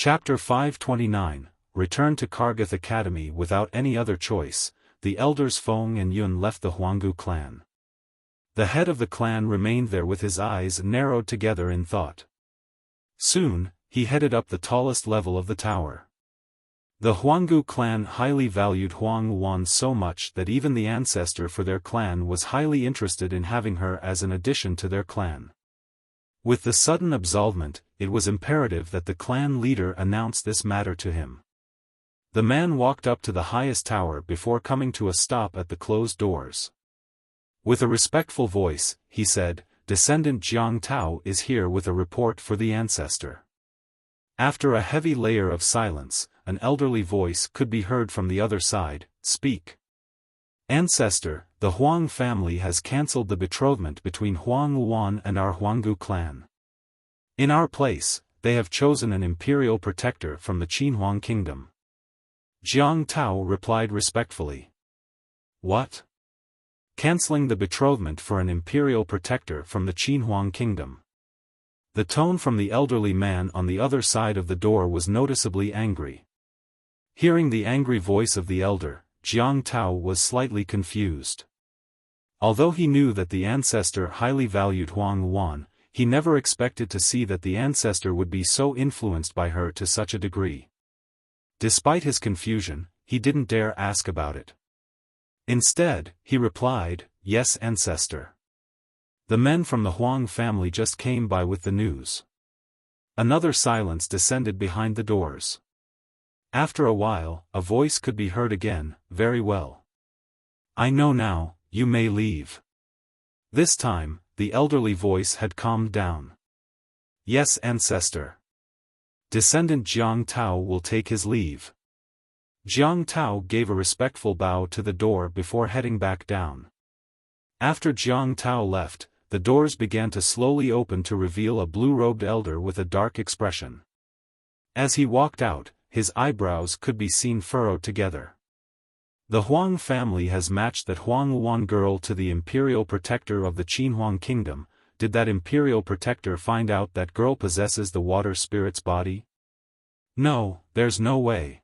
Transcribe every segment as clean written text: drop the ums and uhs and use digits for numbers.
Chapter 529, Return to Kargath Academy. Without any other choice, the elders Feng and Yun left the Huanggu clan. The head of the clan remained there with his eyes narrowed together in thought. Soon, he headed up the tallest level of the tower. The Huanggu clan highly valued Huang Wan so much that even the ancestor for their clan was highly interested in having her as an addition to their clan. With the sudden absolvement, it was imperative that the clan leader announce this matter to him. The man walked up to the highest tower before coming to a stop at the closed doors. With a respectful voice, he said, "Descendant Jiang Tao is here with a report for the ancestor." After a heavy layer of silence, an elderly voice could be heard from the other side, "Speak." "Ancestor, the Huang family has cancelled the betrothment between Huang Wan and our Huanggu clan. In our place, they have chosen an imperial protector from the Qinhuang kingdom." Jiang Tao replied respectfully. "What? Cancelling the betrothment for an imperial protector from the Qinhuang kingdom?" The tone from the elderly man on the other side of the door was noticeably angry. Hearing the angry voice of the elder, Jiang Tao was slightly confused. Although he knew that the ancestor highly valued Huang Wan, he never expected to see that the ancestor would be so influenced by her to such a degree. Despite his confusion, he didn't dare ask about it. Instead, he replied, "Yes, ancestor. The men from the Huang family just came by with the news." Another silence descended behind the doors. After a while, a voice could be heard again, "Very well. I know now, you may leave." This time, the elderly voice had calmed down. "Yes, ancestor. Descendant Jiang Tao will take his leave." Jiang Tao gave a respectful bow to the door before heading back down. After Jiang Tao left, the doors began to slowly open to reveal a blue-robed elder with a dark expression. As he walked out, his eyebrows could be seen furrowed together. "The Huang family has matched that Huang Wan girl to the imperial protector of the Qinhuang kingdom. Did that imperial protector find out that girl possesses the water spirit's body? No, there's no way.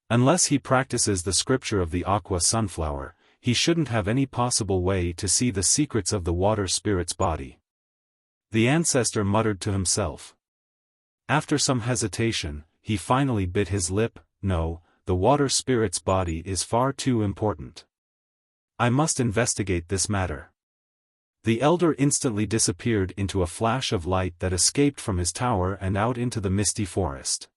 Unless he practices the scripture of the aqua sunflower, he shouldn't have any possible way to see the secrets of the water spirit's body." The ancestor muttered to himself. After some hesitation, he finally bit his lip. "No, the water spirit's body is far too important. I must investigate this matter." The elder instantly disappeared into a flash of light that escaped from his tower and out into the misty forest.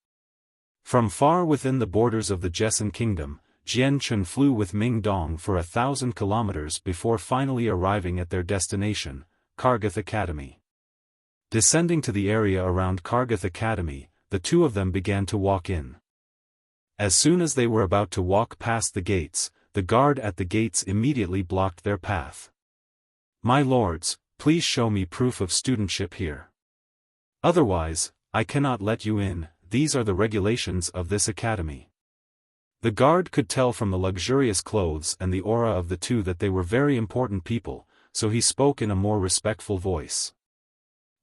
From far within the borders of the Jessen kingdom, Jian Chun flew with Ming Dong for 1,000 kilometers before finally arriving at their destination, Kargath Academy. Descending to the area around Kargath Academy, the two of them began to walk in. As soon as they were about to walk past the gates, the guard at the gates immediately blocked their path. "My lords, please show me proof of studentship here. Otherwise, I cannot let you in. These are the regulations of this academy." The guard could tell from the luxurious clothes and the aura of the two that they were very important people, so he spoke in a more respectful voice.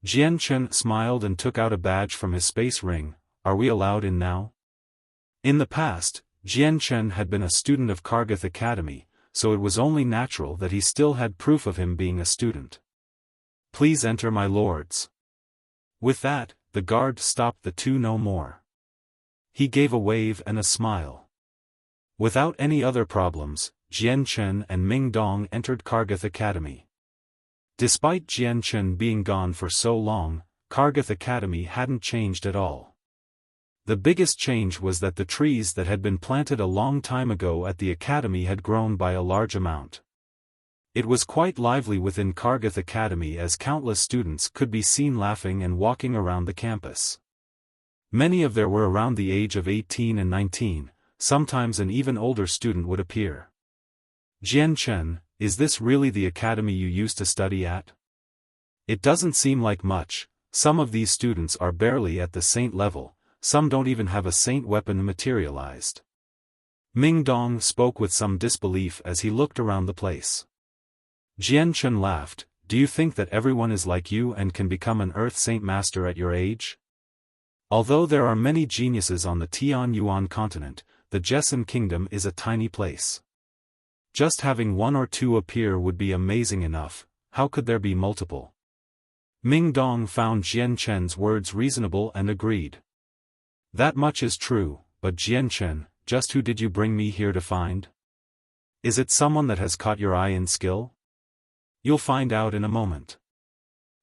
Jian Chun smiled and took out a badge from his space ring. "Are we allowed in now?" In the past, Jian Chun had been a student of Kargath Academy, so it was only natural that he still had proof of him being a student. "Please enter, my lords." With that, the guard stopped the two no more. He gave a wave and a smile. Without any other problems, Jian Chun and Ming Dong entered Kargath Academy. Despite Jian Chun being gone for so long, Kargath Academy hadn't changed at all. The biggest change was that the trees that had been planted a long time ago at the academy had grown by a large amount. It was quite lively within Kargath Academy as countless students could be seen laughing and walking around the campus. Many of them were around the age of 18 and 19, sometimes an even older student would appear. "Jian Chun, is this really the academy you used to study at? It doesn't seem like much. Some of these students are barely at the saint level, some don't even have a saint weapon materialized." Ming Dong spoke with some disbelief as he looked around the place. Jian Chun laughed. "Do you think that everyone is like you and can become an Earth Saint Master at your age? Although there are many geniuses on the Tianyuan continent, the Jessan Kingdom is a tiny place. Just having one or two appear would be amazing enough, how could there be multiple? Ming Dong found Jian Chen's words reasonable and agreed. That much is true, but Jian Chen, just who did you bring me here to find? Is it someone that has caught your eye in skill? You'll find out in a moment.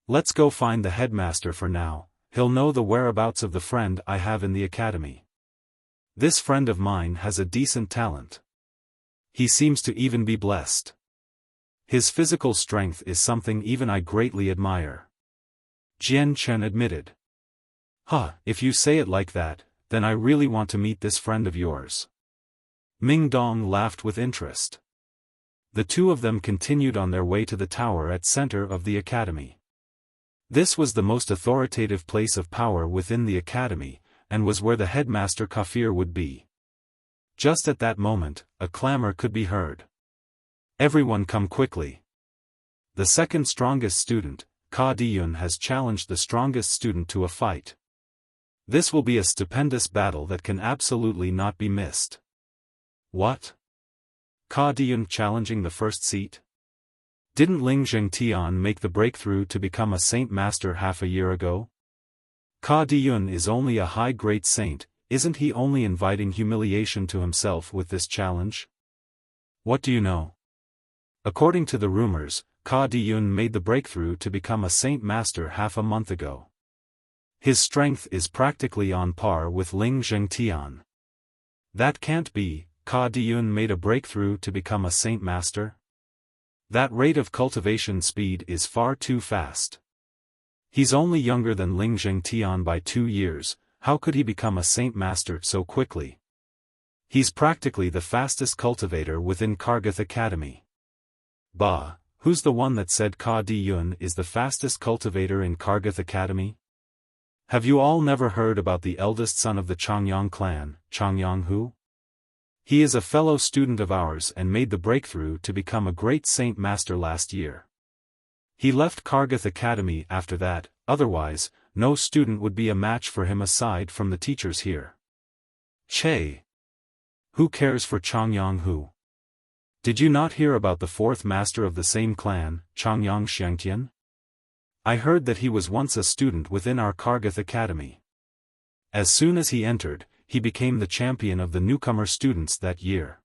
Let's go find the headmaster for now, he'll know the whereabouts of the friend I have in the academy. This friend of mine has a decent talent. He seems to even be blessed. His physical strength is something even I greatly admire. Jian Chen admitted. If you say it like that, then I really want to meet this friend of yours. Ming Dong laughed with interest. The two of them continued on their way to the tower at center of the academy. This was the most authoritative place of power within the academy, and was where the headmaster Kafir would be. Just at that moment, a clamor could be heard. Everyone come quickly. The second strongest student, Ka Diyun, has challenged the strongest student to a fight. This will be a stupendous battle that can absolutely not be missed. What? Ka Diyun challenging the first seat? Didn't Ling Zhengtian make the breakthrough to become a saint master half a year ago? Ka Diyun is only a high-grade saint, isn't he only inviting humiliation to himself with this challenge? What do you know? According to the rumors, Ka Diyun made the breakthrough to become a saint master half a month ago. His strength is practically on par with Ling Zhengtian. That can't be, Ka Diyun made a breakthrough to become a saint master? That rate of cultivation speed is far too fast. He's only younger than Ling Zhengtian by 2 years, how could he become a saint master so quickly? He's practically the fastest cultivator within Kargath Academy. Bah, who's the one that said Ka Diyun is the fastest cultivator in Kargath Academy? Have you all never heard about the eldest son of the Changyang clan, Changyang Hu? He is a fellow student of ours and made the breakthrough to become a great saint master last year. He left Kargath Academy after that, otherwise, no student would be a match for him aside from the teachers here. Che! Who cares for Changyang Hu? Did you not hear about the fourth master of the same clan, Changyang Xiangtian? I heard that he was once a student within our Kargath Academy. As soon as he entered, he became the champion of the newcomer students that year.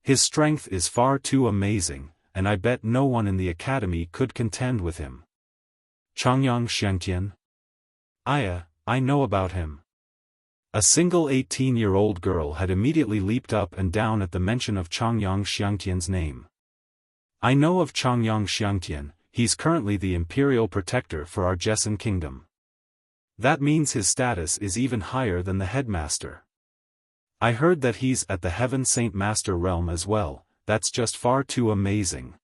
His strength is far too amazing, and I bet no one in the academy could contend with him. Changyang Xiangtian? I know about him. A single 18-year-old girl had immediately leaped up and down at the mention of Changyang Xiangtian's name. I know of Changyang Xiangtian, he's currently the imperial protector for our Jessan Kingdom. That means his status is even higher than the headmaster. I heard that he's at the Heaven Saint Master realm as well, that's just far too amazing.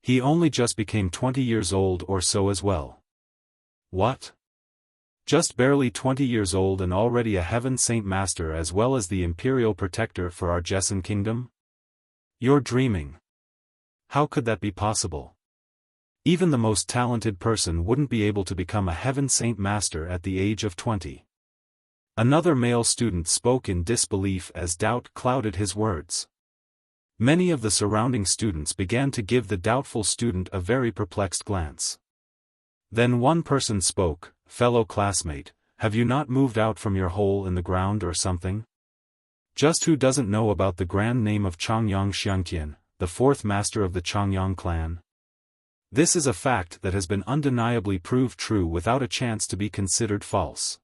He only just became 20 years old or so as well. What? Just barely 20 years old and already a Heaven Saint Master as well as the imperial protector for our Jessan Kingdom? You're dreaming. How could that be possible? Even the most talented person wouldn't be able to become a Heaven Saint Master at the age of 20. Another male student spoke in disbelief as doubt clouded his words. Many of the surrounding students began to give the doubtful student a very perplexed glance. Then one person spoke, "Fellow classmate, have you not moved out from your hole in the ground or something? Just who doesn't know about the grand name of Changyang Xiangtian, the fourth master of the Changyang clan? This is a fact that has been undeniably proved true without a chance to be considered false."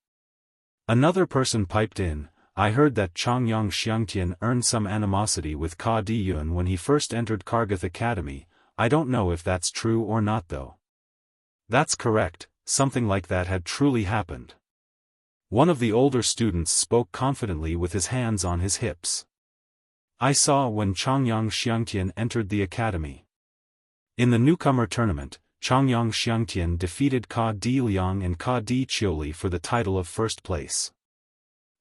Another person piped in, "I heard that Changyang Xiangtian earned some animosity with Ka Diyun when he first entered Kargath Academy. I don't know if that's true or not though." That's correct, something like that had truly happened. One of the older students spoke confidently with his hands on his hips. "I saw when Changyang Xiangtian entered the academy. In the newcomer tournament, Changyang Xiangtian defeated Ka Di Liang and Ka Di Qiuli for the title of first place.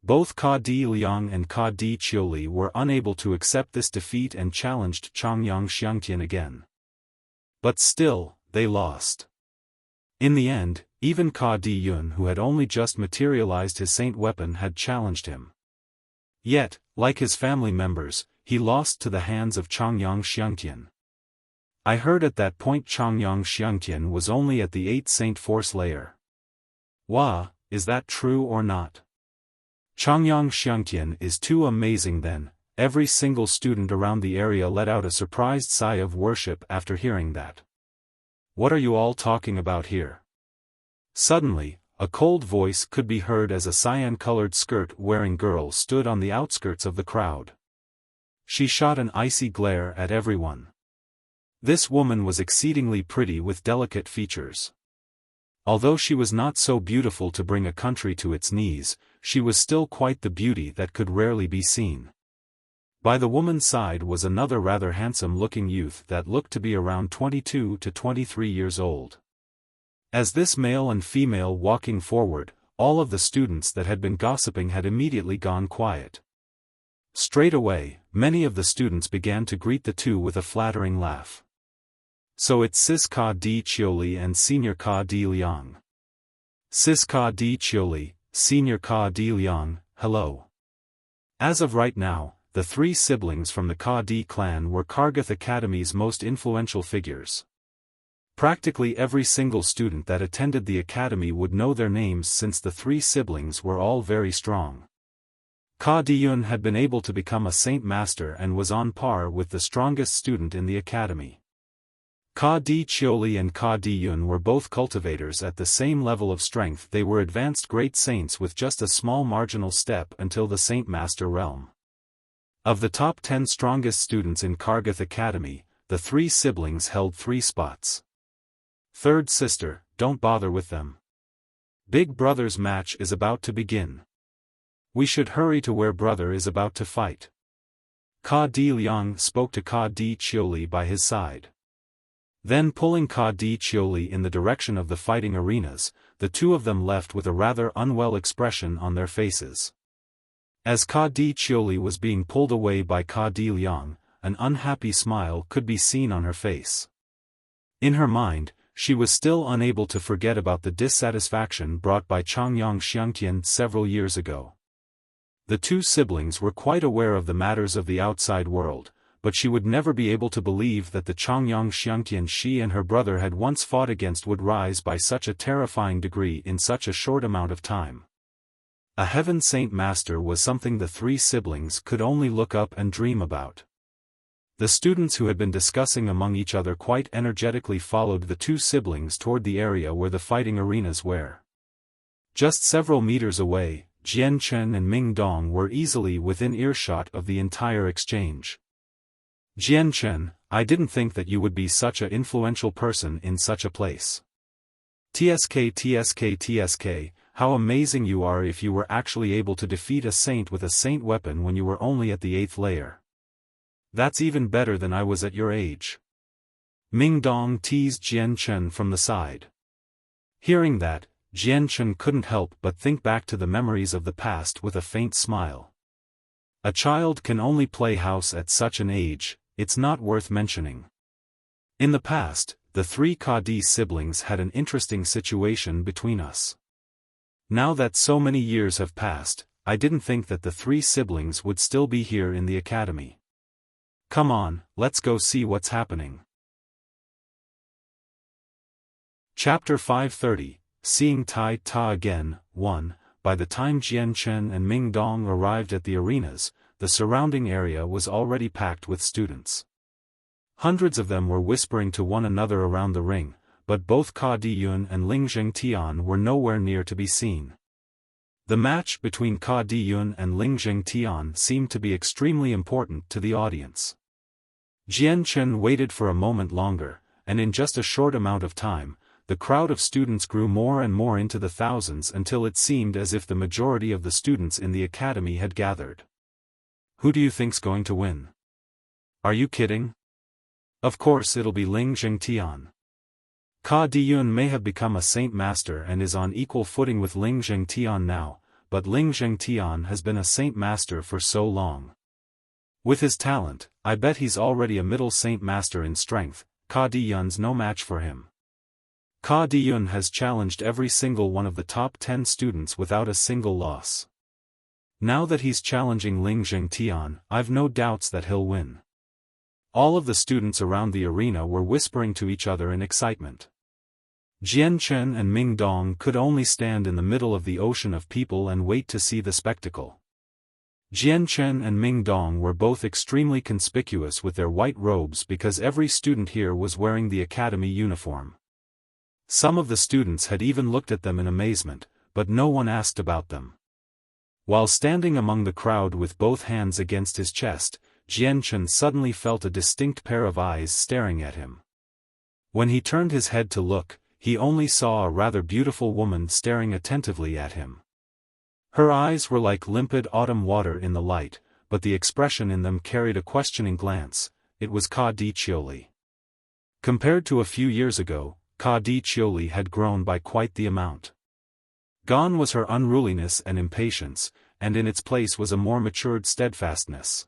Both Ka Di Liang and Ka Di Qiuli were unable to accept this defeat and challenged Changyang Xiangtian again. But still, they lost. In the end, Even Ka Di Yun, who had only just materialized his saint weapon, had challenged him. Yet, like his family members, he lost to the hands of Changyang Xiangtian. I heard at that point Changyang Xiangtian was only at the 8th Saint Force layer. Wah, is that true or not? Changyang Xiangtian is too amazing then. Every single student around the area let out a surprised sigh of worship after hearing that. What are you all talking about here? Suddenly, a cold voice could be heard as a cyan-colored skirt-wearing girl stood on the outskirts of the crowd. She shot an icy glare at everyone. This woman was exceedingly pretty with delicate features. Although she was not so beautiful to bring a country to its knees, she was still quite the beauty that could rarely be seen. By the woman's side was another rather handsome-looking youth that looked to be around 22 to 23 years old. As this male and female walking forward, all of the students that had been gossiping had immediately gone quiet. Straight away, many of the students began to greet the two with a flattering laugh. So it's Sis Ka Di Chioli and Senior Ka Di Liang. Sis Ka Di Chioli, Senior Ka Di Liang, hello. As of right now, the three siblings from the Ka Di clan were Kargath Academy's most influential figures. Practically every single student that attended the academy would know their names since the three siblings were all very strong. Ka Di Yun had been able to become a Saint Master and was on par with the strongest student in the academy. Ka Di Chioli and Ka Di Yun were both cultivators at the same level of strength. They were advanced great saints with just a small marginal step until the Saint Master realm. Of the top 10 strongest students in Kargath Academy, the three siblings held 3 spots. Third sister, don't bother with them. Big brother's match is about to begin. We should hurry to where brother is about to fight. Ka Di Liang spoke to Ka Di Chioli by his side. Then pulling Ka Di Chioli in the direction of the fighting arenas, the two of them left with a rather unwell expression on their faces. As Ka Di Chioli was being pulled away by Ka Di Liang, an unhappy smile could be seen on her face. In her mind, she was still unable to forget about the dissatisfaction brought by Changyang Xiangtian several years ago. The two siblings were quite aware of the matters of the outside world, but she would never be able to believe that the Changyang Xiangtian she and her brother had once fought against would rise by such a terrifying degree in such a short amount of time. A Heaven Saint Master was something the three siblings could only look up and dream about. The students who had been discussing among each other quite energetically followed the two siblings toward the area where the fighting arenas were. Just several meters away, Jian Chen and Ming Dong were easily within earshot of the entire exchange. Jian Chen, I didn't think that you would be such an influential person in such a place. TSK, how amazing you are if you were actually able to defeat a saint with a saint weapon when you were only at the 8th layer. That's even better than I was at your age. Ming Dong teased Jian Chen from the side. Hearing that, Jian Chen couldn't help but think back to the memories of the past with a faint smile. A child can only play house at such an age. It's not worth mentioning. In the past, the three Ka Di siblings had an interesting situation between us. Now that so many years have passed, I didn't think that the three siblings would still be here in the academy. Come on, let's go see what's happening. Chapter 530, Seeing Tai Ta Again, 1. By the time Jian Chen and Ming Dong arrived at the arenas, the surrounding area was already packed with students. Hundreds of them were whispering to one another around the ring, but both Ka Di Yun and Ling Zhengtian were nowhere near to be seen. The match between Ka Di Yun and Ling Zhengtian seemed to be extremely important to the audience. Jian Chen waited for a moment longer, and in just a short amount of time, the crowd of students grew more and more into the thousands until it seemed as if the majority of the students in the academy had gathered. Who do you think's going to win? Are you kidding? Of course it'll be Ling Zhengtian. Ka Di Yun may have become a Saint Master and is on equal footing with Ling Zhengtian now, but Ling Zhengtian has been a Saint Master for so long. With his talent, I bet he's already a middle Saint Master in strength. Ka Di Yun's no match for him. Ka Diyun has challenged every single one of the top 10 students without a single loss. Now that he's challenging Ling Zhengtian, I've no doubts that he'll win. All of the students around the arena were whispering to each other in excitement. Jian Chen and Ming Dong could only stand in the middle of the ocean of people and wait to see the spectacle. Jian Chen and Ming Dong were both extremely conspicuous with their white robes because every student here was wearing the academy uniform. Some of the students had even looked at them in amazement, but no one asked about them. While standing among the crowd with both hands against his chest, Jian Chen suddenly felt a distinct pair of eyes staring at him. When he turned his head to look, he only saw a rather beautiful woman staring attentively at him. Her eyes were like limpid autumn water in the light, but the expression in them carried a questioning glance. It was Ka Di Chioli. Compared to a few years ago, Ka Di Chioli had grown by quite the amount. Gone was her unruliness and impatience, and in its place was a more matured steadfastness.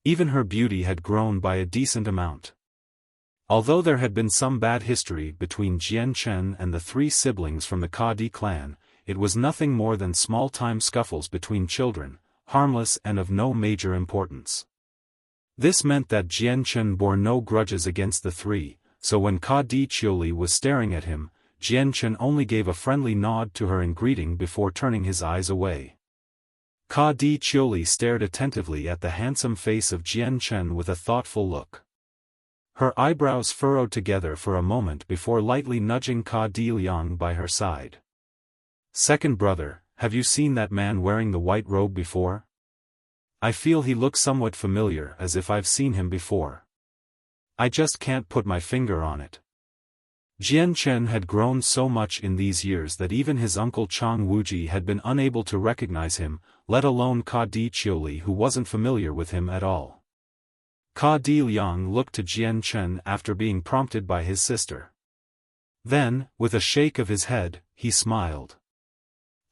Even her beauty had grown by a decent amount. Although there had been some bad history between Jian Chen and the three siblings from the Ka Di clan, it was nothing more than small-time scuffles between children, harmless and of no major importance. This meant that Jian Chen bore no grudges against the three, so when Ka Di Chioli was staring at him, Jian Chen only gave a friendly nod to her in greeting before turning his eyes away. Ka Di Chioli stared attentively at the handsome face of Jian Chen with a thoughtful look. Her eyebrows furrowed together for a moment before lightly nudging Ka Di Liang by her side. "Second brother, have you seen that man wearing the white robe before? I feel he looks somewhat familiar, as if I've seen him before. I just can't put my finger on it." Jian Chen had grown so much in these years that even his uncle Chang Wuji had been unable to recognize him, let alone Ka Di Chioli, who wasn't familiar with him at all. Ka Di Liang looked to Jian Chen after being prompted by his sister. Then, with a shake of his head, he smiled.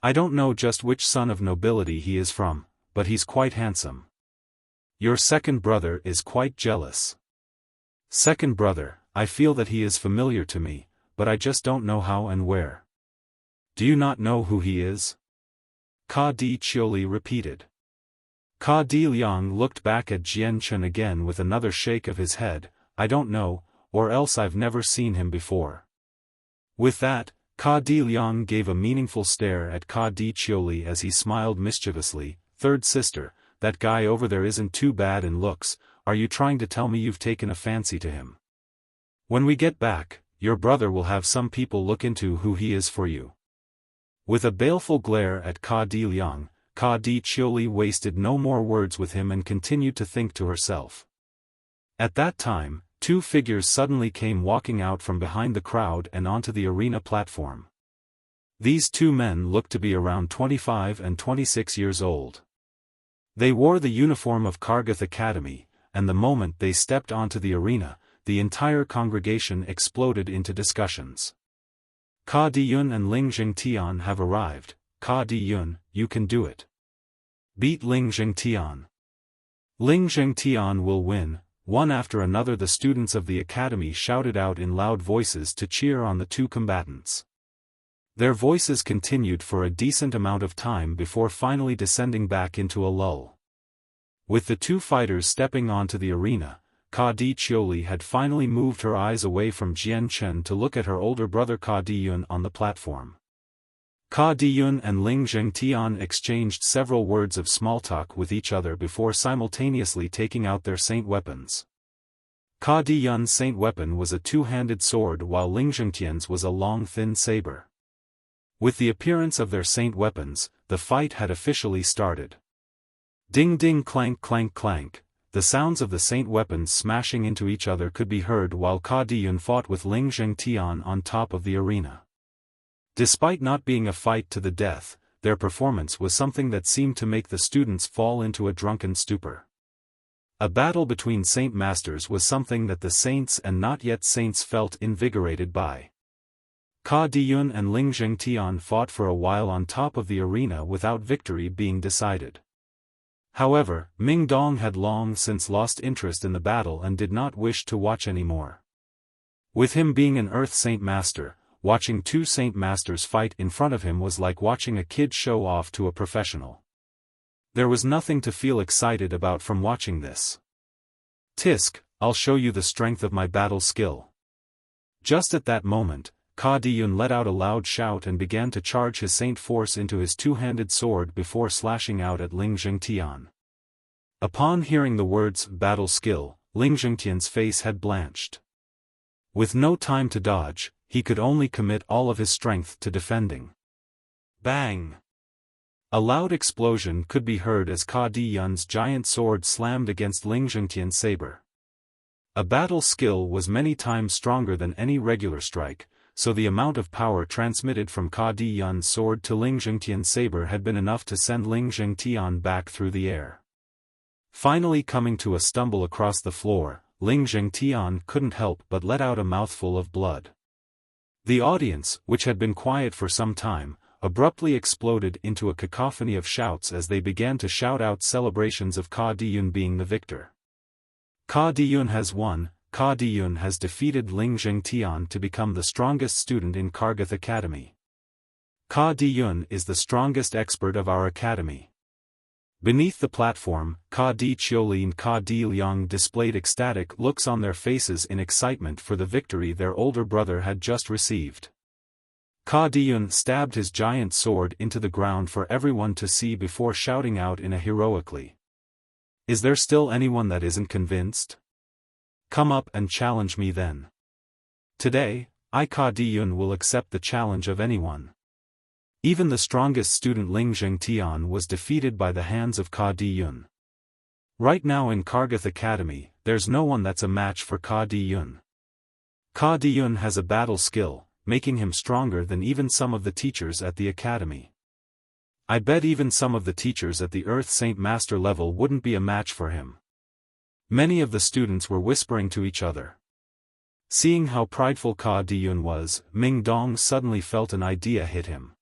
"I don't know just which son of nobility he is from, but he's quite handsome. Your second brother is quite jealous." "Second brother, I feel that he is familiar to me, but I just don't know how and where." "Do you not know who he is?" Ka Di Chioli repeated. Ka Di Liang looked back at Jian Chen again with another shake of his head. "I don't know, or else I've never seen him before." With that, Ka Di Liang gave a meaningful stare at Ka Di Chioli as he smiled mischievously. "Third sister, that guy over there isn't too bad in looks. Are you trying to tell me you've taken a fancy to him? When we get back, your brother will have some people look into who he is for you." With a baleful glare at Ka Di Liang, Ka Di Chioli wasted no more words with him and continued to think to herself. At that time, two figures suddenly came walking out from behind the crowd and onto the arena platform. These two men looked to be around 25 and 26 years old. They wore the uniform of Kargath Academy, and the moment they stepped onto the arena, the entire congregation exploded into discussions. "Ka Diyun and Ling Zhengtian have arrived. Ka Diyun, you can do it. Beat Ling Zhengtian. Ling Zhengtian will win." One after another the students of the academy shouted out in loud voices to cheer on the two combatants. Their voices continued for a decent amount of time before finally descending back into a lull. With the two fighters stepping onto the arena, Ka Di Chioli had finally moved her eyes away from Jian Chen to look at her older brother Ka Diyun on the platform. Ka Diyun and Ling Zhengtian exchanged several words of small talk with each other before simultaneously taking out their saint weapons. Ka Diyun's saint weapon was a two-handed sword while Ling Zhengtian's was a long thin saber. With the appearance of their saint weapons, the fight had officially started. Ding ding clank clank clank, the sounds of the saint weapons smashing into each other could be heard while Ka Diyun fought with Ling Zhengtian on top of the arena. Despite not being a fight to the death, their performance was something that seemed to make the students fall into a drunken stupor. A battle between saint masters was something that the saints and not yet saints felt invigorated by. Ka Diyun and Ling Zhengtian fought for a while on top of the arena without victory being decided. However, Ming Dong had long since lost interest in the battle and did not wish to watch anymore. With him being an Earth Saint Master, watching two Saint Masters fight in front of him was like watching a kid show off to a professional. There was nothing to feel excited about from watching this. Tisk, I'll show you the strength of my battle skill. Just at that moment, Ka Diyun let out a loud shout and began to charge his saint force into his two-handed sword before slashing out at Ling Zhengtian. Upon hearing the words, battle skill, Ling Zhengtian's face had blanched. With no time to dodge, he could only commit all of his strength to defending. Bang! A loud explosion could be heard as Ka Diyun's giant sword slammed against Ling Zhengtian's saber. A battle skill was many times stronger than any regular strike, so the amount of power transmitted from Ka Diyun's sword to Ling Zhengtian's saber had been enough to send Ling Zhengtian back through the air. Finally coming to a stumble across the floor, Ling Zhengtian couldn't help but let out a mouthful of blood. The audience, which had been quiet for some time, abruptly exploded into a cacophony of shouts as they began to shout out celebrations of Ka Diyun being the victor. Ka Diyun has won. Ka Diyun has defeated Ling Zhengtian to become the strongest student in Kargath Academy. Ka Diyun is the strongest expert of our academy. Beneath the platform, Ka Di Qiuli and Ka Di Liang displayed ecstatic looks on their faces in excitement for the victory their older brother had just received. Ka Diyun stabbed his giant sword into the ground for everyone to see before shouting out in a heroically. Is there still anyone that isn't convinced? Come up and challenge me then. Today, I Ka Diyun will accept the challenge of anyone. Even the strongest student Ling Zhengtian was defeated by the hands of Ka Diyun. Right now in Kargath Academy, there's no one that's a match for Ka Diyun. Ka Diyun has a battle skill, making him stronger than even some of the teachers at the academy. I bet even some of the teachers at the Earth Saint Master level wouldn't be a match for him. Many of the students were whispering to each other. Seeing how prideful Ka Diyun was, Ming Dong suddenly felt an idea hit him.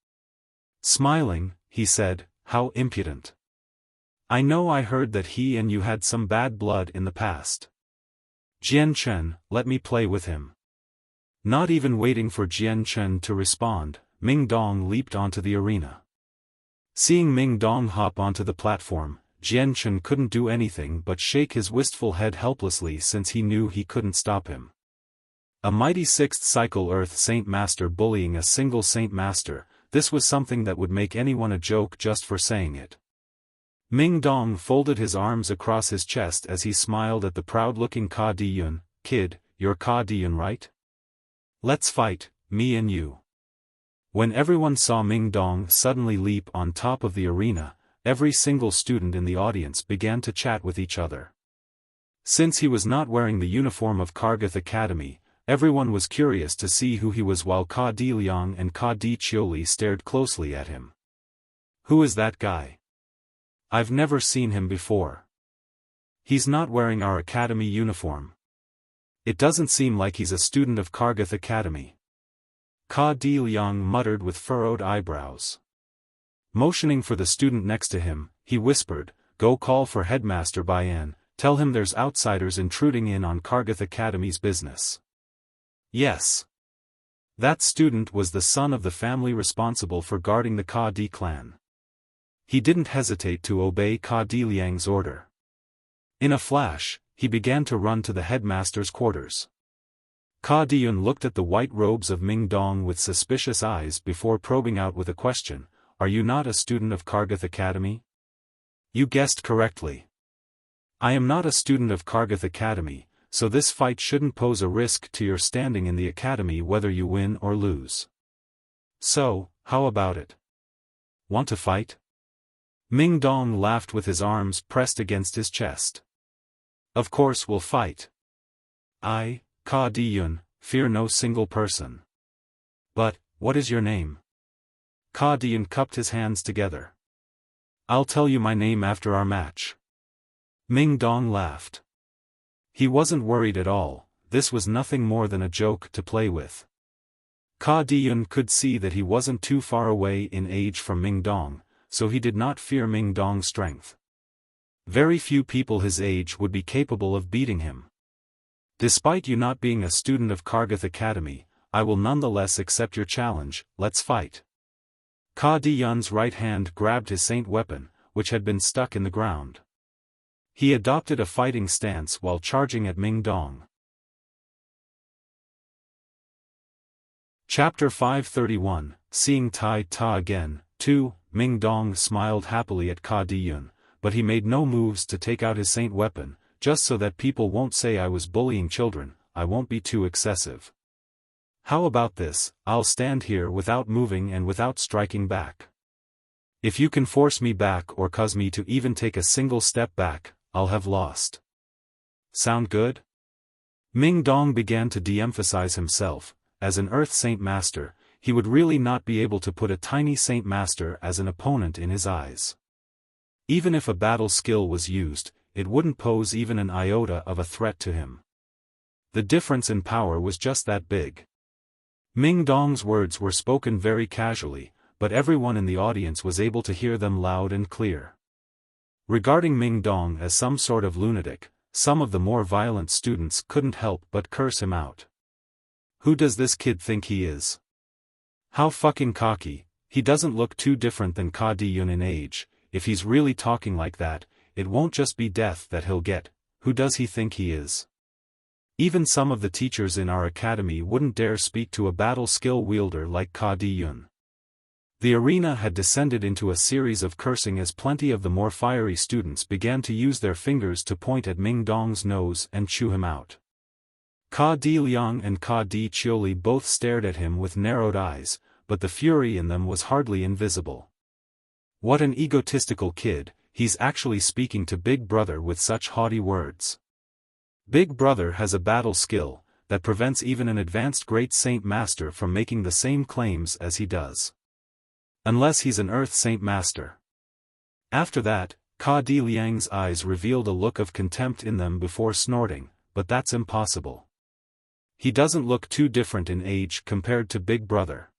Smiling, he said, "How impudent. I know I heard that he and you had some bad blood in the past. Jian Chen, let me play with him." Not even waiting for Jian Chen to respond, Ming Dong leaped onto the arena. Seeing Ming Dong hop onto the platform, Jian Chen couldn't do anything but shake his wistful head helplessly since he knew he couldn't stop him. A mighty sixth cycle Earth Saint Master bullying a single Saint Master, this was something that would make anyone a joke just for saying it. Ming Dong folded his arms across his chest as he smiled at the proud-looking Ka Diyun. "Kid, you're Ka Diyun, right? Let's fight, me and you." When everyone saw Ming Dong suddenly leap on top of the arena, every single student in the audience began to chat with each other. Since he was not wearing the uniform of Kargath Academy, everyone was curious to see who he was while Ka Di Liang and Ka Di Qiuli stared closely at him. "Who is that guy? I've never seen him before. He's not wearing our academy uniform. It doesn't seem like he's a student of Kargath Academy." Ka Di Liang muttered with furrowed eyebrows. Motioning for the student next to him, he whispered, "Go call for Headmaster Bayan, tell him there's outsiders intruding in on Kargath Academy's business." Yes. That student was the son of the family responsible for guarding the Ka Di clan. He didn't hesitate to obey Ka Di Liang's order. In a flash, he began to run to the headmaster's quarters. Ka Diyun looked at the white robes of Ming Dong with suspicious eyes before probing out with a question, "Are you not a student of Kargath Academy?" "You guessed correctly. I am not a student of Kargath Academy, so this fight shouldn't pose a risk to your standing in the academy whether you win or lose. So, how about it? Want to fight?" Ming Dong laughed with his arms pressed against his chest. "Of course we'll fight. I, Ka Diyun, fear no single person. But, what is your name?" Ka Diyun cupped his hands together. "I'll tell you my name after our match." Ming Dong laughed. He wasn't worried at all, this was nothing more than a joke to play with. Ka Diyun could see that he wasn't too far away in age from Ming Dong, so he did not fear Ming Dong's strength. Very few people his age would be capable of beating him. "Despite you not being a student of Kargath Academy, I will nonetheless accept your challenge, let's fight. Ka Di Yun's right hand grabbed his saint weapon, which had been stuck in the ground. He adopted a fighting stance while charging at Ming Dong. Chapter 531, Seeing Tai Ta again. 2. Ming Dong smiled happily at Ka Di Yun, but he made no moves to take out his saint weapon, just so that people won't say I was bullying children. I won't be too excessive. How about this? I'll stand here without moving and without striking back. If you can force me back or cause me to even take a single step back, I'll have lost. Sound good? Ming Dong began to de-emphasize himself. As an Earth Saint Master, he would really not be able to put a tiny Saint Master as an opponent in his eyes. Even if a battle skill was used, it wouldn't pose even an iota of a threat to him. The difference in power was just that big. Ming Dong's words were spoken very casually, but everyone in the audience was able to hear them loud and clear. Regarding Ming Dong as some sort of lunatic, some of the more violent students couldn't help but curse him out. Who does this kid think he is? How fucking cocky. He doesn't look too different than Ka Di Yun in age. If he's really talking like that, it won't just be death that he'll get. Who does he think he is? Even some of the teachers in our academy wouldn't dare speak to a battle skill wielder like Ka Di Yun. The arena had descended into a series of cursing as plenty of the more fiery students began to use their fingers to point at Ming Dong's nose and chew him out. Ka Di Liang and Ka Di Chioli both stared at him with narrowed eyes, but the fury in them was hardly invisible. What an egotistical kid, he's actually speaking to Big Brother with such haughty words. Big Brother has a battle skill that prevents even an advanced Great Saint Master from making the same claims as he does. Unless he's an Earth Saint Master. After that, Ka Di Liang's eyes revealed a look of contempt in them before snorting, but that's impossible. He doesn't look too different in age compared to Big Brother.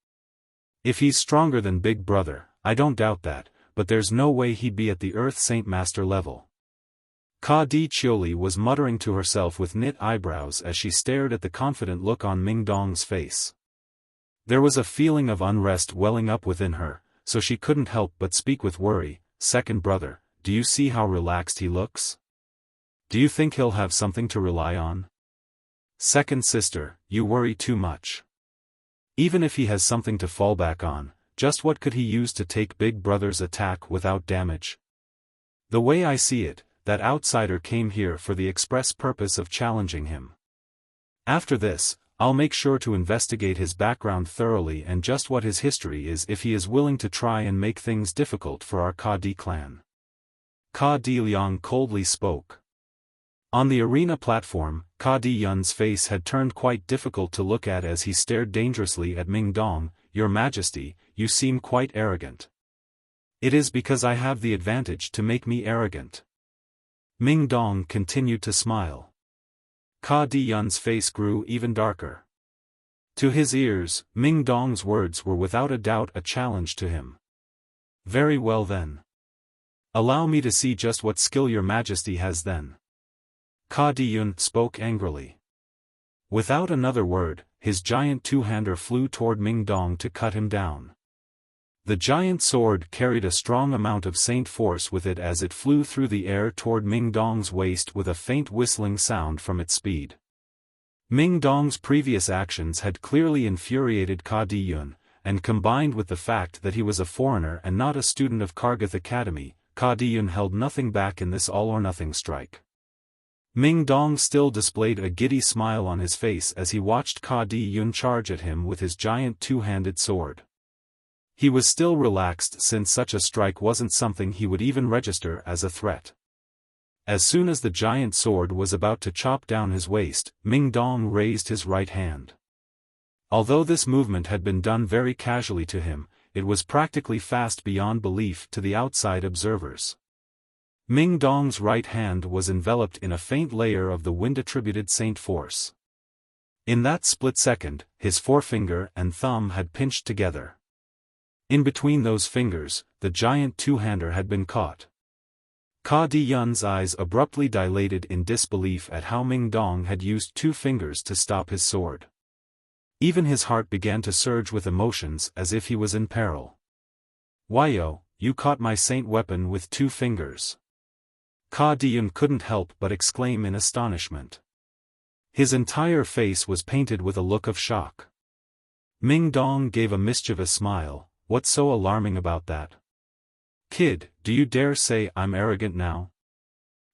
If he's stronger than Big Brother, I don't doubt that, but there's no way he'd be at the Earth Saint Master level. Ka Di Chioli was muttering to herself with knit eyebrows as she stared at the confident look on Ming Dong's face. There was a feeling of unrest welling up within her, so she couldn't help but speak with worry. Second brother, do you see how relaxed he looks? Do you think he'll have something to rely on? Second sister, you worry too much. Even if he has something to fall back on, just what could he use to take Big Brother's attack without damage? The way I see it, that outsider came here for the express purpose of challenging him. After this, I'll make sure to investigate his background thoroughly and just what his history is if he is willing to try and make things difficult for our Ka Di clan. Ka Di Liang coldly spoke. On the arena platform, Ka Di Yun's face had turned quite difficult to look at as he stared dangerously at Ming Dong. Your Majesty, you seem quite arrogant. It is because I have the advantage to make me arrogant. Ming Dong continued to smile. Ka Di Yun's face grew even darker. To his ears, Ming Dong's words were without a doubt a challenge to him. Very well then. Allow me to see just what skill your Majesty has then. Ka Di Yun spoke angrily. Without another word, his giant two-hander flew toward Ming Dong to cut him down. The giant sword carried a strong amount of saint force with it as it flew through the air toward Ming Dong's waist with a faint whistling sound from its speed. Ming Dong's previous actions had clearly infuriated Ka Di Yun, and combined with the fact that he was a foreigner and not a student of Kargath Academy, Ka Di Yun held nothing back in this all-or-nothing strike. Ming Dong still displayed a giddy smile on his face as he watched Ka Di Yun charge at him with his giant two-handed sword. He was still relaxed since such a strike wasn't something he would even register as a threat. As soon as the giant sword was about to chop down his waist, Ming Dong raised his right hand. Although this movement had been done very casually to him, it was practically fast beyond belief to the outside observers. Ming Dong's right hand was enveloped in a faint layer of the wind-attributed saint force. In that split second, his forefinger and thumb had pinched together. In between those fingers, the giant two-hander had been caught. Ka Di Yun's eyes abruptly dilated in disbelief at how Ming Dong had used two fingers to stop his sword. Even his heart began to surge with emotions as if he was in peril. "Wayo, you caught my saint weapon with 2 fingers." Ka Diyun couldn't help but exclaim in astonishment. His entire face was painted with a look of shock. Ming Dong gave a mischievous smile. "What's so alarming about that? Kid, do you dare say I'm arrogant now?"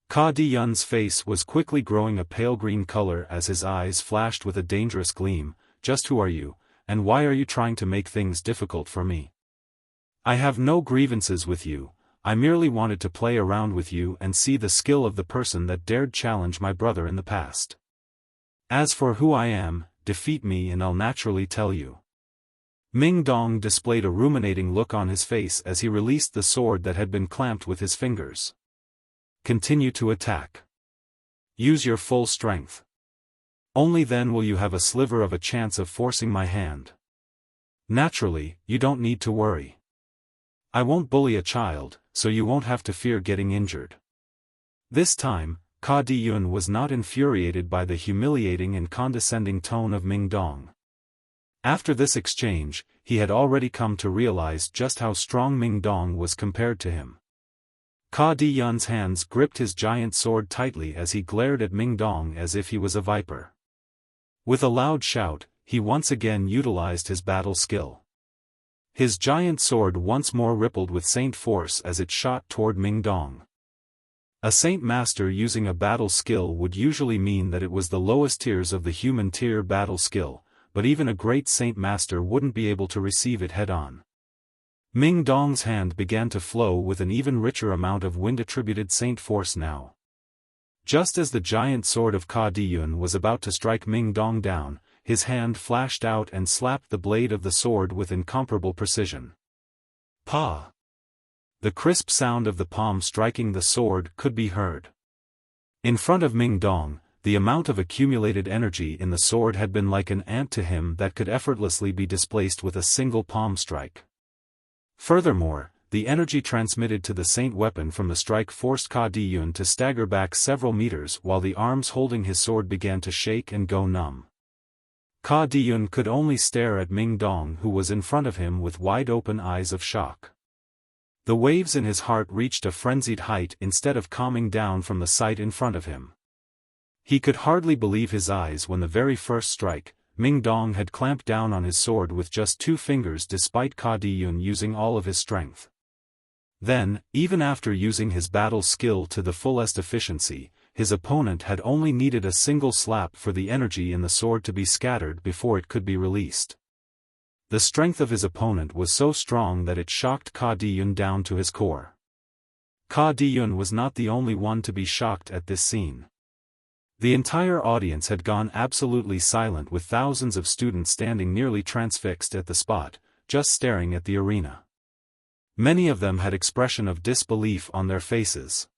Ka Diyun's face was quickly growing a pale green color as his eyes flashed with a dangerous gleam. "Just who are you, and why are you trying to make things difficult for me? I have no grievances with you, I merely wanted to play around with you and see the skill of the person that dared challenge my brother in the past. As for who I am, defeat me and I'll naturally tell you." Ming Dong displayed a ruminating look on his face as he released the sword that had been clamped with his fingers. "Continue to attack. Use your full strength. Only then will you have a sliver of a chance of forcing my hand. Naturally, you don't need to worry. I won't bully a child, so you won't have to fear getting injured." This time, Ka Diyun was not infuriated by the humiliating and condescending tone of Ming Dong. After this exchange, he had already come to realize just how strong Ming Dong was compared to him. Ka Diyun's hands gripped his giant sword tightly as he glared at Ming Dong as if he was a viper. With a loud shout, he once again utilized his battle skill. His giant sword once more rippled with saint force as it shot toward Ming Dong. A saint master using a battle skill would usually mean that it was the lowest tiers of the human tier battle skill, but even a great saint master wouldn't be able to receive it head-on. Ming Dong's hand began to flow with an even richer amount of wind-attributed saint force now. Just as the giant sword of Ka Diyun was about to strike Ming Dong down, his hand flashed out and slapped the blade of the sword with incomparable precision. Pa! The crisp sound of the palm striking the sword could be heard. In front of Ming Dong, the amount of accumulated energy in the sword had been like an ant to him that could effortlessly be displaced with a single palm strike. Furthermore, the energy transmitted to the saint weapon from the strike forced Ka Diyun to stagger back several meters while the arms holding his sword began to shake and go numb. Ka Diyun could only stare at Ming Dong, who was in front of him with wide-open eyes of shock. The waves in his heart reached a frenzied height instead of calming down from the sight in front of him. He could hardly believe his eyes when the very first strike, Ming Dong had clamped down on his sword with just 2 fingers despite Ka Diyun using all of his strength. Then, even after using his battle skill to the fullest efficiency, his opponent had only needed a single slap for the energy in the sword to be scattered before it could be released. The strength of his opponent was so strong that it shocked Ka Diyun down to his core. Ka Diyun was not the only one to be shocked at this scene. The entire audience had gone absolutely silent, with thousands of students standing nearly transfixed at the spot, just staring at the arena. Many of them had expression of disbelief on their faces.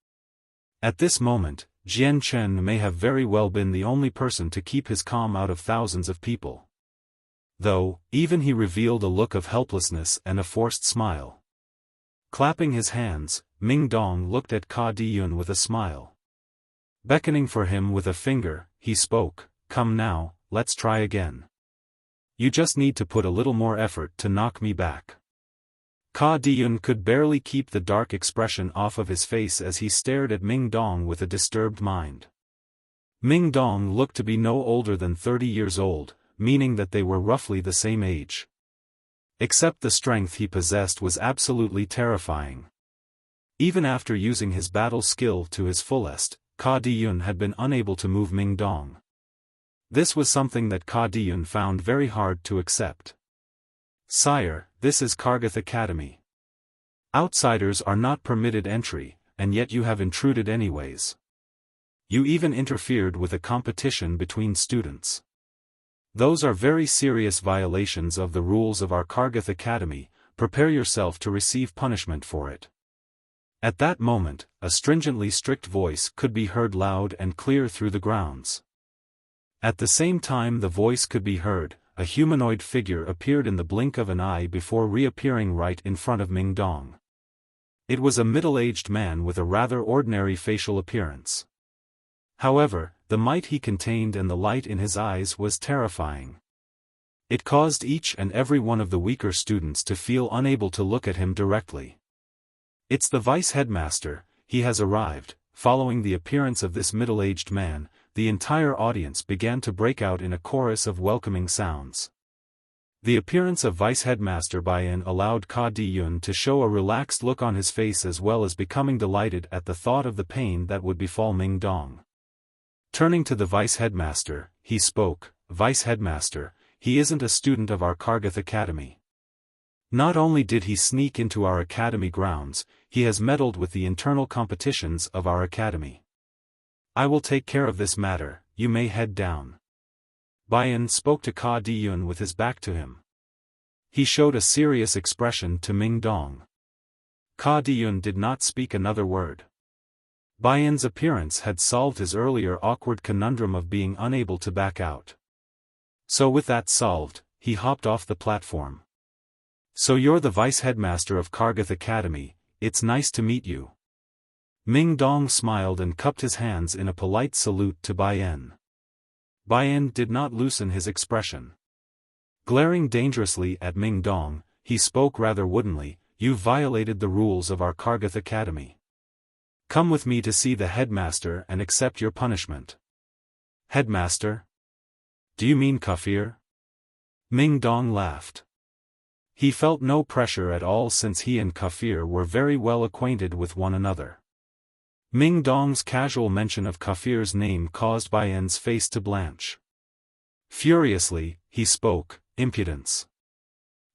At this moment, Jian Chen may have very well been the only person to keep his calm out of thousands of people. Though, even he revealed a look of helplessness and a forced smile. Clapping his hands, Ming Dong looked at Ka Diyun with a smile. Beckoning for him with a finger, he spoke, "Come now, let's try again. You just need to put a little more effort to knock me back." Ka Diyun could barely keep the dark expression off of his face as he stared at Ming Dong with a disturbed mind. Ming Dong looked to be no older than 30 years old, meaning that they were roughly the same age. Except the strength he possessed was absolutely terrifying. Even after using his battle skill to his fullest, Ka Diyun had been unable to move Ming Dong. This was something that Ka Diyun found very hard to accept. "Sire, this is Kargath Academy. Outsiders are not permitted entry, and yet you have intruded anyways. You even interfered with a competition between students. Those are very serious violations of the rules of our Kargath Academy. Prepare yourself to receive punishment for it." At that moment, a stringently strict voice could be heard loud and clear through the grounds. At the same time the voice could be heard, a humanoid figure appeared in the blink of an eye before reappearing right in front of Ming Dong. It was a middle-aged man with a rather ordinary facial appearance. However, the might he contained and the light in his eyes was terrifying. It caused each and every one of the weaker students to feel unable to look at him directly. "It's the vice headmaster, he has arrived." Following the appearance of this middle-aged man, the entire audience began to break out in a chorus of welcoming sounds. The appearance of Vice Headmaster Bayan allowed Ka Di-yun to show a relaxed look on his face as well as becoming delighted at the thought of the pain that would befall Ming Dong. Turning to the Vice Headmaster, he spoke, "Vice Headmaster, he isn't a student of our Kargath Academy. Not only did he sneak into our academy grounds, he has meddled with the internal competitions of our academy. I will take care of this matter, you may head down." Bayan spoke to Ka Di-yun with his back to him. He showed a serious expression to Ming Dong. Ka Di-yun did not speak another word. Bayan's appearance had solved his earlier awkward conundrum of being unable to back out. So with that solved, he hopped off the platform. "So you're the Vice Headmaster of Kargath Academy, it's nice to meet you." Ming Dong smiled and cupped his hands in a polite salute to Bayan. Bayan did not loosen his expression. Glaring dangerously at Ming Dong, he spoke rather woodenly, "You've violated the rules of our Kargath Academy. Come with me to see the headmaster and accept your punishment." "Headmaster? Do you mean Kafir?" Ming Dong laughed. He felt no pressure at all since he and Kafir were very well acquainted with one another. Ming Dong's casual mention of Kafir's name caused Bayan's face to blanch. Furiously, he spoke, "Impudence!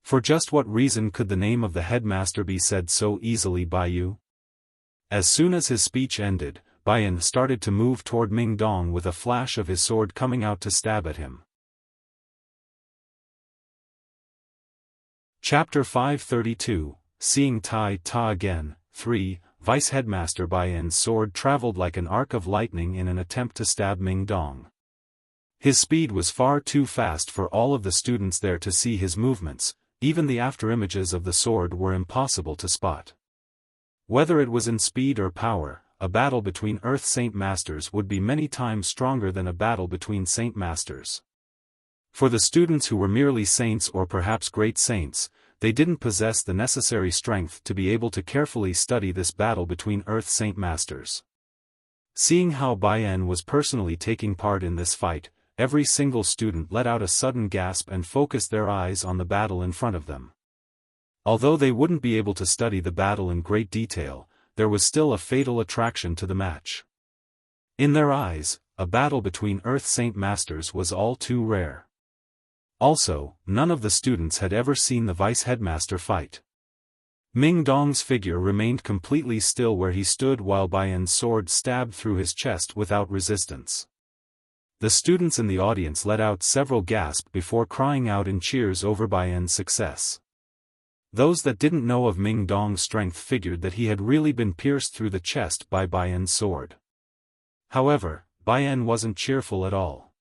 For just what reason could the name of the headmaster be said so easily by you?" As soon as his speech ended, Bayan started to move toward Ming Dong with a flash of his sword coming out to stab at him. Chapter 532, Seeing Tai Ta Again, 3. Vice Headmaster Bayan's sword traveled like an arc of lightning in an attempt to stab Ming Dong. His speed was far too fast for all of the students there to see his movements, even the afterimages of the sword were impossible to spot. Whether it was in speed or power, a battle between Earth Saint Masters would be many times stronger than a battle between Saint Masters. For the students who were merely saints or perhaps great saints, they didn't possess the necessary strength to be able to carefully study this battle between Earth Saint Masters. Seeing how Bayan was personally taking part in this fight, every single student let out a sudden gasp and focused their eyes on the battle in front of them. Although they wouldn't be able to study the battle in great detail, there was still a fatal attraction to the match. In their eyes, a battle between Earth Saint Masters was all too rare. Also, none of the students had ever seen the Vice Headmaster fight. Ming Dong's figure remained completely still where he stood while Bayan's sword stabbed through his chest without resistance. The students in the audience let out several gasps before crying out in cheers over Bayan's success. Those that didn't know of Ming Dong's strength figured that he had really been pierced through the chest by Bayan's sword. However, Bayan wasn't cheerful at all.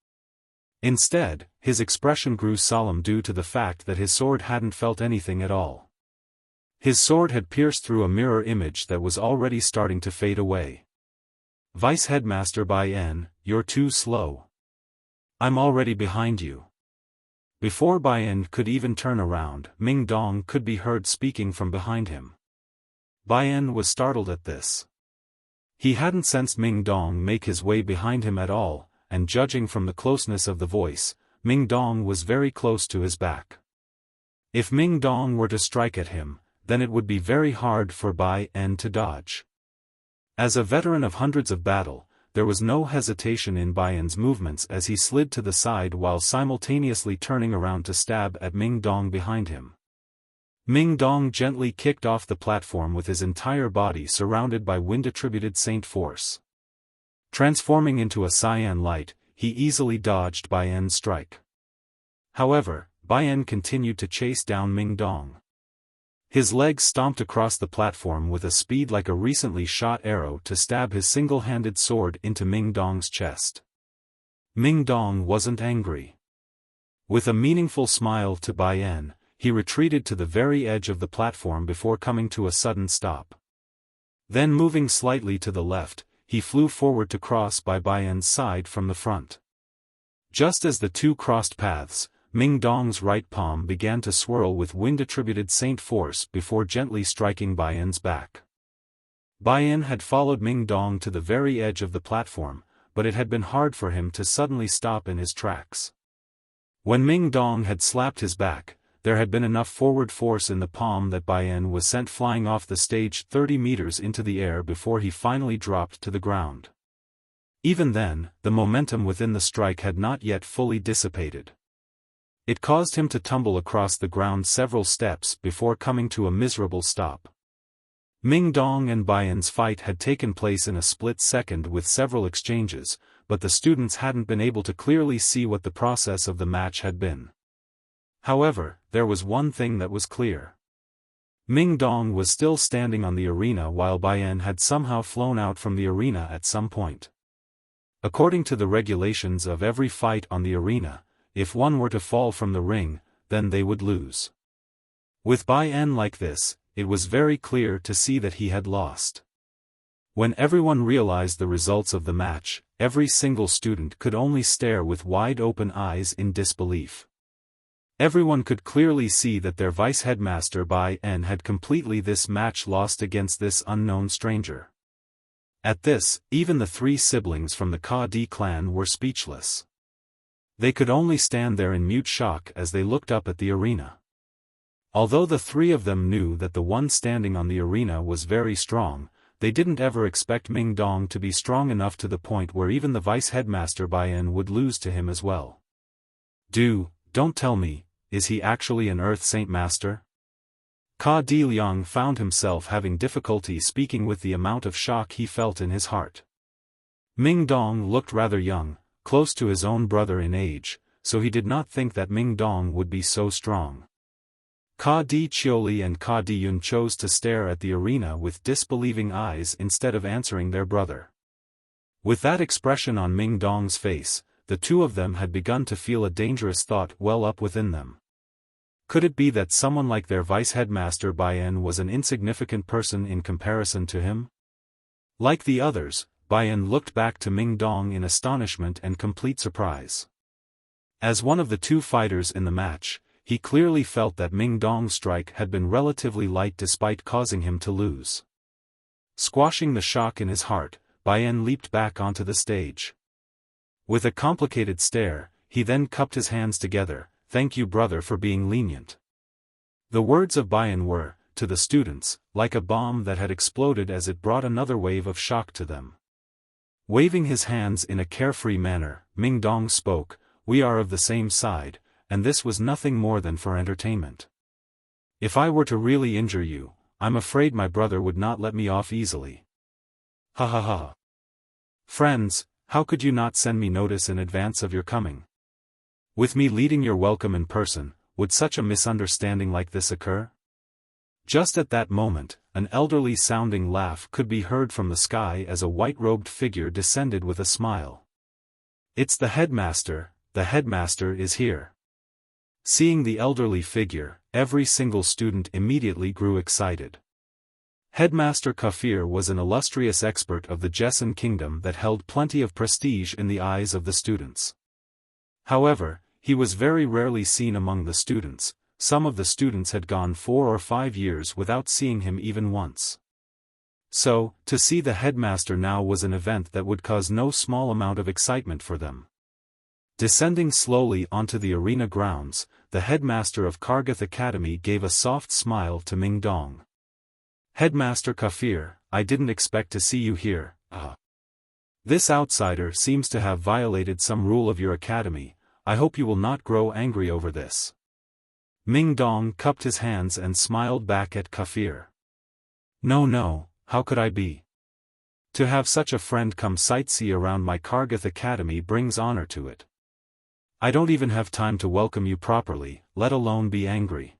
Instead, his expression grew solemn due to the fact that his sword hadn't felt anything at all. His sword had pierced through a mirror image that was already starting to fade away. "Vice Headmaster Bayan, you're too slow. I'm already behind you." Before Bayan could even turn around, Ming Dong could be heard speaking from behind him. Bayan was startled at this. He hadn't sensed Ming Dong make his way behind him at all, and judging from the closeness of the voice, Ming Dong was very close to his back. If Ming Dong were to strike at him, then it would be very hard for Bayan to dodge. As a veteran of hundreds of battle, there was no hesitation in Bayan's movements as he slid to the side while simultaneously turning around to stab at Ming Dong behind him. Ming Dong gently kicked off the platform with his entire body surrounded by wind-attributed saint force. Transforming into a cyan light, he easily dodged Bayan's strike. However, Bayan continued to chase down Ming Dong. His legs stomped across the platform with a speed like a recently shot arrow to stab his single-handed sword into Ming Dong's chest. Ming Dong wasn't angry. With a meaningful smile to Bayan, he retreated to the very edge of the platform before coming to a sudden stop. Then moving slightly to the left, he flew forward to cross by Bayan's side from the front. Just as the two crossed paths, Ming Dong's right palm began to swirl with wind-attributed saint force before gently striking Bai Yan's back. Bai Yan had followed Ming Dong to the very edge of the platform, but it had been hard for him to suddenly stop in his tracks. When Ming Dong had slapped his back, there had been enough forward force in the palm that Bai Yan was sent flying off the stage 30 meters into the air before he finally dropped to the ground. Even then, the momentum within the strike had not yet fully dissipated. It caused him to tumble across the ground several steps before coming to a miserable stop. Ming Dong and Bai Yan's fight had taken place in a split second with several exchanges, but the students hadn't been able to clearly see what the process of the match had been. However, there was one thing that was clear. Ming Dong was still standing on the arena while Bai Yan had somehow flown out from the arena at some point. According to the regulations of every fight on the arena, if one were to fall from the ring, then they would lose. With Bai Yan like this, it was very clear to see that he had lost. When everyone realized the results of the match, every single student could only stare with wide-open eyes in disbelief. Everyone could clearly see that their vice-headmaster Bai Yan had completely this match lost against this unknown stranger. At this, even the three siblings from the Ka Di clan were speechless. They could only stand there in mute shock as they looked up at the arena. Although the three of them knew that the one standing on the arena was very strong, they didn't ever expect Ming Dong to be strong enough to the point where even the vice-headmaster Bai Yan would lose to him as well. Don't tell me, is he actually an Earth Saint Master? Ka Di Liang found himself having difficulty speaking with the amount of shock he felt in his heart. Ming Dong looked rather young, close to his own brother in age, so he did not think that Ming Dong would be so strong. Ka Di Chioli and Ka Di Yun chose to stare at the arena with disbelieving eyes instead of answering their brother. With that expression on Ming Dong's face, the two of them had begun to feel a dangerous thought well up within them. Could it be that someone like their vice-headmaster Bai Yan was an insignificant person in comparison to him? Like the others, Bai Yan looked back to Ming Dong in astonishment and complete surprise. As one of the two fighters in the match, he clearly felt that Ming Dong's strike had been relatively light despite causing him to lose. Squashing the shock in his heart, Bai Yan leaped back onto the stage. With a complicated stare, he then cupped his hands together. "Thank you, brother, for being lenient." The words of Bai Yan were, to the students, like a bomb that had exploded as it brought another wave of shock to them. Waving his hands in a carefree manner, Ming Dong spoke, "We are of the same side, and this was nothing more than for entertainment. If I were to really injure you, I'm afraid my brother would not let me off easily. Ha ha ha. Friends, how could you not send me notice in advance of your coming? With me leading your welcome in person, would such a misunderstanding like this occur?" Just at that moment, an elderly-sounding laugh could be heard from the sky as a white-robed figure descended with a smile. "It's the headmaster is here." Seeing the elderly figure, every single student immediately grew excited. Headmaster Kafir was an illustrious expert of the Jessen kingdom that held plenty of prestige in the eyes of the students. However, he was very rarely seen among the students. Some of the students had gone 4 or 5 years without seeing him even once. So, to see the headmaster now was an event that would cause no small amount of excitement for them. Descending slowly onto the arena grounds, the headmaster of Kargath Academy gave a soft smile to Ming Dong. "Headmaster Kafir, I didn't expect to see you here. This outsider seems to have violated some rule of your academy. I hope you will not grow angry over this." Ming Dong cupped his hands and smiled back at Kafir. No, how could I be? To have such a friend come sightsee around my Kargath Academy brings honor to it. I don't even have time to welcome you properly, let alone be angry."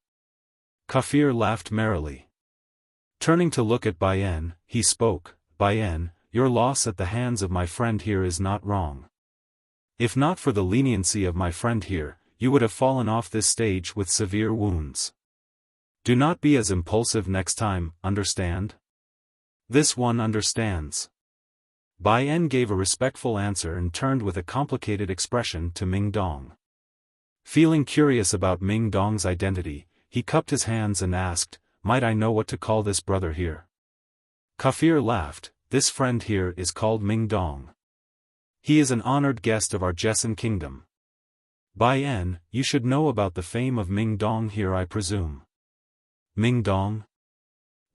Kafir laughed merrily. Turning to look at Bai Yan, he spoke, "Bai Yan, your loss at the hands of my friend here is not wrong. If not for the leniency of my friend here, you would have fallen off this stage with severe wounds. Do not be as impulsive next time, understand?" "This one understands." Bai Yan gave a respectful answer and turned with a complicated expression to Ming Dong. Feeling curious about Ming Dong's identity, he cupped his hands and asked, "Might I know what to call this brother here?" Kafir laughed, "This friend here is called Ming Dong. He is an honored guest of our Jessen kingdom. Bai-en, you should know about the fame of Ming Dong here, I presume." Ming Dong?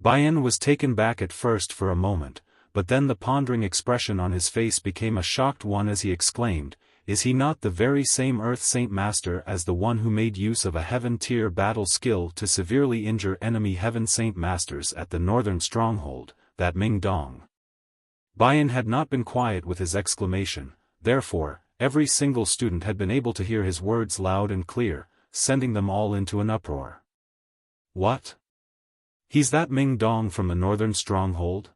Bai-en was taken back at first for a moment, but then the pondering expression on his face became a shocked one as he exclaimed, "Is he not the very same Earth Saint Master as the one who made use of a Heaven-tier battle skill to severely injure enemy Heaven Saint Masters at the northern stronghold, that Ming Dong?" Bai-en had not been quiet with his exclamation, therefore, every single student had been able to hear his words loud and clear, sending them all into an uproar. "What? He's that Ming Dong from the northern stronghold?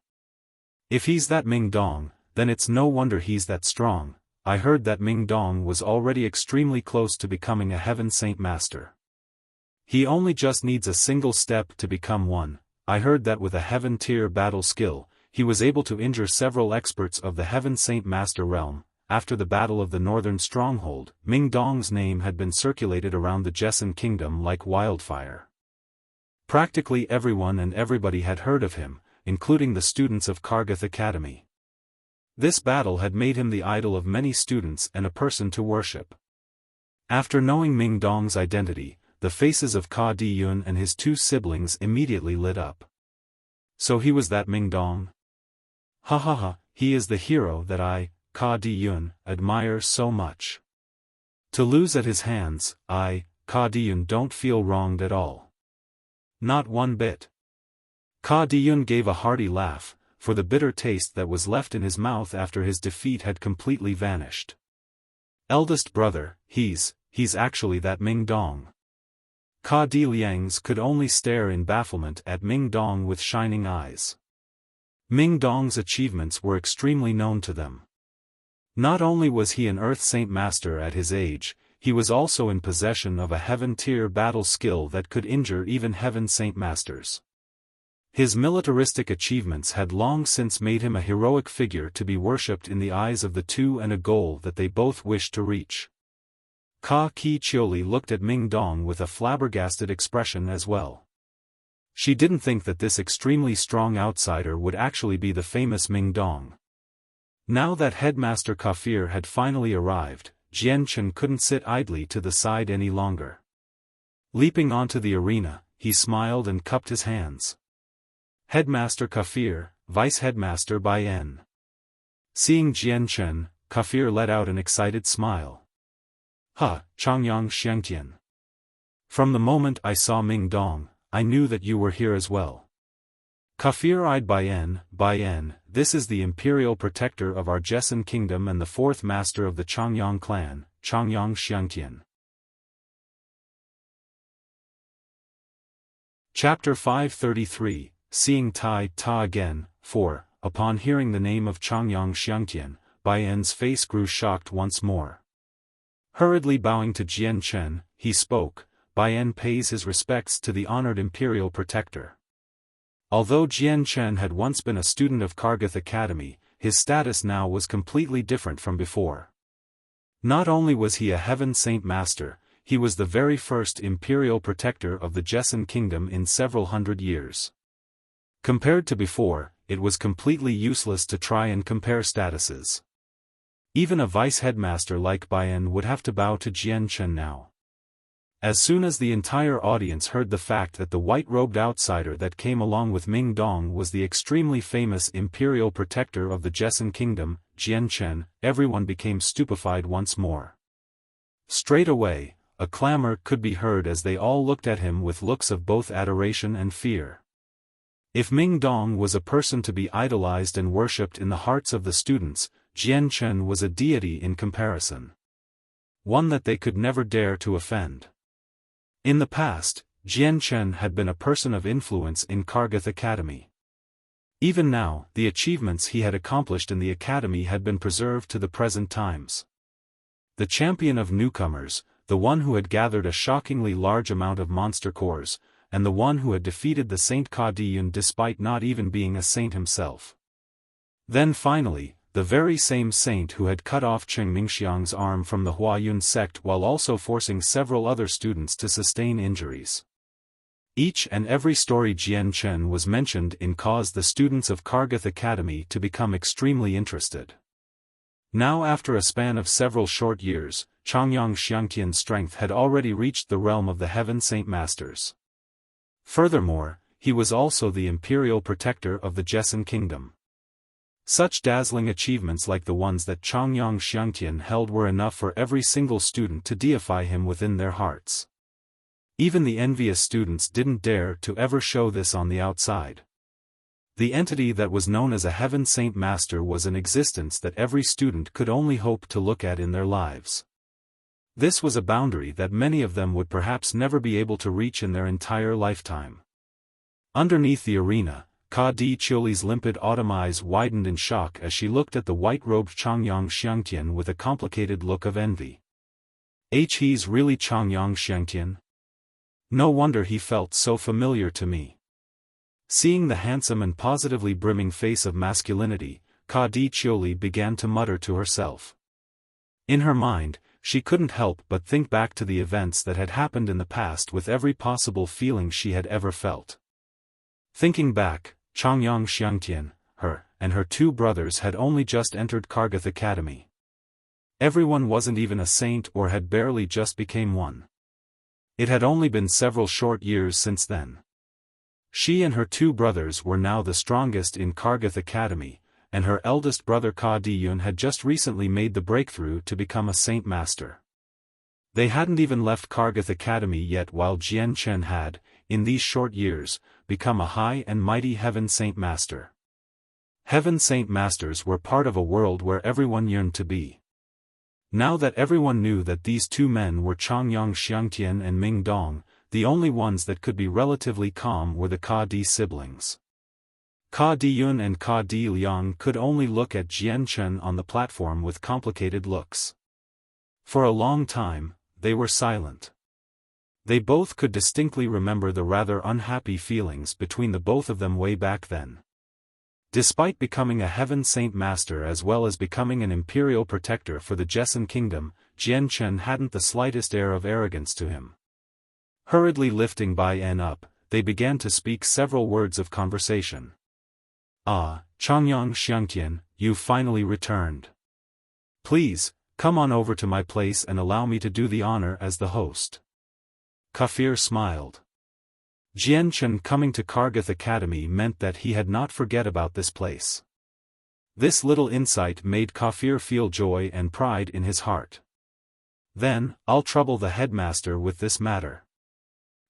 If he's that Ming Dong, then it's no wonder he's that strong. I heard that Ming Dong was already extremely close to becoming a Heaven Saint Master. He only just needs a single step to become one. I heard that with a Heaven-tier battle skill, he was able to injure several experts of the Heaven Saint Master realm." After the battle of the northern stronghold, Ming Dong's name had been circulated around the Jessen kingdom like wildfire. Practically everyone and everybody had heard of him, including the students of Kargath Academy. This battle had made him the idol of many students and a person to worship. After knowing Ming Dong's identity, the faces of Ka Diyun and his two siblings immediately lit up. So he was that Ming Dong? Ha ha ha, he is the hero that I, Ka Diyun, admire so much. To lose at his hands, I, Ka Diyun, don't feel wronged at all. Not one bit. Ka Diyun gave a hearty laugh, for the bitter taste that was left in his mouth after his defeat had completely vanished. "Eldest brother, he's actually that Ming Dong." Ka Di Liangs could only stare in bafflement at Ming Dong with shining eyes. Ming Dong's achievements were extremely known to them. Not only was he an Earth Saint Master at his age, he was also in possession of a Heaven-tier battle skill that could injure even Heaven Saint Masters. His militaristic achievements had long since made him a heroic figure to be worshipped in the eyes of the two, and a goal that they both wished to reach. Ka Ki Chioli looked at Ming Dong with a flabbergasted expression as well. She didn't think that this extremely strong outsider would actually be the famous Ming Dong. Now that Headmaster Kafir had finally arrived, Jian Chen couldn't sit idly to the side any longer. Leaping onto the arena, he smiled and cupped his hands. "Headmaster Kafir, Vice Headmaster Bai-en." Seeing Jian Chen, Kafir let out an excited smile. "Ha, Changyang Xiangtian. From the moment I saw Ming Dong, I knew that you were here as well." Kafir eyed Bai-en, "Bai-en, this is the imperial protector of our Jessen kingdom and the fourth master of the Changyang clan, Changyang Xiangtian." Chapter 533, Seeing Tai Ta again, 4. Upon hearing the name of Changyang Xiangtian, Bai-en's face grew shocked once more. Hurriedly bowing to Jian Chen, he spoke, "Bai-en pays his respects to the honored imperial protector." Although Jian Chen had once been a student of Kargath Academy, his status now was completely different from before. Not only was he a Heaven Saint Master, he was the very first imperial protector of the Jessen kingdom in several hundred years. Compared to before, it was completely useless to try and compare statuses. Even a vice headmaster like Bai-en would have to bow to Jian Chen now. As soon as the entire audience heard the fact that the white-robed outsider that came along with Ming Dong was the extremely famous imperial protector of the Jessen kingdom, Jian Chen, everyone became stupefied once more. Straight away, a clamor could be heard as they all looked at him with looks of both adoration and fear. If Ming Dong was a person to be idolized and worshipped in the hearts of the students, Jian Chen was a deity in comparison. One that they could never dare to offend. In the past, Jian Chen had been a person of influence in Kargath Academy. Even now, the achievements he had accomplished in the academy had been preserved to the present times. The champion of newcomers, the one who had gathered a shockingly large amount of monster cores, and the one who had defeated the Saint Ka Diyun despite not even being a saint himself. Then finally, the very same saint who had cut off Cheng Mingxiang's arm from the Huayun sect while also forcing several other students to sustain injuries. Each and every story Jian Chen was mentioned in caused the students of Kargath Academy to become extremely interested. Now after a span of several short years, Changyang Xiangtian's strength had already reached the realm of the Heaven Saint Masters. Furthermore, he was also the imperial protector of the Jessen Kingdom. Such dazzling achievements like the ones that Changyang Xiangtian held were enough for every single student to deify him within their hearts. Even the envious students didn't dare to ever show this on the outside. The entity that was known as a Heaven Saint Master was an existence that every student could only hope to look at in their lives. This was a boundary that many of them would perhaps never be able to reach in their entire lifetime. Underneath the arena, Ka Di Chiuli's limpid autumn eyes widened in shock as she looked at the white-robed Changyang Xiangtian with a complicated look of envy. He's really Changyang Xiangtian? No wonder he felt so familiar to me. Seeing the handsome and positively brimming face of masculinity, Ka Di Chiuli began to mutter to herself. In her mind, she couldn't help but think back to the events that had happened in the past with every possible feeling she had ever felt. Thinking back, Changyang Xiangtian, her, and her two brothers had only just entered Kargath Academy. Everyone wasn't even a saint or had barely just became one. It had only been several short years since then. She and her two brothers were now the strongest in Kargath Academy, and her eldest brother Ka Diyun had just recently made the breakthrough to become a Saint Master. They hadn't even left Kargath Academy yet while Jian Chen had, in these short years, become a high and mighty Heaven Saint Master. Heaven Saint Masters were part of a world where everyone yearned to be. Now that everyone knew that these two men were Changyang Xiangtian and Ming Dong, the only ones that could be relatively calm were the Ka Di siblings. Ka Diyun and Ka Di Liang could only look at Jian Chen on the platform with complicated looks. For a long time, they were silent. They both could distinctly remember the rather unhappy feelings between the both of them way back then. Despite becoming a Heaven Saint Master as well as becoming an imperial protector for the Jessen Kingdom, Jian Chen hadn't the slightest air of arrogance to him. Hurriedly lifting Bai En up, they began to speak several words of conversation. "Ah, Changyang Xiangtian, you've finally returned. Please, come on over to my place and allow me to do the honor as the host." Kafir smiled. Jian Chen coming to Kargath Academy meant that he had not forget about this place. This little insight made Kafir feel joy and pride in his heart. "Then, I'll trouble the headmaster with this matter."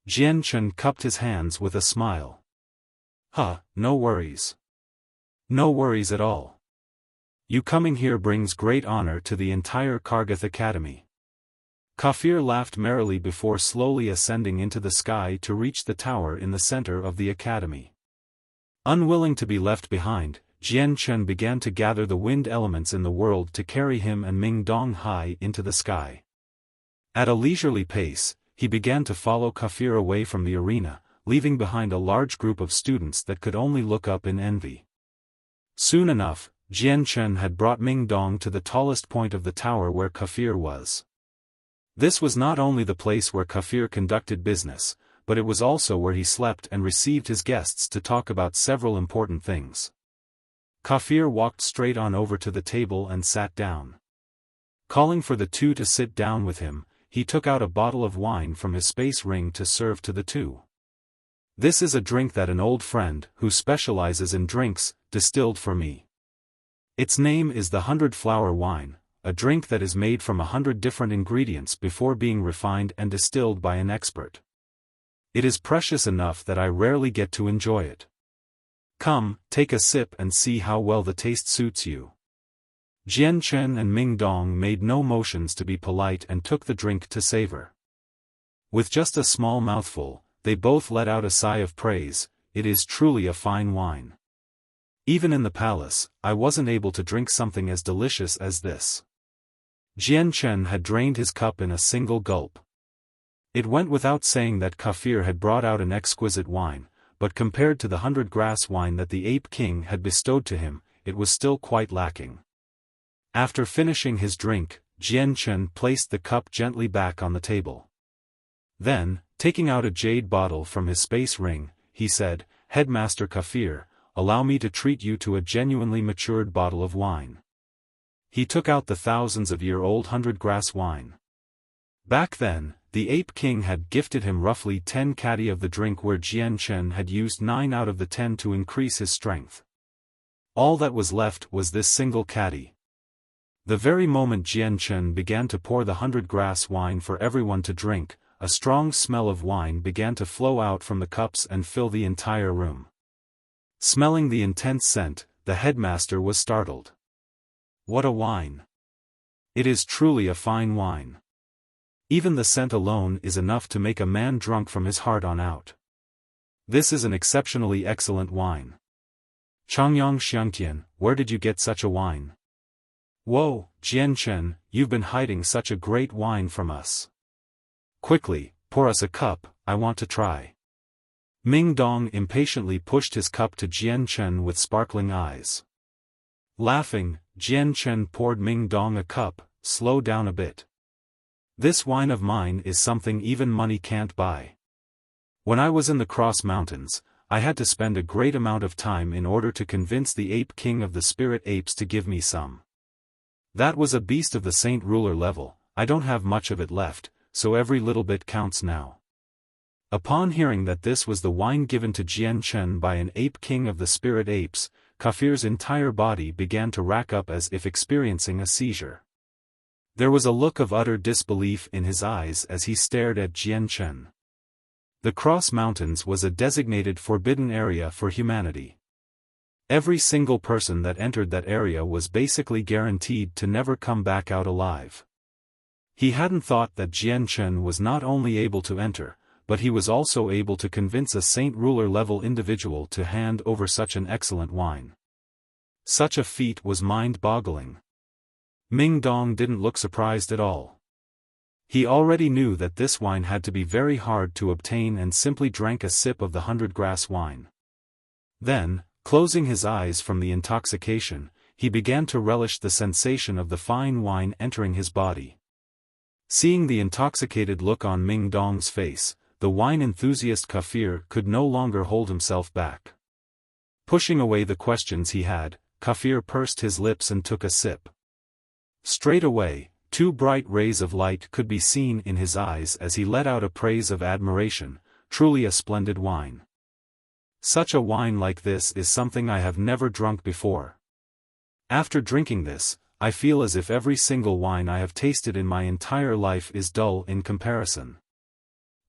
Jian Chen cupped his hands with a smile. No worries. No worries at all. You coming here brings great honor to the entire Kargath Academy." Kafir laughed merrily before slowly ascending into the sky to reach the tower in the center of the academy. Unwilling to be left behind, Jian Chen began to gather the wind elements in the world to carry him and Ming Dong high into the sky. At a leisurely pace, he began to follow Kafir away from the arena, leaving behind a large group of students that could only look up in envy. Soon enough, Jian Chen had brought Ming Dong to the tallest point of the tower where Kafir was. This was not only the place where Kafir conducted business, but it was also where he slept and received his guests to talk about several important things. Kafir walked straight on over to the table and sat down. Calling for the two to sit down with him, he took out a bottle of wine from his space ring to serve to the two. "This is a drink that an old friend, who specializes in drinks, distilled for me. Its name is the 100-flower wine, a drink that is made from 100 different ingredients before being refined and distilled by an expert. It is precious enough that I rarely get to enjoy it. Come, take a sip and see how well the taste suits you." Jian Chen and Ming Dong made no motions to be polite and took the drink to savor. With just a small mouthful, they both let out a sigh of praise. "It is truly a fine wine. Even in the palace, I wasn't able to drink something as delicious as this." Jian Chen had drained his cup in a single gulp. It went without saying that Kafir had brought out an exquisite wine, but compared to the 100-grass wine that the Ape King had bestowed to him, it was still quite lacking. After finishing his drink, Jian Chen placed the cup gently back on the table. Then, taking out a jade bottle from his space ring, he said, "Headmaster Kafir, allow me to treat you to a genuinely matured bottle of wine." He took out the thousands-of-year-old 100-grass wine. Back then, the Ape King had gifted him roughly 10 kadi of the drink, where Jian Chen had used 9 out of the 10 to increase his strength. All that was left was this single kadi. The very moment Jian Chen began to pour the 100-grass wine for everyone to drink, a strong smell of wine began to flow out from the cups and fill the entire room. Smelling the intense scent, the headmaster was startled. What a wine! It is truly a fine wine. Even the scent alone is enough to make a man drunk from his heart on out. This is an exceptionally excellent wine. Changyang Xiangtian, where did you get such a wine? Whoa, Jian Chen, you've been hiding such a great wine from us. Quickly, pour us a cup, I want to try. Ming Dong impatiently pushed his cup to Jian Chen with sparkling eyes. Laughing, Jian Chen poured Ming Dong a cup. Slow down a bit. This wine of mine is something even money can't buy. When I was in the Cross Mountains, I had to spend a great amount of time in order to convince the Ape King of the Spirit Apes to give me some. That was a beast of the Saint Ruler level. I don't have much of it left, so every little bit counts now. Upon hearing that this was the wine given to Jian Chen by an Ape King of the Spirit Apes, Kafir's entire body began to rack up as if experiencing a seizure. There was a look of utter disbelief in his eyes as he stared at Jian Chen. The Cross Mountains was a designated forbidden area for humanity. Every single person that entered that area was basically guaranteed to never come back out alive. He hadn't thought that Jian Chen was not only able to enter, but he was also able to convince a Saint Ruler level individual to hand over such an excellent wine. Such a feat was mind-boggling. Ming Dong didn't look surprised at all. He already knew that this wine had to be very hard to obtain and simply drank a sip of the 100-grass wine. Then, closing his eyes from the intoxication, he began to relish the sensation of the fine wine entering his body. Seeing the intoxicated look on Ming Dong's face, the wine enthusiast Kafir could no longer hold himself back. Pushing away the questions he had, Kafir pursed his lips and took a sip. Straight away, 2 bright rays of light could be seen in his eyes as he let out a praise of admiration. Truly a splendid wine. Such a wine like this is something I have never drunk before. After drinking this, I feel as if every single wine I have tasted in my entire life is dull in comparison.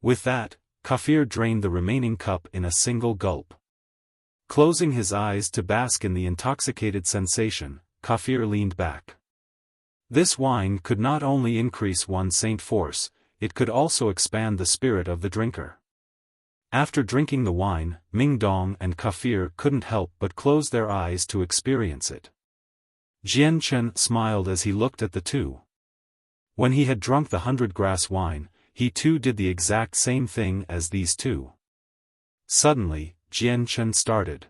With that, Kafir drained the remaining cup in a single gulp. Closing his eyes to bask in the intoxicated sensation, Kafir leaned back. This wine could not only increase one's saint force, it could also expand the spirit of the drinker. After drinking the wine, Ming Dong and Kafir couldn't help but close their eyes to experience it. Jian Chen smiled as he looked at the two. When he had drunk the 100-grass wine, he too did the exact same thing as these two. Suddenly, Jian Chen started.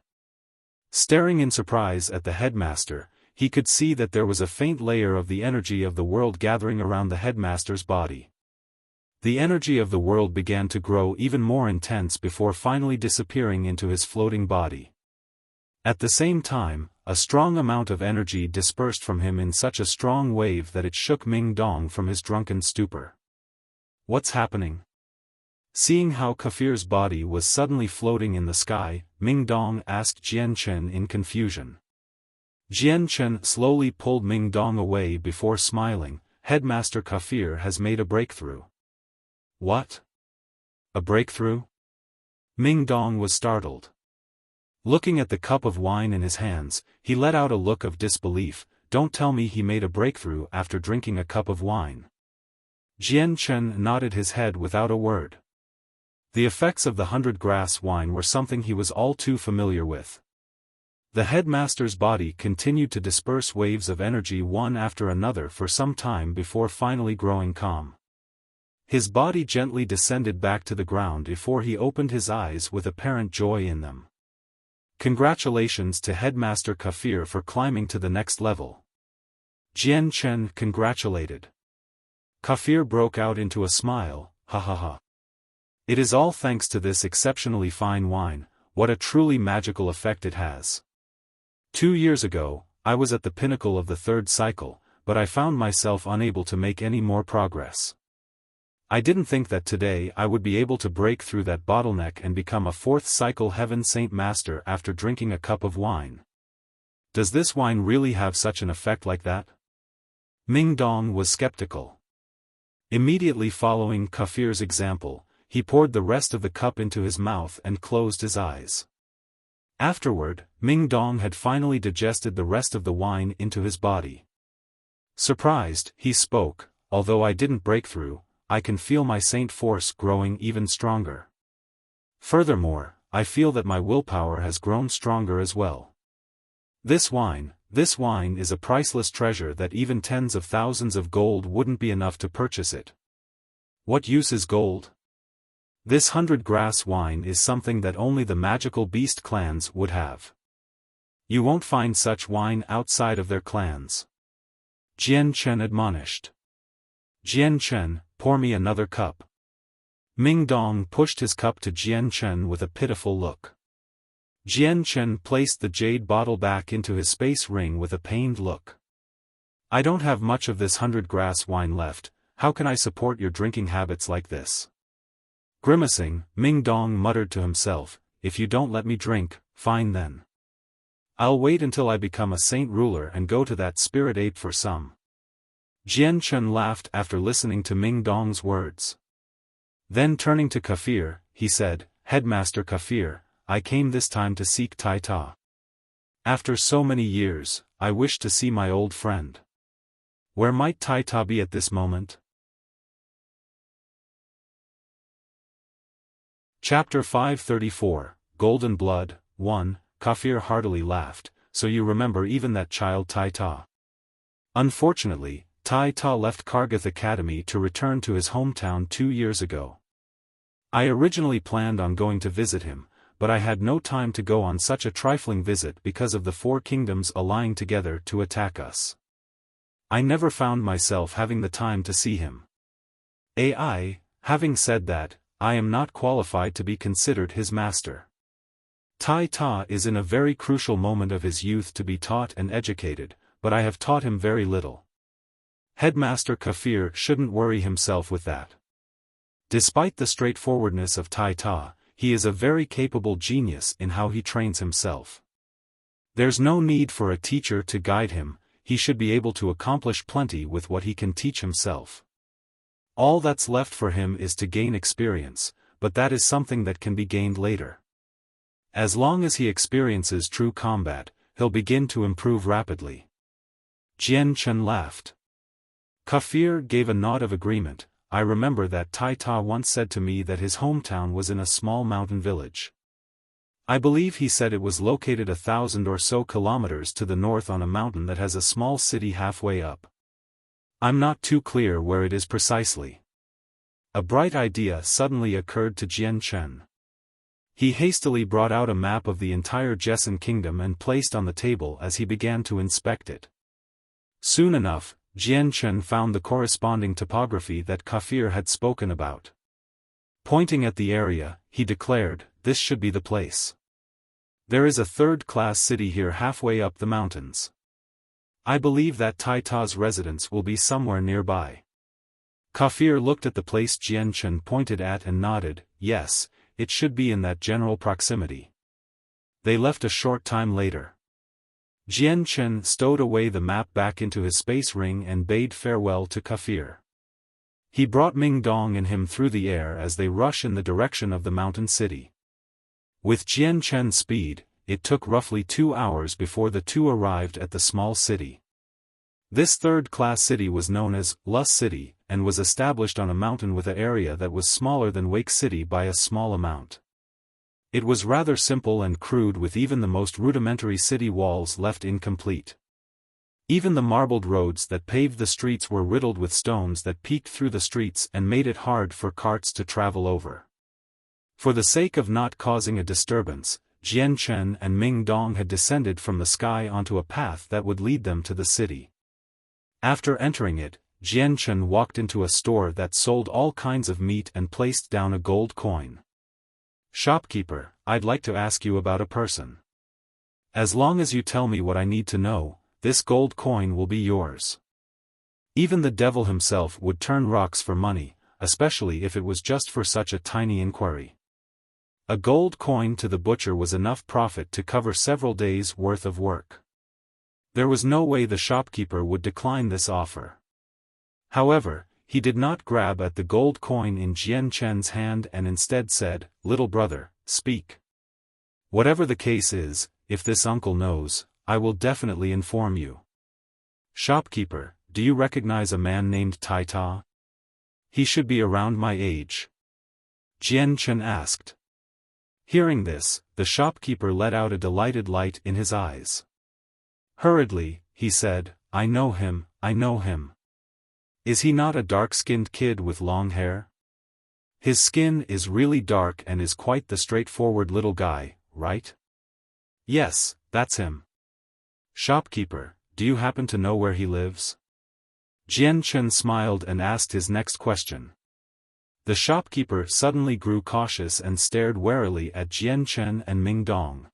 Staring in surprise at the headmaster, he could see that there was a faint layer of the energy of the world gathering around the headmaster's body. The energy of the world began to grow even more intense before finally disappearing into his floating body. At the same time, a strong amount of energy dispersed from him in such a strong wave that it shook Ming Dong from his drunken stupor. What's happening? Seeing how Kafir's body was suddenly floating in the sky, Ming Dong asked Jian Chen in confusion. Jian Chen slowly pulled Ming Dong away before smiling. Headmaster Kafir has made a breakthrough. What? A breakthrough? Ming Dong was startled. Looking at the cup of wine in his hands, he let out a look of disbelief. Don't tell me he made a breakthrough after drinking a cup of wine. Jian Chen nodded his head without a word. The effects of the 100-grass wine were something he was all too familiar with. The headmaster's body continued to disperse waves of energy one after another for some time before finally growing calm. His body gently descended back to the ground before he opened his eyes with apparent joy in them. Congratulations to Headmaster Kafir for climbing to the next level. Jian Chen congratulated. Kafir broke out into a smile, ha ha ha. It is all thanks to this exceptionally fine wine, what a truly magical effect it has. 2 years ago, I was at the pinnacle of the 3rd cycle, but I found myself unable to make any more progress. I didn't think that today I would be able to break through that bottleneck and become a 4th cycle Heaven Saint Master after drinking a cup of wine. Does this wine really have such an effect like that? Ming Dong was skeptical. Immediately following Kafir's example, he poured the rest of the cup into his mouth and closed his eyes. Afterward, Ming Dong had finally digested the rest of the wine into his body. Surprised, he spoke, although I didn't break through, I can feel my saint force growing even stronger. Furthermore, I feel that my willpower has grown stronger as well. This wine is a priceless treasure that even tens of thousands of gold wouldn't be enough to purchase it. What use is gold? This 100-grass wine is something that only the magical beast clans would have. You won't find such wine outside of their clans. Jian Chen admonished. Jian Chen, pour me another cup. Ming Dong pushed his cup to Jian Chen with a pitiful look. Jian Chen placed the jade bottle back into his space ring with a pained look. I don't have much of this 100-grass wine left, how can I support your drinking habits like this? Grimacing, Ming Dong muttered to himself, if you don't let me drink, fine then. I'll wait until I become a saint ruler and go to that spirit ape for some. Jian Chen laughed after listening to Ming Dong's words. Then turning to Kafir, he said, Headmaster Kafir, I came this time to seek Tai Ta. After so many years, I wish to see my old friend. Where might Tai Ta be at this moment? Chapter 534, Golden Blood, 1, Kafir heartily laughed, so you remember even that child Tai Ta. Unfortunately, Tai Ta left Kargath Academy to return to his hometown 2 years ago. I originally planned on going to visit him, but I had no time to go on such a trifling visit because of the 4 kingdoms allying together to attack us. I never found myself having the time to see him. Having said that, I am not qualified to be considered his master. Tai Ta is in a very crucial moment of his youth to be taught and educated, but I have taught him very little. Headmaster Kafir shouldn't worry himself with that. Despite the straightforwardness of Tai Ta, he is a very capable genius in how he trains himself. There's no need for a teacher to guide him, he should be able to accomplish plenty with what he can teach himself. All that's left for him is to gain experience, but that is something that can be gained later. As long as he experiences true combat, he'll begin to improve rapidly. Jian Chen laughed. Kafir gave a nod of agreement. I remember that Tai Ta once said to me that his hometown was in a small mountain village. I believe he said it was located 1,000 or so kilometers to the north on a mountain that has a small city halfway up. I'm not too clear where it is precisely. A bright idea suddenly occurred to Jian Chen. He hastily brought out a map of the entire Jessen kingdom and placed on the table as he began to inspect it. Soon enough, Jian Chen found the corresponding topography that Kafir had spoken about. Pointing at the area, he declared, this should be the place. There is a 3rd-class city here halfway up the mountains. I believe that Tai Ta's residence will be somewhere nearby. Kafir looked at the place Jian Chen pointed at and nodded, yes, it should be in that general proximity. They left a short time later. Jian Chen stowed away the map back into his space ring and bade farewell to Kafir. He brought Ming Dong and him through the air as they rush in the direction of the mountain city. With Jian Chen's speed, it took roughly 2 hours before the two arrived at the small city. This 3rd-class city was known as Lus City, and was established on a mountain with an area that was smaller than Wake City by a small amount. It was rather simple and crude, with even the most rudimentary city walls left incomplete. Even the marbled roads that paved the streets were riddled with stones that peeked through the streets and made it hard for carts to travel over. For the sake of not causing a disturbance, Jian Chen and Ming Dong had descended from the sky onto a path that would lead them to the city. After entering it, Jian Chen walked into a store that sold all kinds of meat and placed down a gold coin. "Shopkeeper, I'd like to ask you about a person. As long as you tell me what I need to know, this gold coin will be yours." Even the devil himself would turn rocks for money, especially if it was just for such a tiny inquiry. A gold coin to the butcher was enough profit to cover several days' worth of work. There was no way the shopkeeper would decline this offer. However, he did not grab at the gold coin in Jian Chen's hand and instead said, "Little brother, speak. Whatever the case is, if this uncle knows, I will definitely inform you." "Shopkeeper, do you recognize a man named Tai Ta? He should be around my age," Jian Chen asked. Hearing this, the shopkeeper let out a delighted light in his eyes. Hurriedly, he said, "I know him, I know him. Is he not a dark-skinned kid with long hair? His skin is really dark and is quite the straightforward little guy, right?" "Yes, that's him." "Shopkeeper, do you happen to know where he lives?" Jian Chen smiled and asked his next question. The shopkeeper suddenly grew cautious and stared warily at Jian Chen and Ming Dong.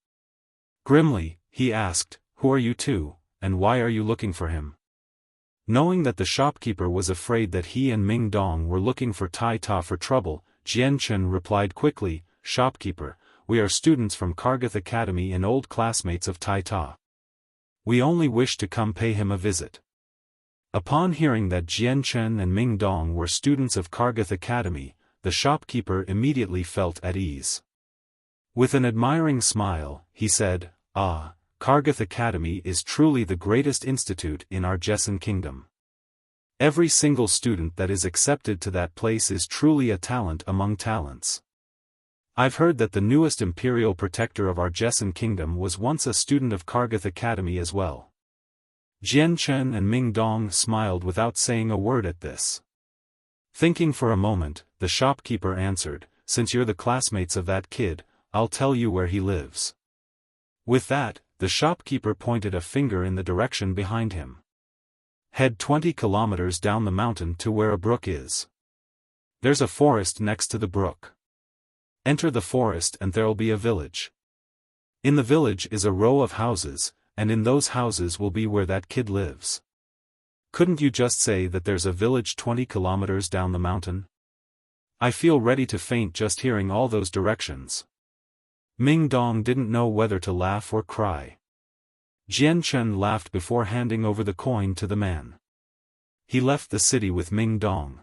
Grimly, he asked, "Who are you two, and why are you looking for him?" Knowing that the shopkeeper was afraid that he and Ming Dong were looking for Tai Ta for trouble, Jian Chen replied quickly, "Shopkeeper, we are students from Kargath Academy and old classmates of Tai Ta. We only wish to come pay him a visit." Upon hearing that Jian Chen and Ming Dong were students of Kargath Academy, the shopkeeper immediately felt at ease. With an admiring smile, he said, "Ah, Kargath Academy is truly the greatest institute in our Jessen kingdom. Every single student that is accepted to that place is truly a talent among talents. I've heard that the newest imperial protector of our Jessen kingdom was once a student of Kargath Academy as well." Jian Chen and Ming Dong smiled without saying a word at this. Thinking for a moment, the shopkeeper answered, "Since you're the classmates of that kid, I'll tell you where he lives." With that, the shopkeeper pointed a finger in the direction behind him. "Head 20 kilometers down the mountain to where a brook is. There's a forest next to the brook. Enter the forest and there'll be a village. In the village is a row of houses, and in those houses will be where that kid lives." "Couldn't you just say that there's a village 20 kilometers down the mountain? I feel ready to faint just hearing all those directions." Ming Dong didn't know whether to laugh or cry. Jian Chen laughed before handing over the coin to the man. He left the city with Ming Dong.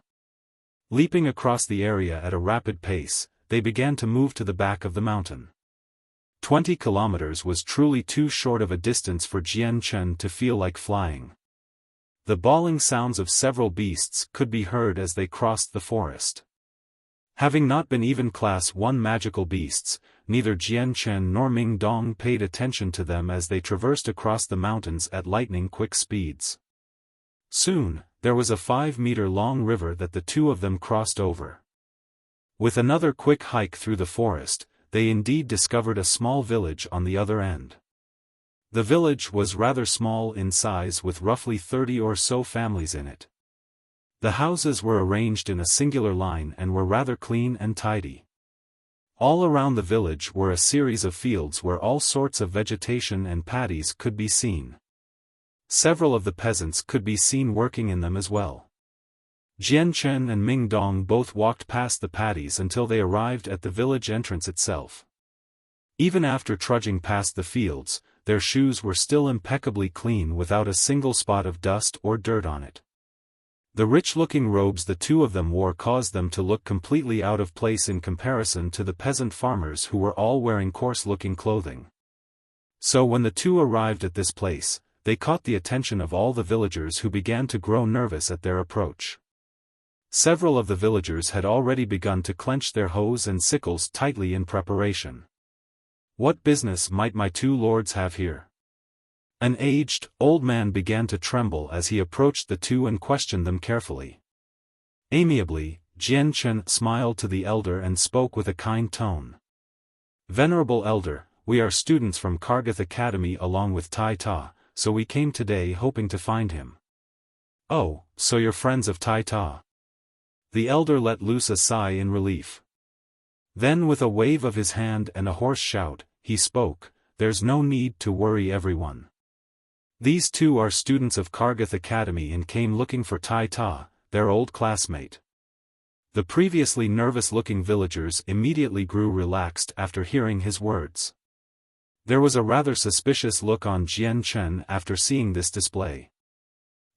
Leaping across the area at a rapid pace, they began to move to the back of the mountain. 20 kilometers was truly too short of a distance for Jian Chen to feel like flying. The bawling sounds of several beasts could be heard as they crossed the forest. Having not been even Class 1 magical beasts, neither Jian Chen nor Ming Dong paid attention to them as they traversed across the mountains at lightning-quick speeds. Soon, there was a 5-meter-long river that the two of them crossed over. With another quick hike through the forest, they indeed discovered a small village on the other end. The village was rather small in size with roughly 30 or so families in it. The houses were arranged in a singular line and were rather clean and tidy. All around the village were a series of fields where all sorts of vegetation and paddies could be seen. Several of the peasants could be seen working in them as well. Jian Chen and Ming Dong both walked past the paddies until they arrived at the village entrance itself. Even after trudging past the fields, their shoes were still impeccably clean without a single spot of dust or dirt on it. The rich-looking robes the two of them wore caused them to look completely out of place in comparison to the peasant farmers who were all wearing coarse-looking clothing. So when the two arrived at this place, they caught the attention of all the villagers who began to grow nervous at their approach. Several of the villagers had already begun to clench their hoes and sickles tightly in preparation. "What business might my two lords have here?" An aged, old man began to tremble as he approached the two and questioned them carefully. Amiably, Jian Chen smiled to the elder and spoke with a kind tone. "Venerable elder, we are students from Kargath Academy along with Tai Ta, so we came today hoping to find him." Oh, so you're friends of Tai Ta. The elder let loose a sigh in relief. Then with a wave of his hand and a hoarse shout, he spoke, "There's no need to worry everyone. These two are students of Kargath Academy and came looking for Tai Ta, their old classmate." The previously nervous-looking villagers immediately grew relaxed after hearing his words. There was a rather suspicious look on Jian Chen after seeing this display.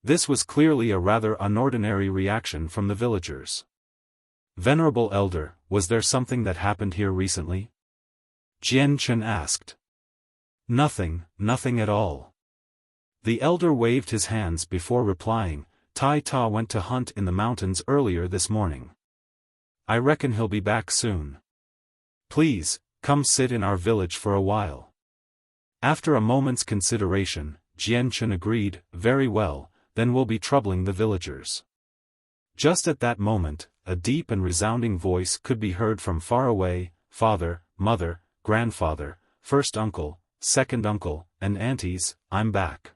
This was clearly a rather unordinary reaction from the villagers. "Venerable Elder, was there something that happened here recently?" Jian Chen asked. "Nothing, nothing at all." The elder waved his hands before replying, "Tai Ta went to hunt in the mountains earlier this morning. I reckon he'll be back soon. Please, come sit in our village for a while." After a moment's consideration, Jian Chen agreed, "Very well, then we'll be troubling the villagers." Just at that moment, a deep and resounding voice could be heard from far away, "Father, mother, grandfather, first uncle, second uncle, and aunties, I'm back."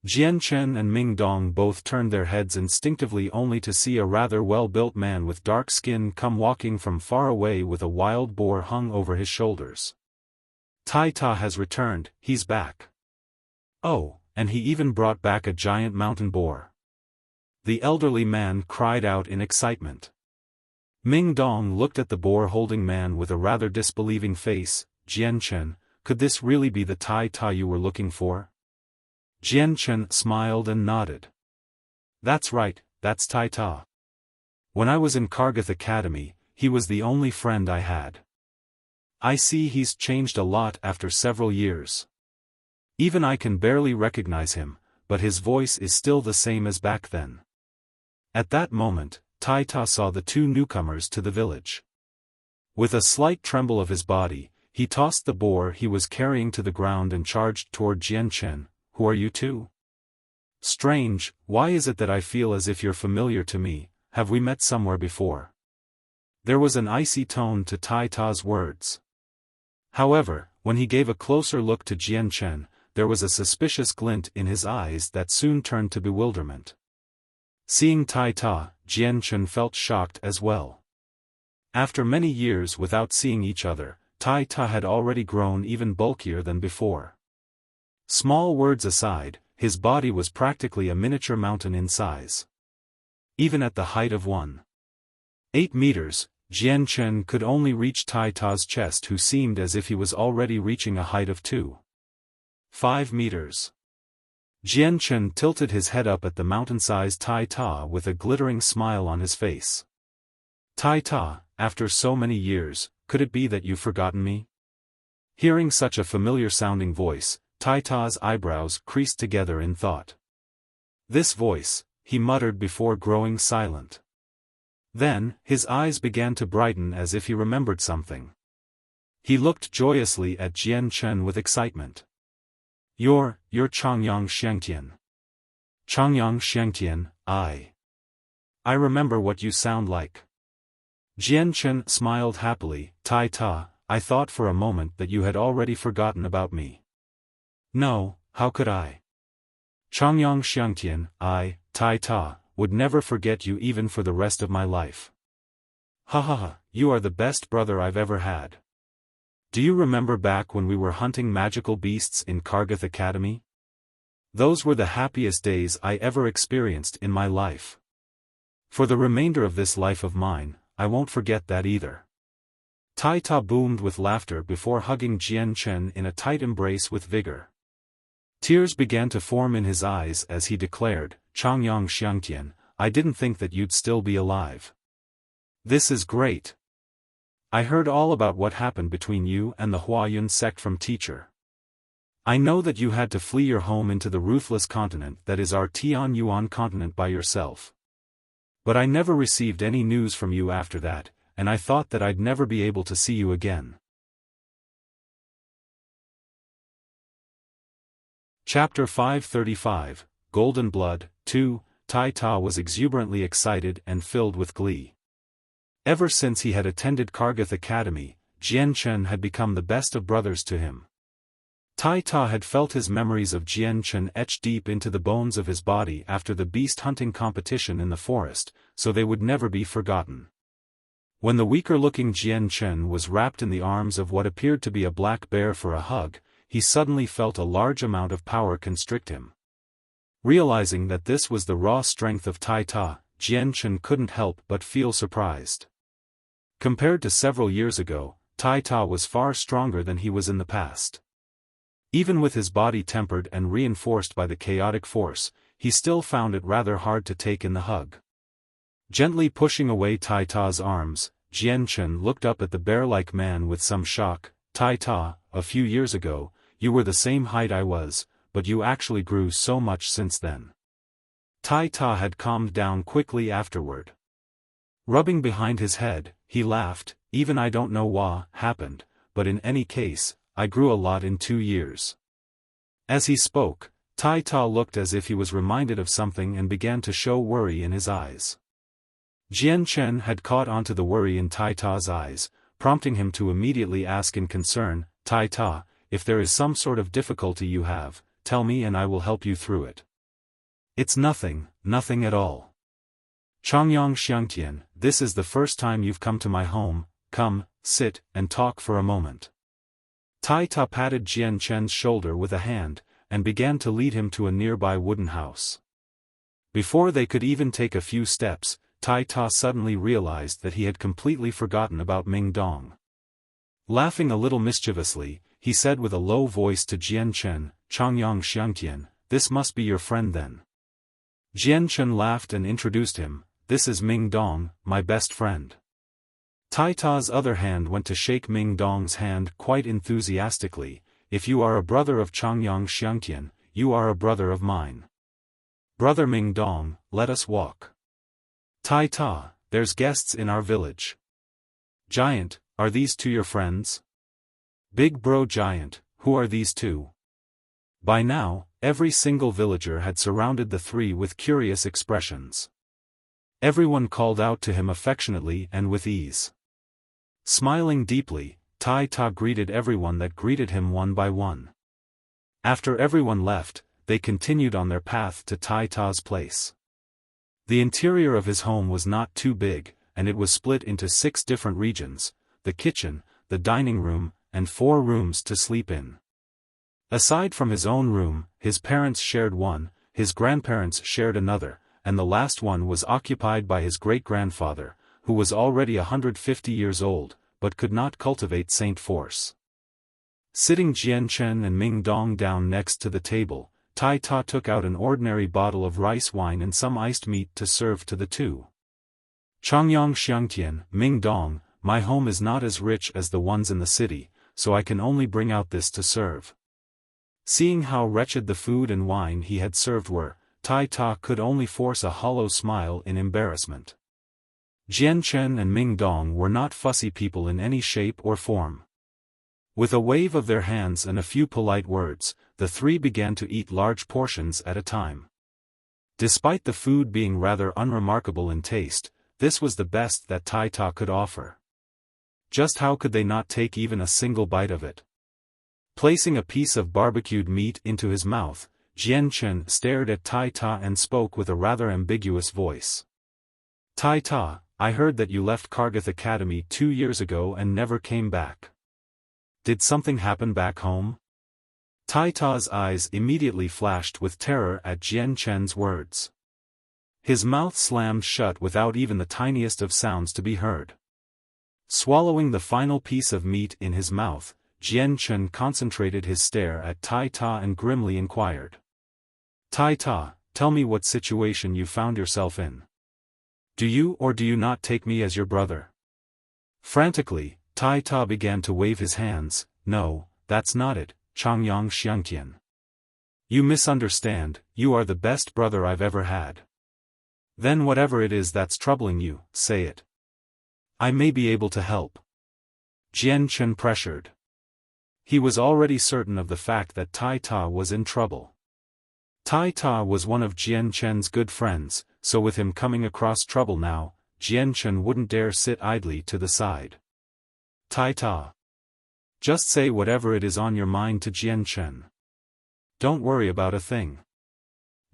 Jian Chen and Ming Dong both turned their heads instinctively only to see a rather well-built man with dark skin come walking from far away with a wild boar hung over his shoulders. "Tai Ta has returned, he's back. Oh, and he even brought back a giant mountain boar." The elderly man cried out in excitement. Ming Dong looked at the boar-holding man with a rather disbelieving face. "Jian Chen, could this really be the Tai Ta you were looking for?" Jian Chen smiled and nodded. "That's right, that's Tai Ta. When I was in Kargath Academy, he was the only friend I had. I see he's changed a lot after several years. Even I can barely recognize him, but his voice is still the same as back then." At that moment, Tai Ta saw the two newcomers to the village. With a slight tremble of his body, he tossed the boar he was carrying to the ground and charged toward Jian Chen. "Who are you two? Strange, why is it that I feel as if you're familiar to me? Have we met somewhere before?" There was an icy tone to Tai Ta's words. However, when he gave a closer look to Jian Chen, there was a suspicious glint in his eyes that soon turned to bewilderment. Seeing Tai Ta, Jian Chen felt shocked as well. After many years without seeing each other, Tai Ta had already grown even bulkier than before. Small words aside, his body was practically a miniature mountain in size. Even at the height of 1.8 meters, Jian Chen could only reach Tai Ta's chest, who seemed as if he was already reaching a height of 2.5 meters. Jian Chen tilted his head up at the mountain-sized Tai Ta with a glittering smile on his face. "Tai Ta, after so many years, could it be that you've forgotten me?" Hearing such a familiar-sounding voice, Tai Ta's eyebrows creased together in thought. "This voice," he muttered before growing silent. Then, his eyes began to brighten as if he remembered something. He looked joyously at Jian Chen with excitement. You're Changyang Xiangtian." "Changyang Xiangtian, I remember what you sound like." Jian Chen smiled happily. "Tai Ta, I thought for a moment that you had already forgotten about me." "No, how could I? Changyang Xiangtian, Tai Ta, would never forget you even for the rest of my life. Ha ha ha, you are the best brother I've ever had. Do you remember back when we were hunting magical beasts in Kargath Academy? Those were the happiest days I ever experienced in my life. For the remainder of this life of mine, I won't forget that either." Tai Ta boomed with laughter before hugging Jian Chen in a tight embrace with vigor. Tears began to form in his eyes as he declared, "Changyang Xiangtian, I didn't think that you'd still be alive. This is great. I heard all about what happened between you and the Huayun sect from teacher. I know that you had to flee your home into the ruthless continent that is our Tian Yuan continent by yourself. But I never received any news from you after that, and I thought that I'd never be able to see you again." Chapter 535, Golden Blood, 2. Tai Ta was exuberantly excited and filled with glee. Ever since he had attended Kargath Academy, Jian Chen had become the best of brothers to him. Tai Ta had felt his memories of Jian Chen etched deep into the bones of his body after the beast hunting competition in the forest, so they would never be forgotten. When the weaker-looking Jian Chen was wrapped in the arms of what appeared to be a black bear for a hug, he suddenly felt a large amount of power constrict him. Realizing that this was the raw strength of Tai Ta, Jian Chen couldn't help but feel surprised. Compared to several years ago, Tai Ta was far stronger than he was in the past. Even with his body tempered and reinforced by the chaotic force, he still found it rather hard to take in the hug. Gently pushing away Tai Ta's arms, Jian Chen looked up at the bear-like man with some shock. Tai Ta, a few years ago, you were the same height I was, but you actually grew so much since then. Tai Ta had calmed down quickly afterward. Rubbing behind his head, he laughed. Even I don't know what happened, but in any case, I grew a lot in 2 years. As he spoke, Tai Ta looked as if he was reminded of something and began to show worry in his eyes. Jian Chen had caught onto the worry in Tai Ta's eyes, prompting him to immediately ask in concern, Tai Ta, if there is some sort of difficulty you have, tell me and I will help you through it. It's nothing at all. Changyang Xiangtian, this is the first time you've come to my home, come, sit, and talk for a moment. Tai Ta patted Jian Chen's shoulder with a hand, and began to lead him to a nearby wooden house. Before they could even take a few steps, Tai Ta suddenly realized that he had completely forgotten about Ming Dong. Laughing a little mischievously, he said with a low voice to Jian Chen, Changyang Xiangtian, this must be your friend then. Jian Chen laughed and introduced him, this is Ming Dong, my best friend. Tai Ta's other hand went to shake Ming Dong's hand quite enthusiastically, if you are a brother of Changyang Xiangtian, you are a brother of mine. Brother Ming Dong, let us walk. Tai Ta, there's guests in our village. Giant, are these two your friends? Big bro Giant, who are these two? By now, every single villager had surrounded the three with curious expressions. Everyone called out to him affectionately and with ease. Smiling deeply, Tai Ta greeted everyone that greeted him one by one. After everyone left, they continued on their path to Tai Ta's place. The interior of his home was not too big, and it was split into 6 different regions, the kitchen, the dining room, and 4 rooms to sleep in. Aside from his own room, his parents shared one, his grandparents shared another, and the last one was occupied by his great-grandfather, who was already 150 years old, but could not cultivate saint force. Sitting Jian Chen and Ming Dong down next to the table, Tai Ta took out an ordinary bottle of rice wine and some iced meat to serve to the two. Changyang Xiangtian, Ming Dong, my home is not as rich as the ones in the city, so I can only bring out this to serve. Seeing how wretched the food and wine he had served were, Tai Ta could only force a hollow smile in embarrassment. Jian Chen and Ming Dong were not fussy people in any shape or form. With a wave of their hands and a few polite words, the three began to eat large portions at a time. Despite the food being rather unremarkable in taste, this was the best that Tai Ta could offer. Just how could they not take even a single bite of it? Placing a piece of barbecued meat into his mouth, Jian Chen stared at Tai Ta and spoke with a rather ambiguous voice. Tai Ta, I heard that you left Kargath Academy 2 years ago and never came back. Did something happen back home? Tai Ta's eyes immediately flashed with terror at Jian Chen's words. His mouth slammed shut without even the tiniest of sounds to be heard. Swallowing the final piece of meat in his mouth, Jian Chen concentrated his stare at Tai Ta and grimly inquired. Tai Ta, tell me what situation you found yourself in. Do you or do you not take me as your brother? Frantically, Tai Ta began to wave his hands. No, that's not it, Changyang Xiangtian. You misunderstand, you are the best brother I've ever had. Then whatever it is that's troubling you, say it. I may be able to help. Jian Chen pressured. He was already certain of the fact that Tai Ta was in trouble. Tai Ta was one of Jian Chen's good friends, so with him coming across trouble now, Jian Chen wouldn't dare sit idly to the side. Tai Ta. Just say whatever it is on your mind to Jian Chen. Don't worry about a thing.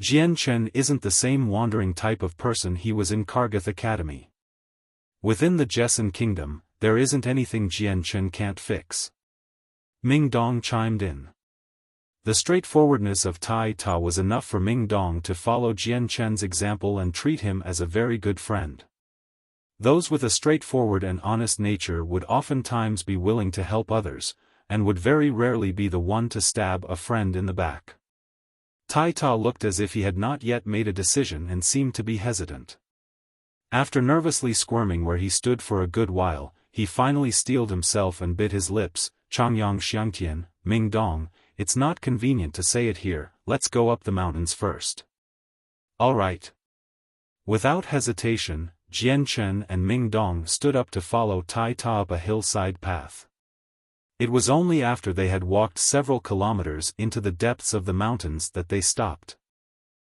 Jian Chen isn't the same wandering type of person he was in Kargath Academy. Within the Jessen Kingdom, there isn't anything Jian Chen can't fix. Ming Dong chimed in. The straightforwardness of Tai Ta was enough for Ming Dong to follow Jian Chen's example and treat him as a very good friend. Those with a straightforward and honest nature would oftentimes be willing to help others, and would very rarely be the one to stab a friend in the back. Tai Ta looked as if he had not yet made a decision and seemed to be hesitant. After nervously squirming where he stood for a good while, he finally steeled himself and bit his lips. Changyang Xiangtian, Ming Dong, it's not convenient to say it here, let's go up the mountains first. All right. Without hesitation, Jian Chen and Ming Dong stood up to follow Tai Ta up a hillside path. It was only after they had walked several kilometers into the depths of the mountains that they stopped.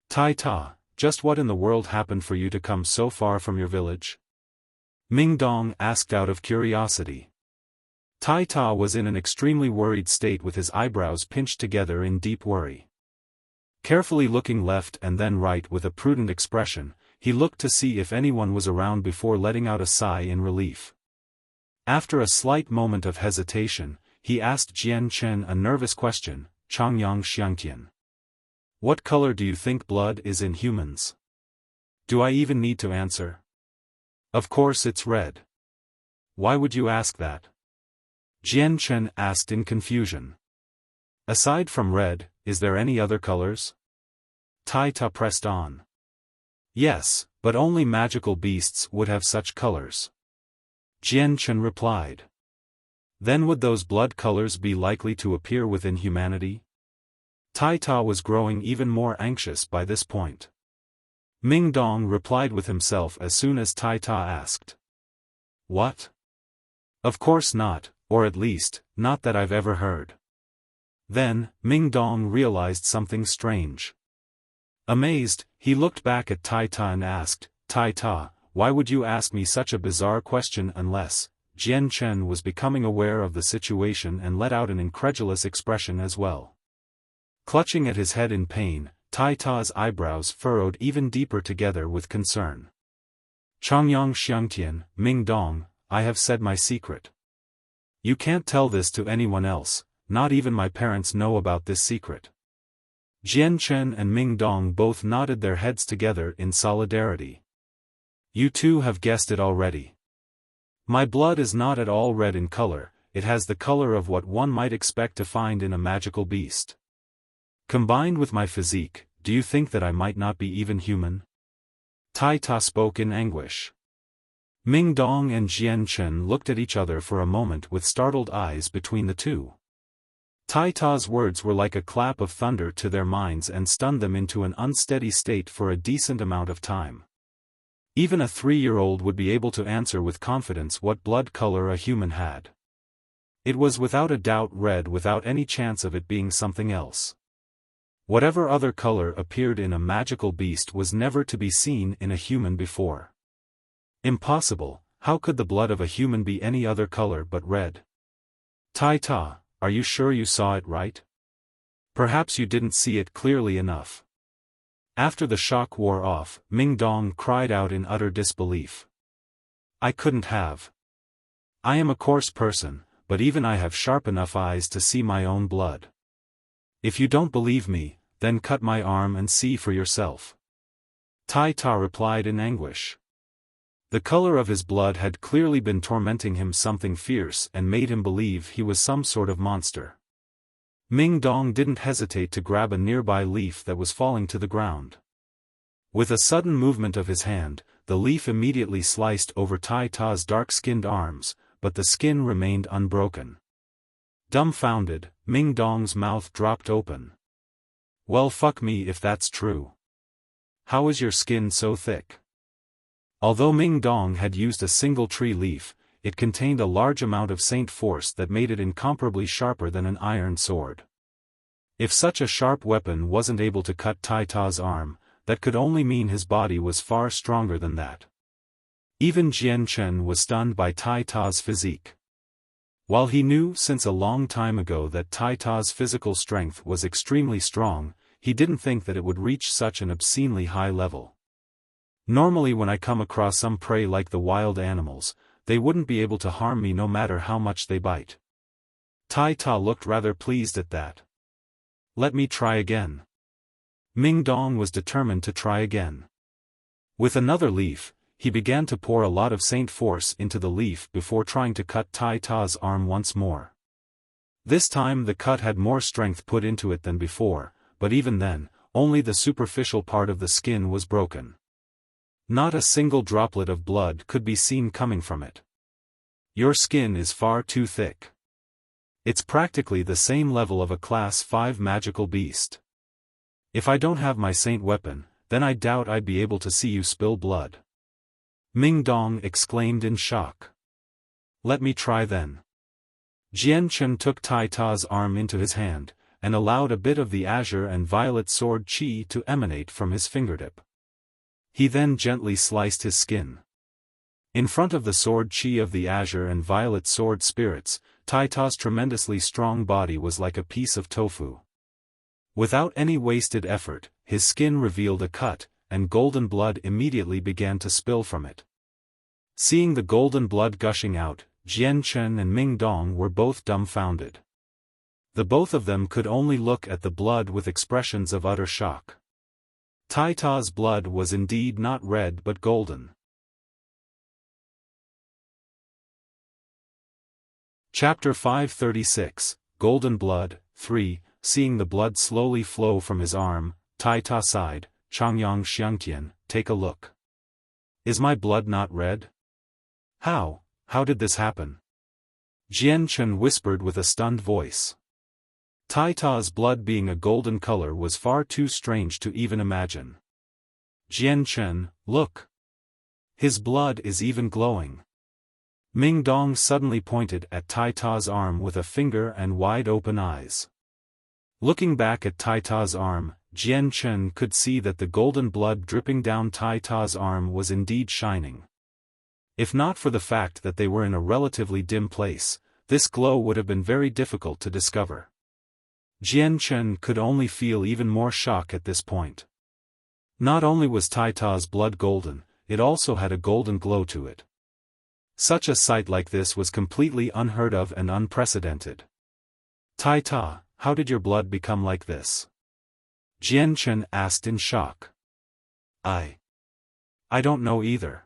Tai Ta, just what in the world happened for you to come so far from your village? Ming Dong asked out of curiosity. Tai Ta was in an extremely worried state with his eyebrows pinched together in deep worry. Carefully looking left and then right with a prudent expression, he looked to see if anyone was around before letting out a sigh in relief. After a slight moment of hesitation, he asked Jian Chen a nervous question, Changyang Xiangtian. What color do you think blood is in humans? Do I even need to answer? Of course it's red. Why would you ask that? Jian Chen asked in confusion. Aside from red, is there any other colors? Tai Ta pressed on. Yes, but only magical beasts would have such colors. Jian Chen replied. Then would those blood colors be likely to appear within humanity? Tai Ta was growing even more anxious by this point. Ming Dong replied with himself as soon as Tai Ta asked. What? Of course not, or at least, not that I've ever heard. Then, Ming Dong realized something strange. Amazed, he looked back at Tai Ta and asked, Tai Ta, why would you ask me such a bizarre question unless... Jian Chen was becoming aware of the situation and let out an incredulous expression as well. Clutching at his head in pain, Tai Ta's eyebrows furrowed even deeper together with concern. Changyang Xiangtian, Ming Dong, I have said my secret. You can't tell this to anyone else, not even my parents know about this secret. Jian Chen and Ming Dong both nodded their heads together in solidarity. You two have guessed it already. My blood is not at all red in color, it has the color of what one might expect to find in a magical beast. Combined with my physique, do you think that I might not be even human? Tai Ta spoke in anguish. Ming Dong and Jian Chen looked at each other for a moment with startled eyes between the two. Tai Ta's words were like a clap of thunder to their minds and stunned them into an unsteady state for a decent amount of time. Even a 3-year-old would be able to answer with confidence what blood color a human had. It was without a doubt red without any chance of it being something else. Whatever other color appeared in a magical beast was never to be seen in a human before. Impossible, how could the blood of a human be any other color but red? Tai Ta, are you sure you saw it right? Perhaps you didn't see it clearly enough. After the shock wore off, Ming Dong cried out in utter disbelief. I couldn't have. I am a coarse person, but even I have sharp enough eyes to see my own blood. If you don't believe me, then cut my arm and see for yourself. Tai Ta replied in anguish. The color of his blood had clearly been tormenting him something fierce and made him believe he was some sort of monster. Ming Dong didn't hesitate to grab a nearby leaf that was falling to the ground. With a sudden movement of his hand, the leaf immediately sliced over Tai Ta's dark-skinned arms, but the skin remained unbroken. Dumbfounded, Ming Dong's mouth dropped open. Well, fuck me if that's true. How is your skin so thick? Although Ming Dong had used a single tree leaf, it contained a large amount of saint force that made it incomparably sharper than an iron sword. If such a sharp weapon wasn't able to cut Tai Ta's arm, that could only mean his body was far stronger than that. Even Jian Chen was stunned by Tai Ta's physique. While he knew since a long time ago that Tai Ta's physical strength was extremely strong, he didn't think that it would reach such an obscenely high level. Normally when I come across some prey like the wild animals, they wouldn't be able to harm me no matter how much they bite. Tai Ta looked rather pleased at that. Let me try again. Ming Dong was determined to try again. With another leaf, he began to pour a lot of Saint force into the leaf before trying to cut Tai Ta's arm once more. This time the cut had more strength put into it than before, but even then, only the superficial part of the skin was broken. Not a single droplet of blood could be seen coming from it. Your skin is far too thick. It's practically the same level of a Class 5 magical beast. If I don't have my Saint weapon, then I doubt I'd be able to see you spill blood. Ming Dong exclaimed in shock. Let me try then. Jian Chen took Tai Ta's arm into his hand, and allowed a bit of the azure and violet sword chi to emanate from his fingertip. He then gently sliced his skin. In front of the sword chi of the azure and violet sword spirits, Tai Ta's tremendously strong body was like a piece of tofu. Without any wasted effort, his skin revealed a cut, and golden blood immediately began to spill from it. Seeing the golden blood gushing out, Jian Chen and Ming Dong were both dumbfounded. The both of them could only look at the blood with expressions of utter shock. Tai Ta's blood was indeed not red but golden. Chapter 536, Golden Blood, 3. Seeing the blood slowly flow from his arm, Tai Ta sighed, Changyang Xiangtian, take a look. Is my blood not red? How did this happen? Jian Chen whispered with a stunned voice. Tai Ta's blood being a golden color was far too strange to even imagine. Jian Chen, look. His blood is even glowing. Ming Dong suddenly pointed at Tai Ta's arm with a finger and wide-open eyes. Looking back at Tai Ta's arm, Jian Chen could see that the golden blood dripping down Tai Ta's arm was indeed shining. If not for the fact that they were in a relatively dim place, this glow would have been very difficult to discover. Jian Chen could only feel even more shock at this point. Not only was Tai Ta's blood golden, it also had a golden glow to it. Such a sight like this was completely unheard of and unprecedented. Tai Ta, how did your blood become like this? Jian Chen asked in shock. I don't know either.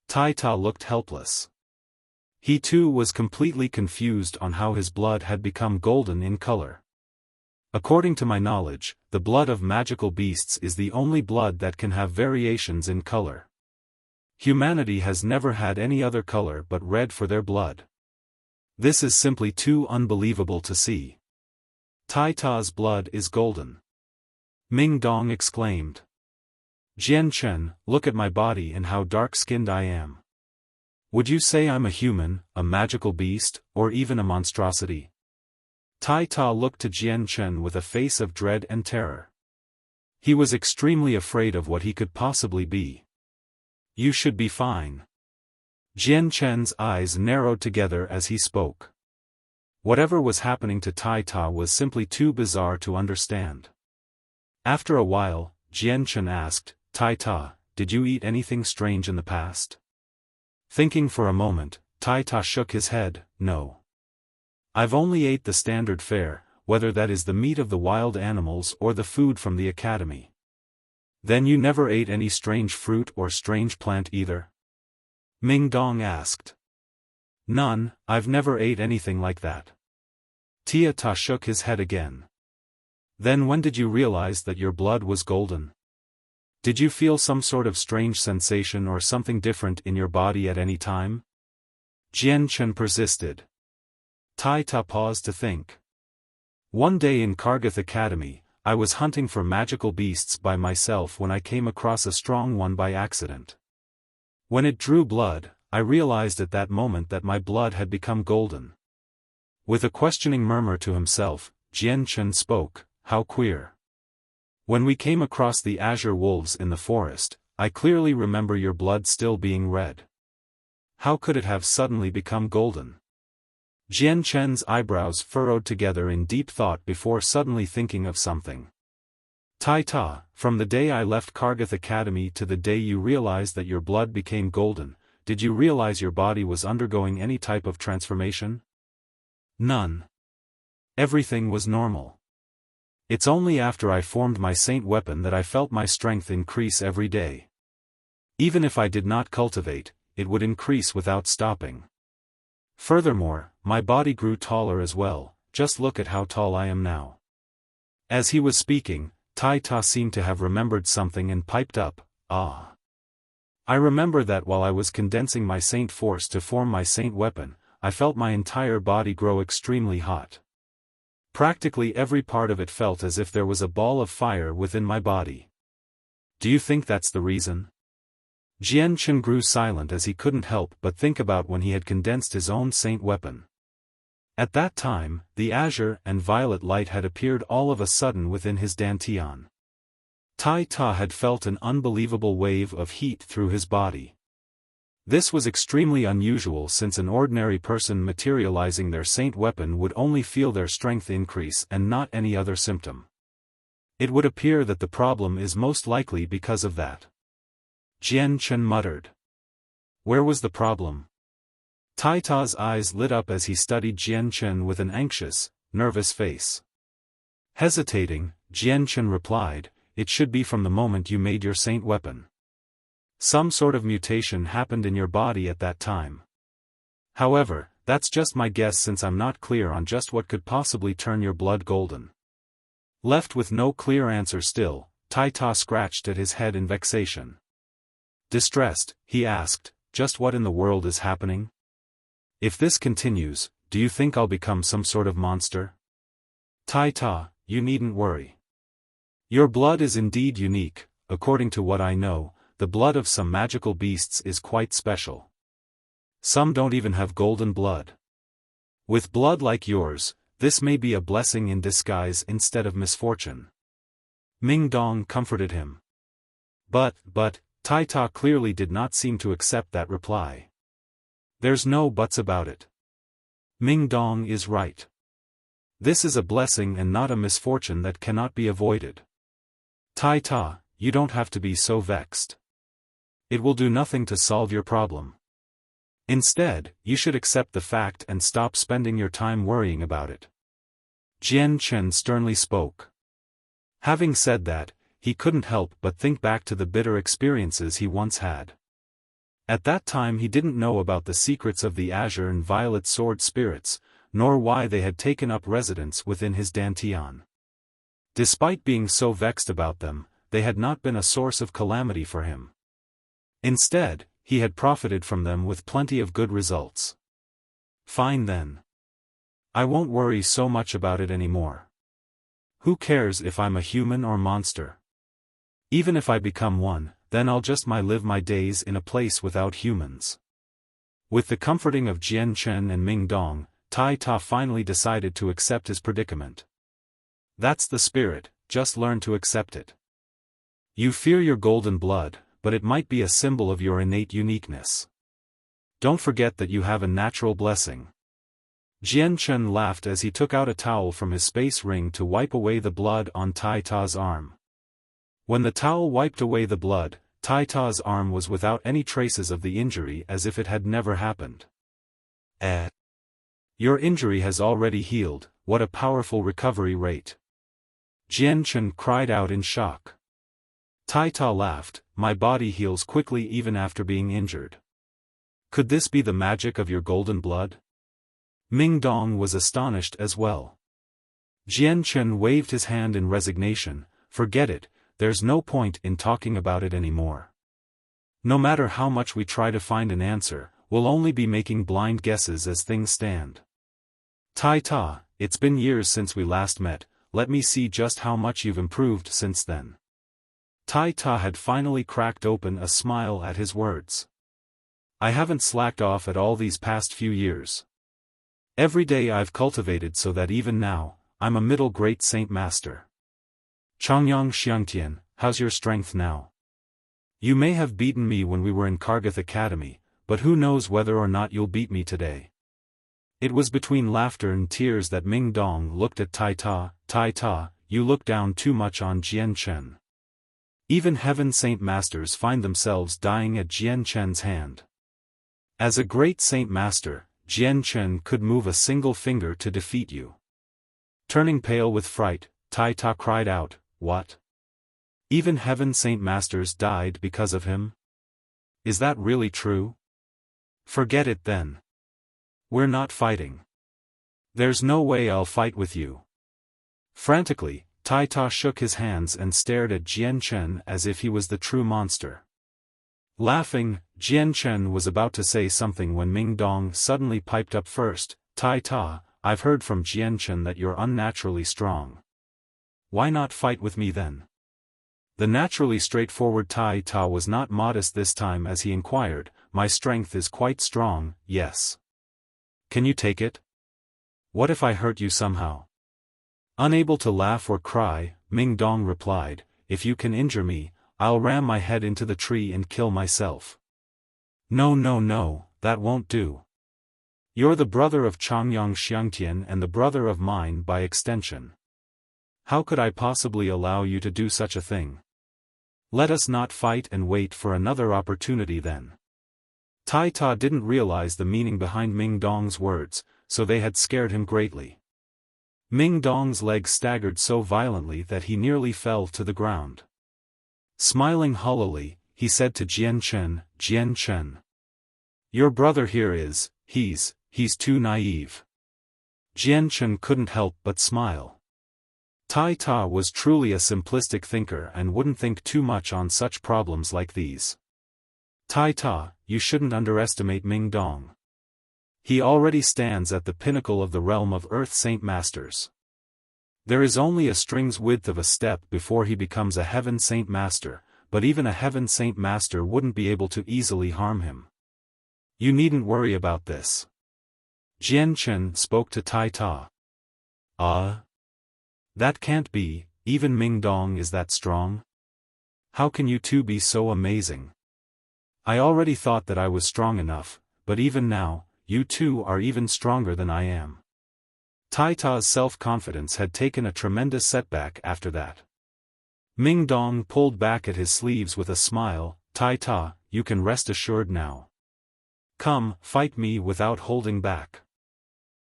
Tai Ta looked helpless. He too was completely confused on how his blood had become golden in color. According to my knowledge, the blood of magical beasts is the only blood that can have variations in color. Humanity has never had any other color but red for their blood. This is simply too unbelievable to see. Tai Ta's blood is golden. Ming Dong exclaimed. Jian Chen, look at my body and how dark-skinned I am. Would you say I'm a human, a magical beast, or even a monstrosity? Tai Ta looked to Jian Chen with a face of dread and terror. He was extremely afraid of what he could possibly be. You should be fine. Jian Chen's eyes narrowed together as he spoke. Whatever was happening to Tai Ta was simply too bizarre to understand. After a while, Jian Chen asked, Tai Ta, did you eat anything strange in the past? Thinking for a moment, Tai Ta shook his head, no. I've only ate the standard fare, whether that is the meat of the wild animals or the food from the academy. Then you never ate any strange fruit or strange plant either? Ming Dong asked. None, I've never ate anything like that. Tia Ta shook his head again. Then when did you realize that your blood was golden? Did you feel some sort of strange sensation or something different in your body at any time? Jian Chen persisted. Tai Ta paused to think. One day in Kargath Academy, I was hunting for magical beasts by myself when I came across a strong one by accident. When it drew blood, I realized at that moment that my blood had become golden. With a questioning murmur to himself, Jian Chen spoke, how queer. When we came across the azure wolves in the forest, I clearly remember your blood still being red. How could it have suddenly become golden? Jian Chen's eyebrows furrowed together in deep thought before suddenly thinking of something. Tai Ta, from the day I left Kargath Academy to the day you realized that your blood became golden, did you realize your body was undergoing any type of transformation? None. Everything was normal. It's only after I formed my saint weapon that I felt my strength increase every day. Even if I did not cultivate, it would increase without stopping. Furthermore, my body grew taller as well, just look at how tall I am now. As he was speaking, Tai Ta seemed to have remembered something and piped up, "Ah. I remember that while I was condensing my saint force to form my saint weapon, I felt my entire body grow extremely hot. Practically every part of it felt as if there was a ball of fire within my body. Do you think that's the reason?" Jian Chen grew silent as he couldn't help but think about when he had condensed his own saint weapon. At that time, the azure and violet light had appeared all of a sudden within his dantian. Tai Ta had felt an unbelievable wave of heat through his body. This was extremely unusual since an ordinary person materializing their saint weapon would only feel their strength increase and not any other symptom. It would appear that the problem is most likely because of that. Jian Chen muttered. Where was the problem? Tai Ta's eyes lit up as he studied Jian Chen with an anxious, nervous face. Hesitating, Jian Chen replied, "It should be from the moment you made your saint weapon. Some sort of mutation happened in your body at that time. However, that's just my guess since I'm not clear on just what could possibly turn your blood golden." Left with no clear answer still, Tai Ta scratched at his head in vexation. Distressed, he asked, "Just what in the world is happening? If this continues, do you think I'll become some sort of monster?" Tai Ta, you needn't worry. Your blood is indeed unique. According to what I know, the blood of some magical beasts is quite special. Some don't even have golden blood. With blood like yours, this may be a blessing in disguise instead of misfortune. Ming Dong comforted him. But, Tai Ta clearly did not seem to accept that reply. There's no buts about it. Ming Dong is right. This is a blessing and not a misfortune that cannot be avoided. Tai Ta, you don't have to be so vexed. It will do nothing to solve your problem. Instead, you should accept the fact and stop spending your time worrying about it. Jian Chen sternly spoke. Having said that, he couldn't help but think back to the bitter experiences he once had. At that time he didn't know about the secrets of the azure and violet sword spirits, nor why they had taken up residence within his dantian. Despite being so vexed about them, they had not been a source of calamity for him. Instead, he had profited from them with plenty of good results. Fine then. I won't worry so much about it anymore. Who cares if I'm a human or monster? Even if I become one, then I'll just live my days in a place without humans. With the comforting of Jian Chen and Ming Dong, Tai Ta finally decided to accept his predicament. That's the spirit, just learn to accept it. You fear your golden blood, but it might be a symbol of your innate uniqueness. Don't forget that you have a natural blessing. Jian Chen laughed as he took out a towel from his space ring to wipe away the blood on Tai Ta's arm. When the towel wiped away the blood, Tai Ta's arm was without any traces of the injury as if it had never happened. Your injury has already healed, what a powerful recovery rate. Jian Chen cried out in shock. Tai Ta laughed, my body heals quickly even after being injured. Could this be the magic of your golden blood? Ming Dong was astonished as well. Jian Chen waved his hand in resignation, forget it, there's no point in talking about it anymore. No matter how much we try to find an answer, we'll only be making blind guesses as things stand. Tai Ta, it's been years since we last met, let me see just how much you've improved since then. Tai Ta had finally cracked open a smile at his words. I haven't slacked off at all these past few years. Every day I've cultivated so that even now, I'm a middle great saint master. Chongyang Xiangtian, how's your strength now? You may have beaten me when we were in Kargath Academy, but who knows whether or not you'll beat me today. It was between laughter and tears that Ming Dong looked at Tai Ta. Tai Ta, you look down too much on Jian Chen. Even heaven saint masters find themselves dying at Jian Chen's hand. As a great saint master, Jian Chen could move a single finger to defeat you. Turning pale with fright, Tai Ta cried out, "What? Even heaven saint masters died because of him? Is that really true? Forget it then. We're not fighting. There's no way I'll fight with you." Frantically, Tai Ta shook his hands and stared at Jian Chen as if he was the true monster. Laughing, Jian Chen was about to say something when Ming Dong suddenly piped up first. "Tai Ta, I've heard from Jian Chen that you're unnaturally strong. Why not fight with me then?" The naturally straightforward Tai Ta was not modest this time as he inquired, "My strength is quite strong, yes. Can you take it? What if I hurt you somehow?" Unable to laugh or cry, Ming Dong replied, "If you can injure me, I'll ram my head into the tree and kill myself." "No, no, no, that won't do. You're the brother of Changyang Xiangtian and the brother of mine by extension. How could I possibly allow you to do such a thing? Let us not fight and wait for another opportunity then." Tai Ta didn't realize the meaning behind Ming Dong's words, so they had scared him greatly. Ming Dong's legs staggered so violently that he nearly fell to the ground. Smiling hollowly, he said to Jian Chen, "Jian Chen. Your brother here he's too naive." Jian Chen couldn't help but smile. Tai Ta was truly a simplistic thinker and wouldn't think too much on such problems like these. "Tai Ta, you shouldn't underestimate Ming Dong. He already stands at the pinnacle of the realm of Earth Saint Masters. There is only a string's width of a step before he becomes a Heaven Saint Master, but even a Heaven Saint Master wouldn't be able to easily harm him. You needn't worry about this." Jian Chen spoke to Tai Ta. That can't be, even Ming Dong is that strong? How can you two be so amazing? I already thought that I was strong enough, but even now, you two are even stronger than I am." Tai Ta's self-confidence had taken a tremendous setback after that. Ming Dong pulled back at his sleeves with a smile. "Tai Ta, you can rest assured now. Come, fight me without holding back.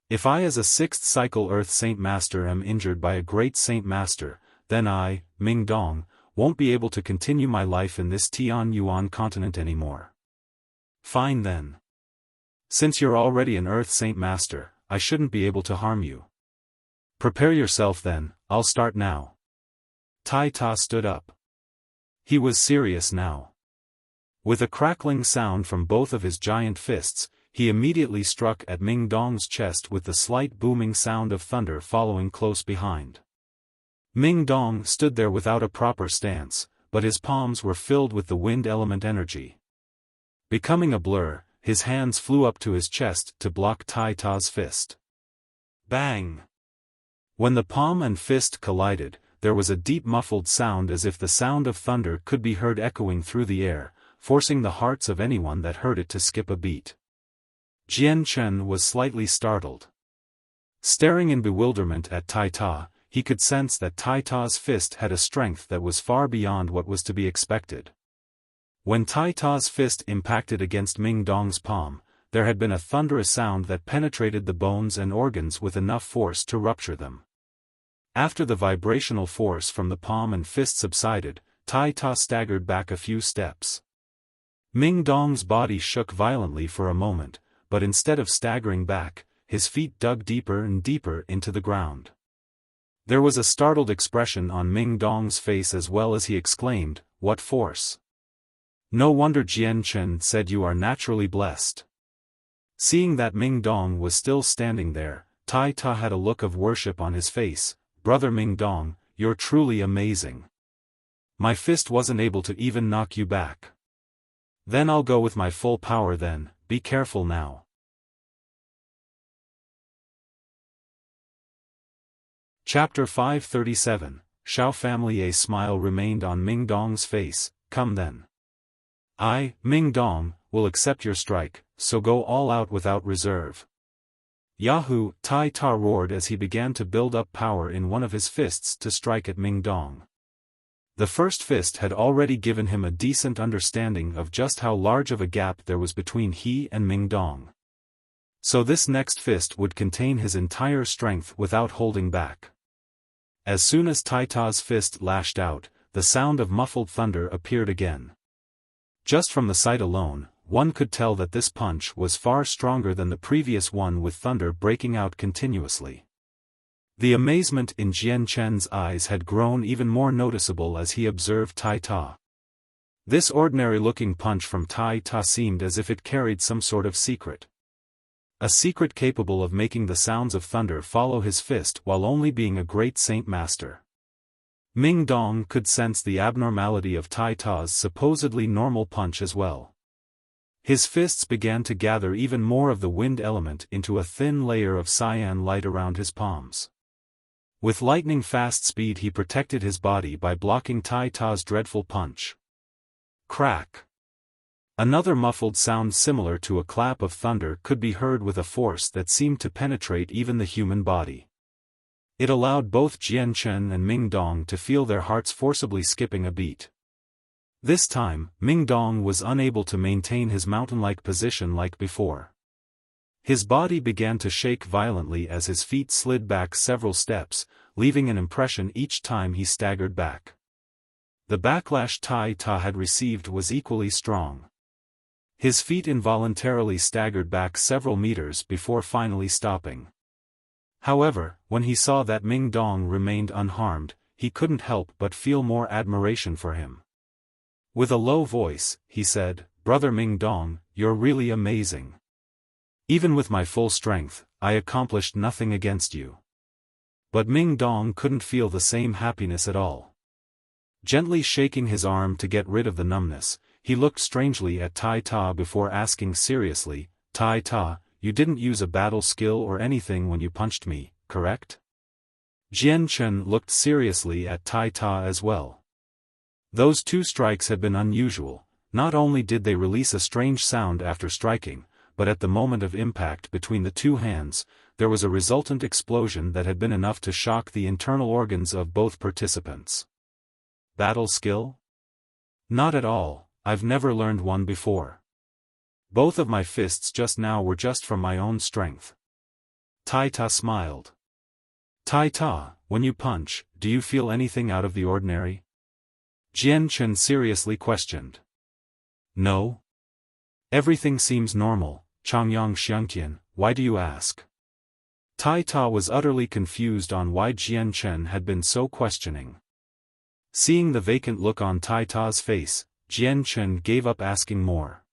If I as a sixth cycle Earth Saint Master am injured by a great Saint Master, then I, Ming Dong, won't be able to continue my life in this Tian Yuan continent anymore. Fine then. Since you're already an Earth Saint Master, I shouldn't be able to harm you. Prepare yourself then, I'll start now." Tai Ta stood up. He was serious now. With a crackling sound from both of his giant fists, he immediately struck at Ming Dong's chest with the slight booming sound of thunder following close behind. Ming Dong stood there without a proper stance, but his palms were filled with the wind element energy. Becoming a blur, his hands flew up to his chest to block Tai Ta's fist. Bang! When the palm and fist collided, there was a deep muffled sound as if the sound of thunder could be heard echoing through the air, forcing the hearts of anyone that heard it to skip a beat. Jian Chen was slightly startled. Staring in bewilderment at Tai Ta, he could sense that Tai Ta's fist had a strength that was far beyond what was to be expected. When Tai Ta's fist impacted against Ming Dong's palm, there had been a thunderous sound that penetrated the bones and organs with enough force to rupture them. After the vibrational force from the palm and fist subsided, Tai Ta staggered back a few steps. Ming Dong's body shook violently for a moment, but instead of staggering back, his feet dug deeper and deeper into the ground. There was a startled expression on Ming Dong's face as well as he exclaimed, "What force? No wonder Jian Chen said you are naturally blessed." Seeing that Ming Dong was still standing there, Tai Ta had a look of worship on his face. "Brother Ming Dong, you're truly amazing. My fist wasn't able to even knock you back. Then I'll go with my full power then, be careful now." Chapter 537, Xiao family. A smile remained on Ming Dong's face. "Come then. I, Ming Dong, will accept your strike, so go all out without reserve." Yahoo! Tai Ta roared as he began to build up power in one of his fists to strike at Ming Dong. The first fist had already given him a decent understanding of just how large of a gap there was between he and Ming Dong. So this next fist would contain his entire strength without holding back. As soon as Tai Ta's fist lashed out, the sound of muffled thunder appeared again. Just from the sight alone, one could tell that this punch was far stronger than the previous one, with thunder breaking out continuously. The amazement in Jian Chen's eyes had grown even more noticeable as he observed Tai Ta. This ordinary-looking punch from Tai Ta seemed as if it carried some sort of secret. A secret capable of making the sounds of thunder follow his fist while only being a great saint master. Ming Dong could sense the abnormality of Tai Ta's supposedly normal punch as well. His fists began to gather even more of the wind element into a thin layer of cyan light around his palms. With lightning-fast speed he protected his body by blocking Tai Ta's dreadful punch. Crack! Another muffled sound similar to a clap of thunder could be heard with a force that seemed to penetrate even the human body. It allowed both Jian Chen and Ming Dong to feel their hearts forcibly skipping a beat. This time, Ming Dong was unable to maintain his mountain-like position like before. His body began to shake violently as his feet slid back several steps, leaving an impression each time he staggered back. The backlash Tai Ta had received was equally strong. His feet involuntarily staggered back several meters before finally stopping. However, when he saw that Ming Dong remained unharmed, he couldn't help but feel more admiration for him. With a low voice, he said, "Brother Ming Dong, you're really amazing. Even with my full strength, I accomplished nothing against you." But Ming Dong couldn't feel the same happiness at all. Gently shaking his arm to get rid of the numbness, he looked strangely at Tai Ta before asking seriously, "Tai Ta, you didn't use a battle skill or anything when you punched me, correct?" Jian Chen looked seriously at Tai Ta as well. Those two strikes had been unusual. Not only did they release a strange sound after striking, but at the moment of impact between the two hands, there was a resultant explosion that had been enough to shock the internal organs of both participants. Battle skill? Not at all, I've never learned one before. Both of my fists just now were just from my own strength. Tai Ta smiled. Tai Ta, when you punch, do you feel anything out of the ordinary? Jian Chen seriously questioned. No. Everything seems normal, Changyang Xiangtian, why do you ask? Tai Ta was utterly confused on why Jian Chen had been so questioning. Seeing the vacant look on Tai Ta's face, Jian Chen gave up asking more.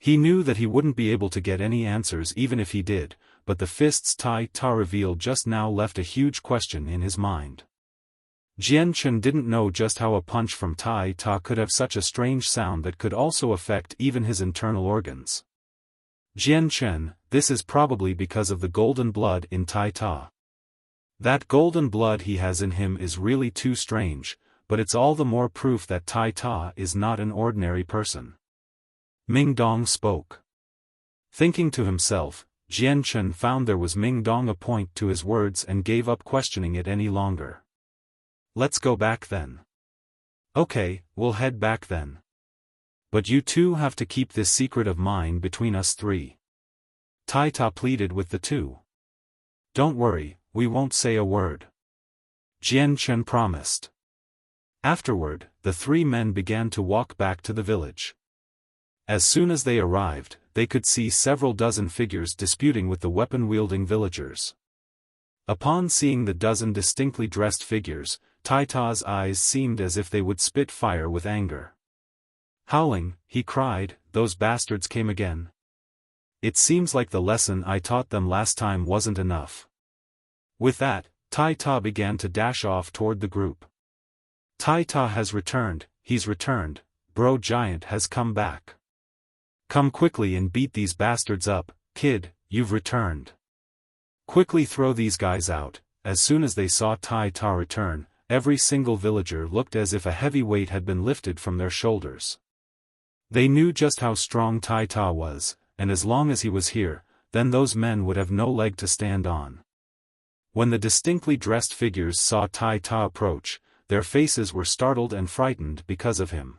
He knew that he wouldn't be able to get any answers even if he did, but the fists Tai Ta revealed just now left a huge question in his mind. Jian Chen didn't know just how a punch from Tai Ta could have such a strange sound that could also affect even his internal organs. Jian Chen, this is probably because of the golden blood in Tai Ta. That golden blood he has in him is really too strange, but it's all the more proof that Tai Ta is not an ordinary person. Ming Dong spoke. Thinking to himself, Jian Chen found there was Ming Dong a point to his words and gave up questioning it any longer. Let's go back then. Okay, we'll head back then. But you two have to keep this secret of mine between us three. Tai Ta pleaded with the two. Don't worry, we won't say a word. Jian Chen promised. Afterward, the three men began to walk back to the village. As soon as they arrived, they could see several dozen figures disputing with the weapon-wielding villagers. Upon seeing the dozen distinctly dressed figures, Tai Ta's eyes seemed as if they would spit fire with anger. Howling, he cried, "Those bastards came again. It seems like the lesson I taught them last time wasn't enough." With that, Tai Ta began to dash off toward the group. Tai Ta has returned, he's returned, Bro Giant has come back. Come quickly and beat these bastards up, kid, you've returned. Quickly throw these guys out. As soon as they saw Tai Ta return, every single villager looked as if a heavy weight had been lifted from their shoulders. They knew just how strong Tai Ta was, and as long as he was here, then those men would have no leg to stand on. When the distinctly dressed figures saw Tai Ta approach, their faces were startled and frightened because of him.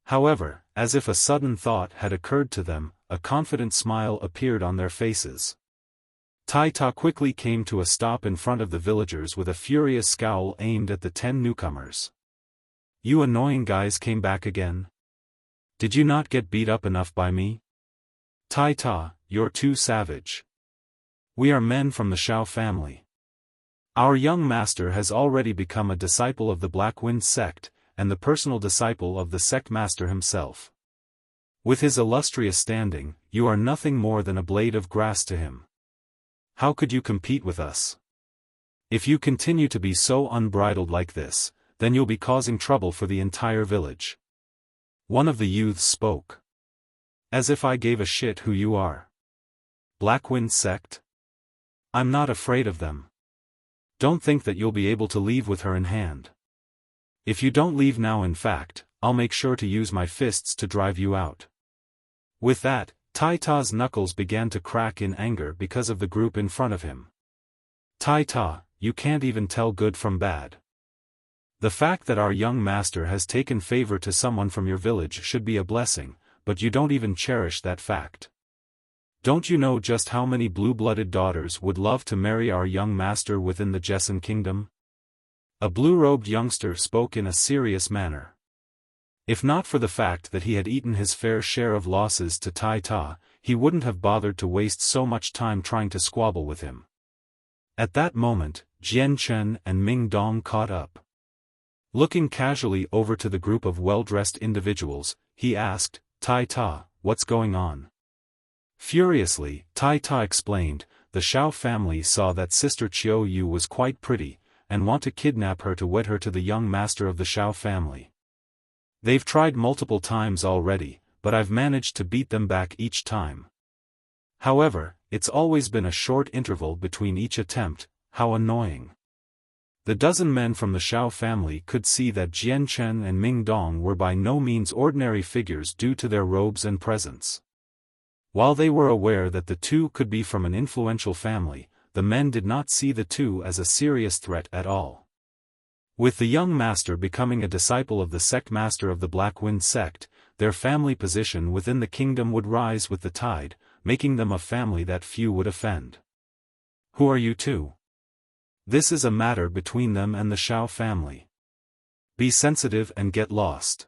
However, as if a sudden thought had occurred to them, a confident smile appeared on their faces. Tai Ta quickly came to a stop in front of the villagers with a furious scowl aimed at the 10 newcomers. "You annoying guys came back again? Did you not get beat up enough by me? Tai Ta, you're too savage. We are men from the Xiao family. Our young master has already become a disciple of the Black Wind sect, and the personal disciple of the sect master himself. With his illustrious standing, you are nothing more than a blade of grass to him. How could you compete with us? If you continue to be so unbridled like this, then you'll be causing trouble for the entire village." One of the youths spoke. "As if I gave a shit who you are. Black Wind sect? I'm not afraid of them. Don't think that you'll be able to leave with her in hand. If you don't leave now, in fact, I'll make sure to use my fists to drive you out." With that, Tai Ta's knuckles began to crack in anger because of the group in front of him. "Tai Ta, you can't even tell good from bad. The fact that our young master has taken favor to someone from your village should be a blessing, but you don't even cherish that fact. Don't you know just how many blue-blooded daughters would love to marry our young master within the Jessen kingdom?" A blue-robed youngster spoke in a serious manner. If not for the fact that he had eaten his fair share of losses to Tai Ta, he wouldn't have bothered to waste so much time trying to squabble with him. At that moment, Jian Chen and Ming Dong caught up. Looking casually over to the group of well-dressed individuals, he asked, "Tai Ta, what's going on?" Furiously, Tai Ta explained, "The Xiao family saw that Sister Qiu Yu was quite pretty, and want to kidnap her to wed her to the young master of the Xiao family. They've tried multiple times already, but I've managed to beat them back each time. However, it's always been a short interval between each attempt. How annoying." The dozen men from the Xiao family could see that Jian Chen and Ming Dong were by no means ordinary figures due to their robes and presence. While they were aware that the two could be from an influential family, the men did not see the two as a serious threat at all. With the young master becoming a disciple of the sect master of the Black Wind sect, their family position within the kingdom would rise with the tide, making them a family that few would offend. "Who are you two? This is a matter between them and the Xiao family. Be sensitive and get lost.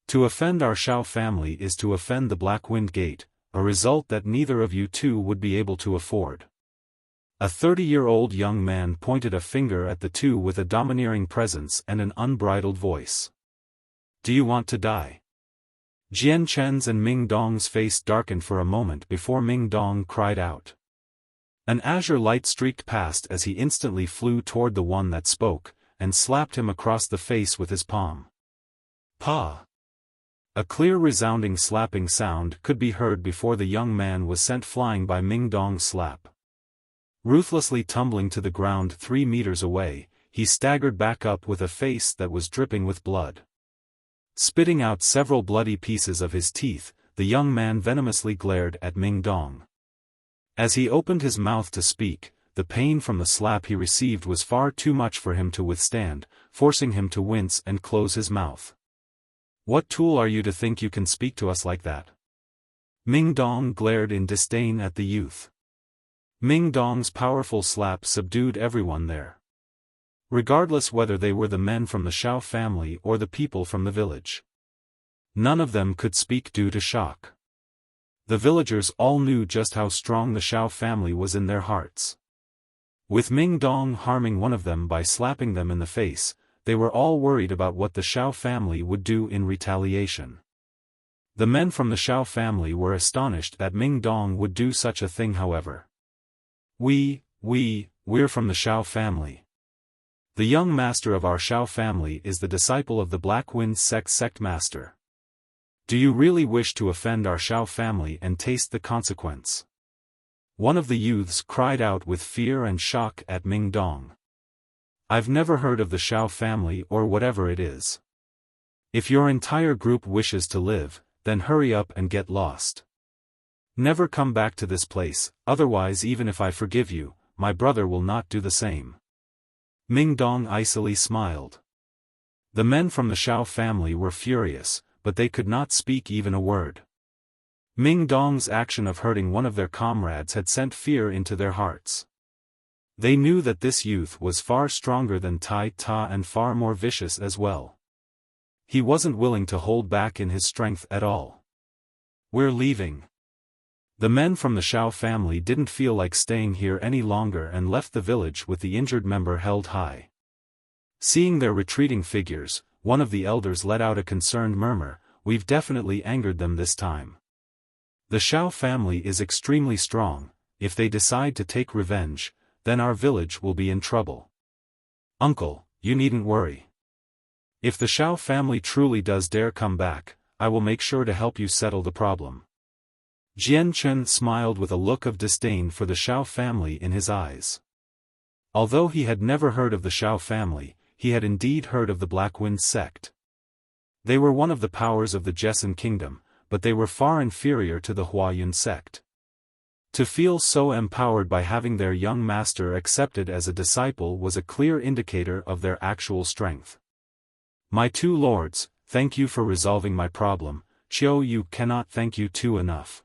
To offend our Xiao family is to offend the Black Wind Gate, a result that neither of you two would be able to afford." A 30-year-old young man pointed a finger at the two with a domineering presence and an unbridled voice. "Do you want to die?" Jian Chen's and Ming Dong's face darkened for a moment before Ming Dong cried out. An azure light streaked past as he instantly flew toward the one that spoke, and slapped him across the face with his palm. "Pa!" A clear resounding slapping sound could be heard before the young man was sent flying by Ming Dong's slap. Ruthlessly tumbling to the ground 3 meters away, he staggered back up with a face that was dripping with blood. Spitting out several bloody pieces of his teeth, the young man venomously glared at Ming Dong. As he opened his mouth to speak, the pain from the slap he received was far too much for him to withstand, forcing him to wince and close his mouth. "What tool are you to think you can speak to us like that?" Ming Dong glared in disdain at the youth. Ming Dong's powerful slap subdued everyone there. Regardless whether they were the men from the Xiao family or the people from the village. None of them could speak due to shock. The villagers all knew just how strong the Xiao family was in their hearts. With Ming Dong harming one of them by slapping them in the face, they were all worried about what the Xiao family would do in retaliation. The men from the Xiao family were astonished that Ming Dong would do such a thing, however. We're from the Xiao family. The young master of our Xiao family is the disciple of the Black Wind sect master. Do you really wish to offend our Xiao family and taste the consequence?" One of the youths cried out with fear and shock at Ming Dong. "I've never heard of the Xiao family or whatever it is. If your entire group wishes to live, then hurry up and get lost." Never come back to this place, otherwise even if I forgive you, my brother will not do the same. Ming Dong icily smiled. The men from the Xiao family were furious, but they could not speak even a word. Ming Dong's action of hurting one of their comrades had sent fear into their hearts. They knew that this youth was far stronger than Tai Ta and far more vicious as well. He wasn't willing to hold back in his strength at all. We're leaving. The men from the Xiao family didn't feel like staying here any longer and left the village with the injured member held high. Seeing their retreating figures, one of the elders let out a concerned murmur, "We've definitely angered them this time. The Xiao family is extremely strong. If they decide to take revenge, then our village will be in trouble. Uncle, you needn't worry. If the Xiao family truly does dare come back, I will make sure to help you settle the problem." Jian Chen smiled with a look of disdain for the Xiao family in his eyes. Although he had never heard of the Xiao family, he had indeed heard of the Black Wind sect. They were one of the powers of the Jessen kingdom, but they were far inferior to the Huayun sect. To feel so empowered by having their young master accepted as a disciple was a clear indicator of their actual strength. "My two lords, thank you for resolving my problem. Qiu Yu cannot thank you two enough."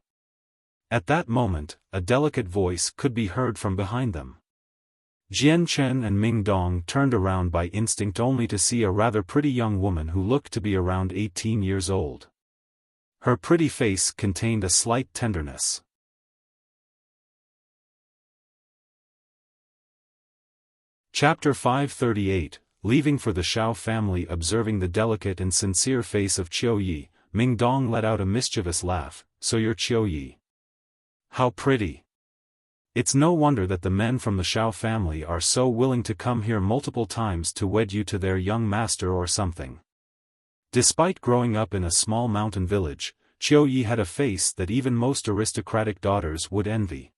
At that moment, a delicate voice could be heard from behind them. Jian Chen and Ming Dong turned around by instinct only to see a rather pretty young woman who looked to be around 18 years old. Her pretty face contained a slight tenderness. Chapter 538, Leaving for the Xiao family. Observing the delicate and sincere face of Qiu Yi, Ming Dong let out a mischievous laugh. "So you're Qiu Yi. How pretty. It's no wonder that the men from the Xiao family are so willing to come here multiple times to wed you to their young master or something." Despite growing up in a small mountain village, Qiu Yi had a face that even most aristocratic daughters would envy.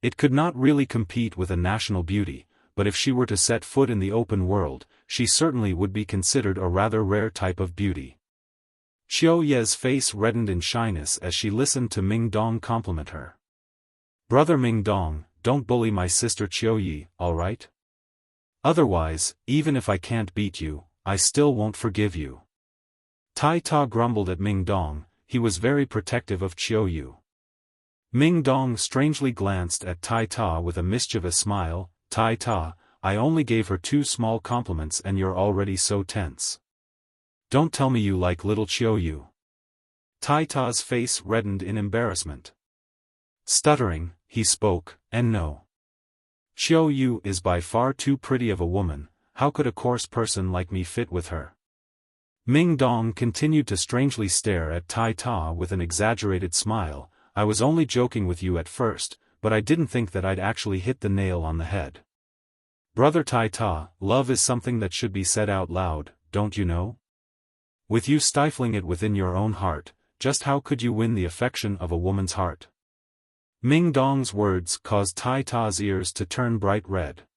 It could not really compete with a national beauty, but if she were to set foot in the open world, she certainly would be considered a rather rare type of beauty. Qiu Ye's face reddened in shyness as she listened to Ming Dong compliment her. "Brother Ming Dong, don't bully my sister Qiu Yi, alright? Otherwise, even if I can't beat you, I still won't forgive you." Tai Ta grumbled at Ming Dong. He was very protective of Qiu Yu. Ming Dong strangely glanced at Tai Ta with a mischievous smile. "Tai Ta, I only gave her 2 small compliments and you're already so tense. Don't tell me you like little Qiu Yu." Tai Ta's face reddened in embarrassment. Stuttering, he spoke, "And no. Qiu Yu is by far too pretty of a woman. How could a coarse person like me fit with her?" Ming Dong continued to strangely stare at Tai Ta with an exaggerated smile. "I was only joking with you at first, but I didn't think that I'd actually hit the nail on the head. Brother Tai Ta, love is something that should be said out loud, don't you know? With you stifling it within your own heart, just how could you win the affection of a woman's heart?" Ming Dong's words caused Tai Ta's ears to turn bright red.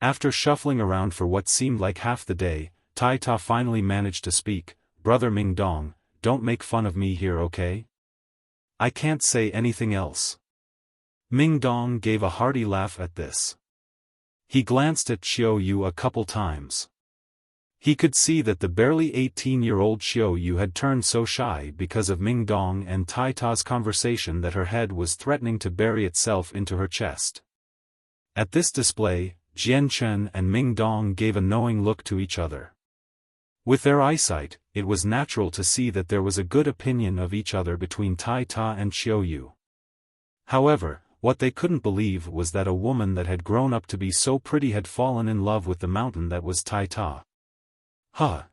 After shuffling around for what seemed like half the day, Tai Ta finally managed to speak. "Brother Ming Dong, don't make fun of me here, okay? I can't say anything else." Ming Dong gave a hearty laugh at this. He glanced at Qiu Yu a couple times. He could see that the barely 18-year-old Qiu Yu had turned so shy because of Ming Dong and Tai Ta's conversation that her head was threatening to bury itself into her chest. At this display, Jian Chen and Ming Dong gave a knowing look to each other. With their eyesight, it was natural to see that there was a good opinion of each other between Tai Ta and Qiu Yu. However, what they couldn't believe was that a woman that had grown up to be so pretty had fallen in love with the mountain that was Tai Ta.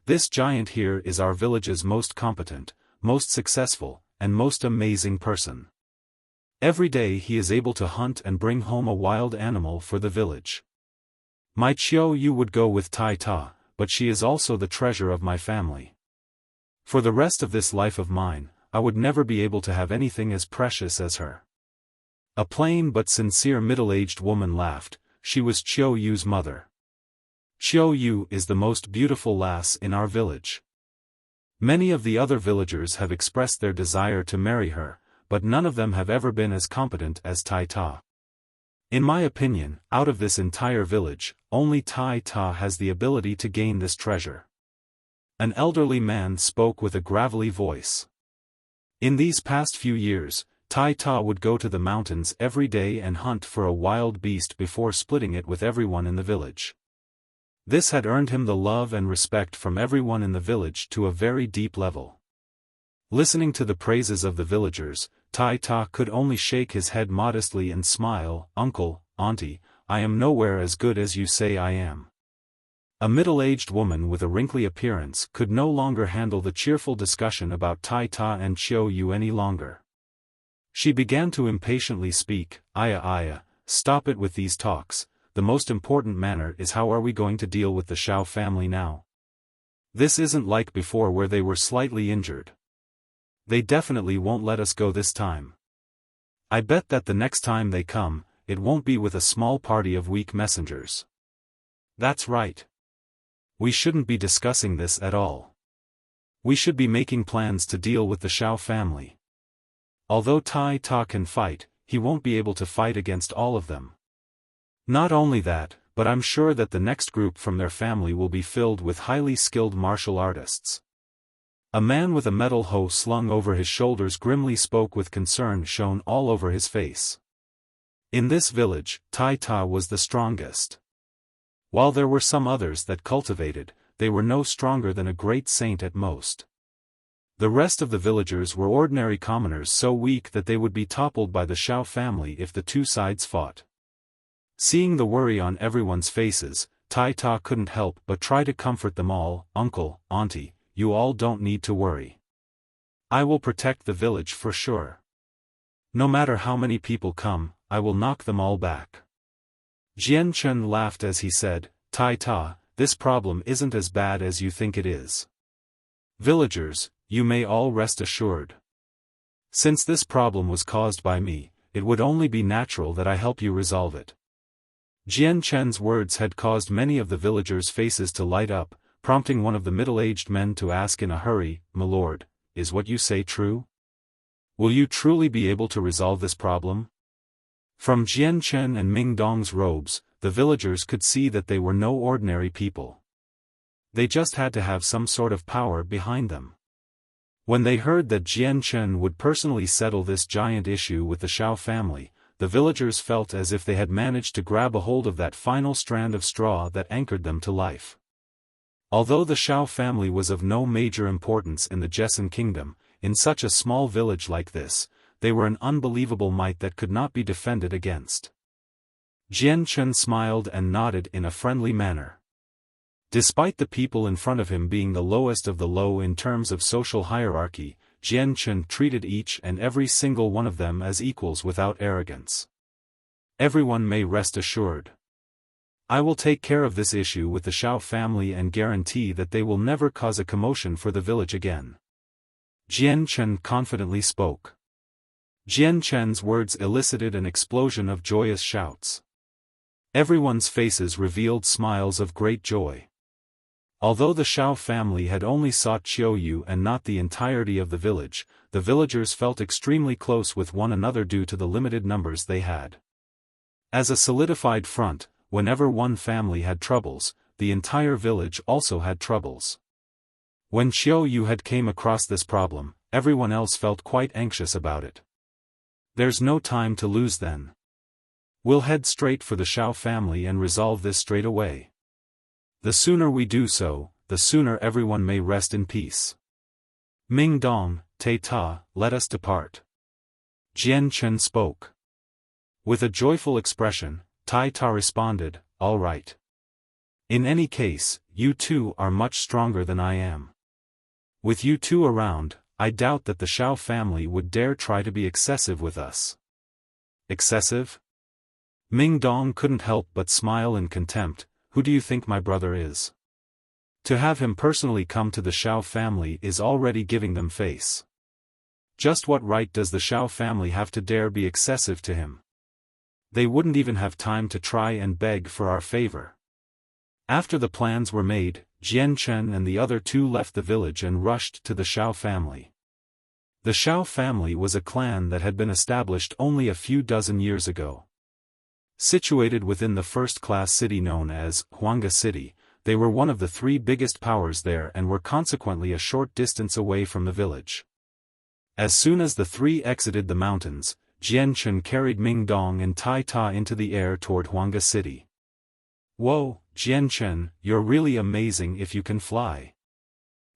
This giant here is our village's most competent, most successful, and most amazing person. Every day he is able to hunt and bring home a wild animal for the village. My Qiu Yu would go with Tai Ta, but she is also the treasure of my family. For the rest of this life of mine, I would never be able to have anything as precious as her." A plain but sincere middle-aged woman laughed. She was Qiu Yu's mother. "Qiu Yu is the most beautiful lass in our village. Many of the other villagers have expressed their desire to marry her, but none of them have ever been as competent as Tai Ta. In my opinion, out of this entire village, only Tai Ta has the ability to gain this treasure. An elderly man spoke with a gravelly voice. In these past few years, Tai Ta would go to the mountains every day and hunt for a wild beast before splitting it with everyone in the village. This had earned him the love and respect from everyone in the village to a very deep level. Listening to the praises of the villagers, Tai Ta could only shake his head modestly and smile. "Uncle, auntie, I am nowhere as good as you say I am." A middle-aged woman with a wrinkly appearance could no longer handle the cheerful discussion about Tai Ta and Xiao Yu any longer. She began to impatiently speak. Aya, stop it with these talks. The most important matter is how are we going to deal with the Xiao family now? This isn't like before where they were slightly injured. They definitely won't let us go this time. I bet that the next time they come, it won't be with a small party of weak messengers. That's right. We shouldn't be discussing this at all. We should be making plans to deal with the Xiao family. Although Tai Ta can fight, he won't be able to fight against all of them. Not only that, but I'm sure that the next group from their family will be filled with highly skilled martial artists. A man with a metal hoe slung over his shoulders grimly spoke with concern shown all over his face. In this village, Tai Ta was the strongest. While there were some others that cultivated, they were no stronger than a great saint at most. The rest of the villagers were ordinary commoners so weak that they would be toppled by the Xiao family if the two sides fought. Seeing the worry on everyone's faces, Tai Ta couldn't help but try to comfort them all. "Uncle, auntie, you all don't need to worry. I will protect the village for sure. No matter how many people come, I will knock them all back." Jian Chen laughed as he said, "Tai Ta, this problem isn't as bad as you think it is. Villagers, you may all rest assured. Since this problem was caused by me, it would only be natural that I help you resolve it." Jian Chen's words had caused many of the villagers' faces to light up, prompting one of the middle-aged men to ask in a hurry, "My lord, is what you say true? Will you truly be able to resolve this problem?" From Jian Chen and Ming Dong's robes, the villagers could see that they were no ordinary people. They just had to have some sort of power behind them. When they heard that Jian Chen would personally settle this giant issue with the Xiao family, the villagers felt as if they had managed to grab a hold of that final strand of straw that anchored them to life. Although the Xiao family was of no major importance in the Jessen kingdom, in such a small village like this, they were an unbelievable might that could not be defended against. Jian Chen smiled and nodded in a friendly manner. Despite the people in front of him being the lowest of the low in terms of social hierarchy, Jian Chen treated each and every single one of them as equals without arrogance. "Everyone may rest assured. I will take care of this issue with the Xiao family and guarantee that they will never cause a commotion for the village again." Jian Chen confidently spoke. Jian Chen's words elicited an explosion of joyous shouts. Everyone's faces revealed smiles of great joy. Although the Xiao family had only sought Xiao Yu and not the entirety of the village, the villagers felt extremely close with one another due to the limited numbers they had. As a solidified front, whenever one family had troubles, the entire village also had troubles. When Xiao Yu had came across this problem, everyone else felt quite anxious about it. "There's no time to lose then. We'll head straight for the Xiao family and resolve this straight away. The sooner we do so, the sooner everyone may rest in peace. Ming Dong, Tai Ta, let us depart." Jian Chen spoke. With a joyful expression, Tai Ta responded, "All right. In any case, you two are much stronger than I am. With you two around, I doubt that the Xiao family would dare try to be excessive with us." "Excessive?" Ming Dong couldn't help but smile in contempt. "Who do you think my brother is? To have him personally come to the Xiao family is already giving them face. Just what right does the Xiao family have to dare be excessive to him? They wouldn't even have time to try and beg for our favor." After the plans were made, Jian Chen and the other two left the village and rushed to the Xiao family. The Xiao family was a clan that had been established only a few dozen years ago. Situated within the first-class city known as Huanga City, they were one of the three biggest powers there and were consequently a short distance away from the village. As soon as the three exited the mountains, Jian Chen carried Ming Dong and Tai Ta into the air toward Huanga City. "Whoa, Jian Chen, you're really amazing if you can fly.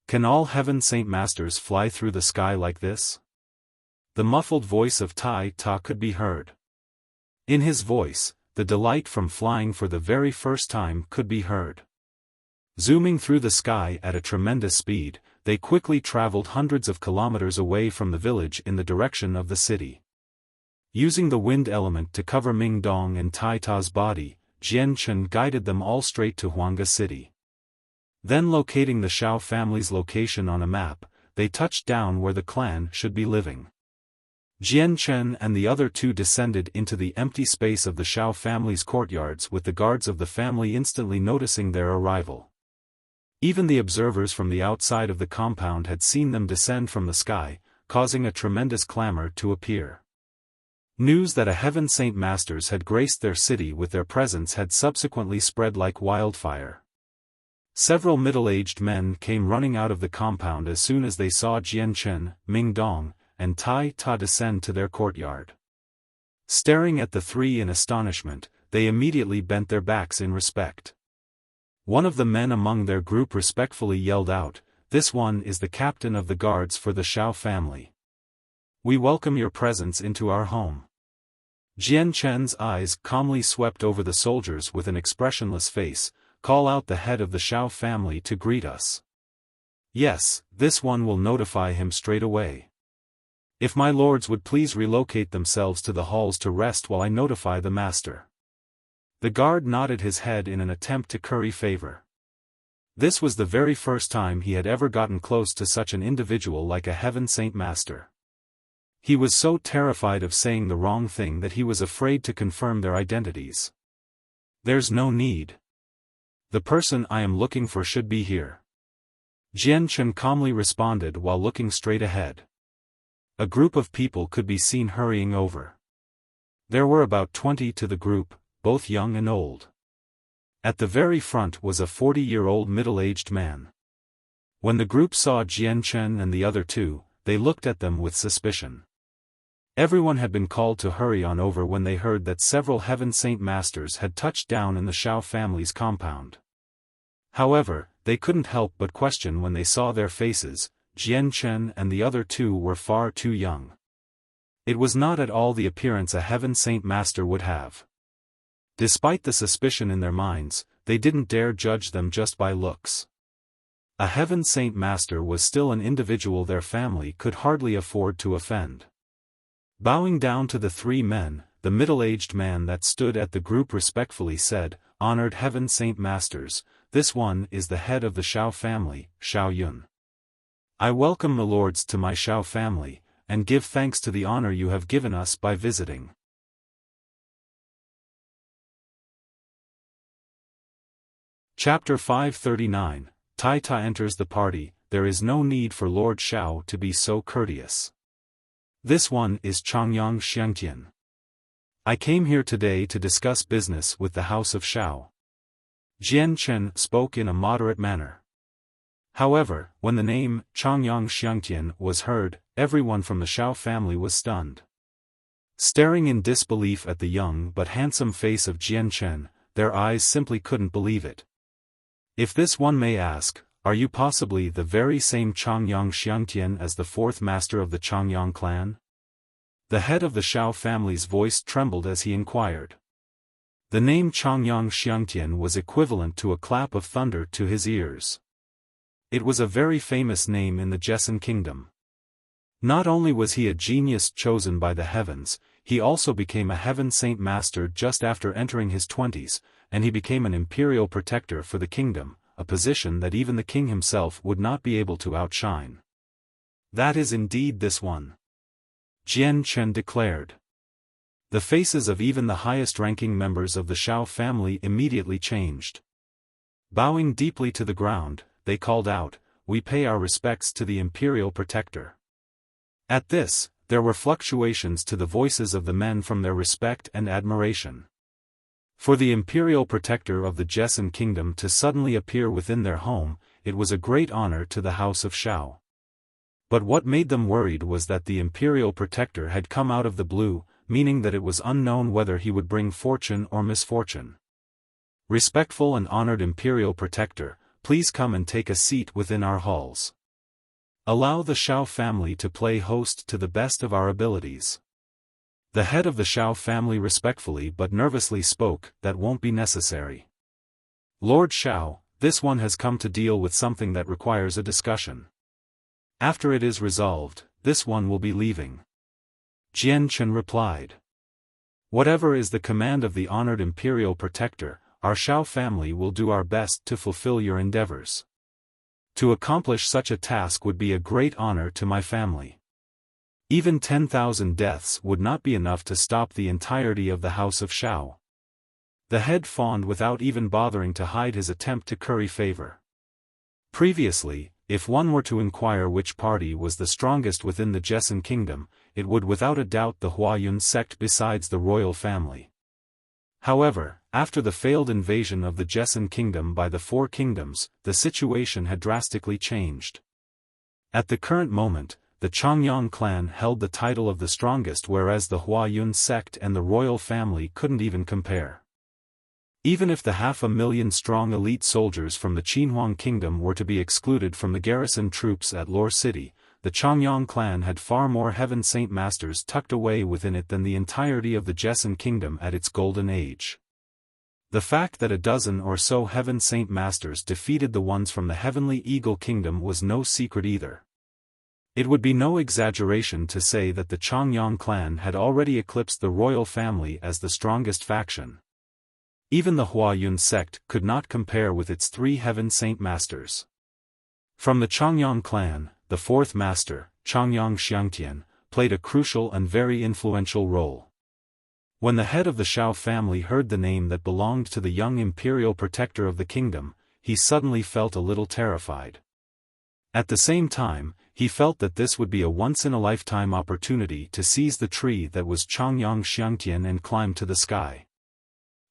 Can all Heaven Saint Masters fly through the sky like this?" The muffled voice of Tai Ta could be heard. In his voice, the delight from flying for the very first time could be heard. Zooming through the sky at a tremendous speed, they quickly traveled hundreds of kilometers away from the village in the direction of the city. Using the wind element to cover Ming Dong and Tai Ta's body, Jian Chen guided them all straight to Huanga City. Then locating the Xiao family's location on a map, they touched down where the clan should be living. Jian Chen and the other two descended into the empty space of the Xiao family's courtyards with the guards of the family instantly noticing their arrival. Even the observers from the outside of the compound had seen them descend from the sky, causing a tremendous clamor to appear. News that a Heaven Saint Masters had graced their city with their presence had subsequently spread like wildfire. Several middle-aged men came running out of the compound as soon as they saw Jian Chen, Ming Dong, and Tai Ta descend to their courtyard. Staring at the three in astonishment, they immediately bent their backs in respect. One of the men among their group respectfully yelled out, "This one is the captain of the guards for the Xiao family. We welcome your presence into our home." Jian Chen's eyes calmly swept over the soldiers with an expressionless face. "Call out the head of the Xiao family to greet us." "Yes, this one will notify him straight away. If my lords would please relocate themselves to the halls to rest while I notify the master." The guard nodded his head in an attempt to curry favor. This was the very first time he had ever gotten close to such an individual like a Heaven Saint Master. He was so terrified of saying the wrong thing that he was afraid to confirm their identities. "There's no need. The person I am looking for should be here." Jian Chen calmly responded while looking straight ahead. A group of people could be seen hurrying over. There were about 20 to the group, both young and old. At the very front was a 40-year-old middle-aged man. When the group saw Jian Chen and the other two, they looked at them with suspicion. Everyone had been called to hurry on over when they heard that several Heaven Saint Masters had touched down in the Xiao family's compound. However, they couldn't help but question when they saw their faces. Jian Chen and the other two were far too young. It was not at all the appearance a Heaven Saint Master would have. Despite the suspicion in their minds, they didn't dare judge them just by looks. A Heaven Saint Master was still an individual their family could hardly afford to offend. Bowing down to the three men, the middle-aged man that stood at the group respectfully said, "Honored Heaven Saint Masters, this one is the head of the Xiao family, Xiao Yun. I welcome the lords to my Xiao family, and give thanks to the honor you have given us by visiting." Chapter 539, Tai Ta enters the party. There is no need for Lord Xiao to be so courteous. This one is Changyang Xiangtian. I came here today to discuss business with the House of Xiao. Jian Chen spoke in a moderate manner. However, when the name Changyang Xiangtian was heard, everyone from the Xiao family was stunned. Staring in disbelief at the young but handsome face of Jian Chen, their eyes simply couldn't believe it. If this one may ask, are you possibly the very same Changyang Xiangtian as the fourth master of the Changyang clan? The head of the Xiao family's voice trembled as he inquired. The name Changyang Xiangtian was equivalent to a clap of thunder to his ears. It was a very famous name in the Jessen kingdom. Not only was he a genius chosen by the heavens, he also became a Heaven Saint Master just after entering his 20s, and he became an imperial protector for the kingdom, a position that even the king himself would not be able to outshine. That is indeed this one, Jian Chen declared. The faces of even the highest-ranking members of the Xiao family immediately changed. Bowing deeply to the ground, they called out, "We pay our respects to the imperial protector." At this, there were fluctuations to the voices of the men from their respect and admiration. For the imperial protector of the Jessan kingdom to suddenly appear within their home, it was a great honor to the house of Xiao. But what made them worried was that the imperial protector had come out of the blue, meaning that it was unknown whether he would bring fortune or misfortune. Respectful and honored imperial protector, please come and take a seat within our halls. Allow the Xiao family to play host to the best of our abilities. The head of the Xiao family respectfully but nervously spoke, that won't be necessary. Lord Xiao, this one has come to deal with something that requires a discussion. After it is resolved, this one will be leaving. Jian Chen replied. Whatever is the command of the honored imperial protector, our Xiao family will do our best to fulfill your endeavors. To accomplish such a task would be a great honor to my family. Even 10,000 deaths would not be enough to stop the entirety of the house of Xiao. The head fawned without even bothering to hide his attempt to curry favor. Previously, if one were to inquire which party was the strongest within the Jessan kingdom, it would without a doubt the Huayun sect besides the royal family. However, after the failed invasion of the Jessan kingdom by the Four Kingdoms, the situation had drastically changed. At the current moment, the Changyang clan held the title of the strongest, whereas the Huayun sect and the royal family couldn't even compare. Even if the 500,000 strong elite soldiers from the Qinhuang kingdom were to be excluded from the garrison troops at Lore City, the Changyang clan had far more Heaven Saint Masters tucked away within it than the entirety of the Jessan kingdom at its golden age. The fact that a dozen or so Heaven Saint Masters defeated the ones from the Heavenly Eagle kingdom was no secret either. It would be no exaggeration to say that the Changyang clan had already eclipsed the royal family as the strongest faction. Even the Huayun sect could not compare with its 3 Heaven Saint Masters. From the Changyang clan, the 4th master, Changyang Xiangtian, played a crucial and very influential role. When the head of the Xiao family heard the name that belonged to the young imperial protector of the kingdom, he suddenly felt a little terrified. At the same time, he felt that this would be a once-in-a-lifetime opportunity to seize the tree that was Changyang Xiangtian and climb to the sky.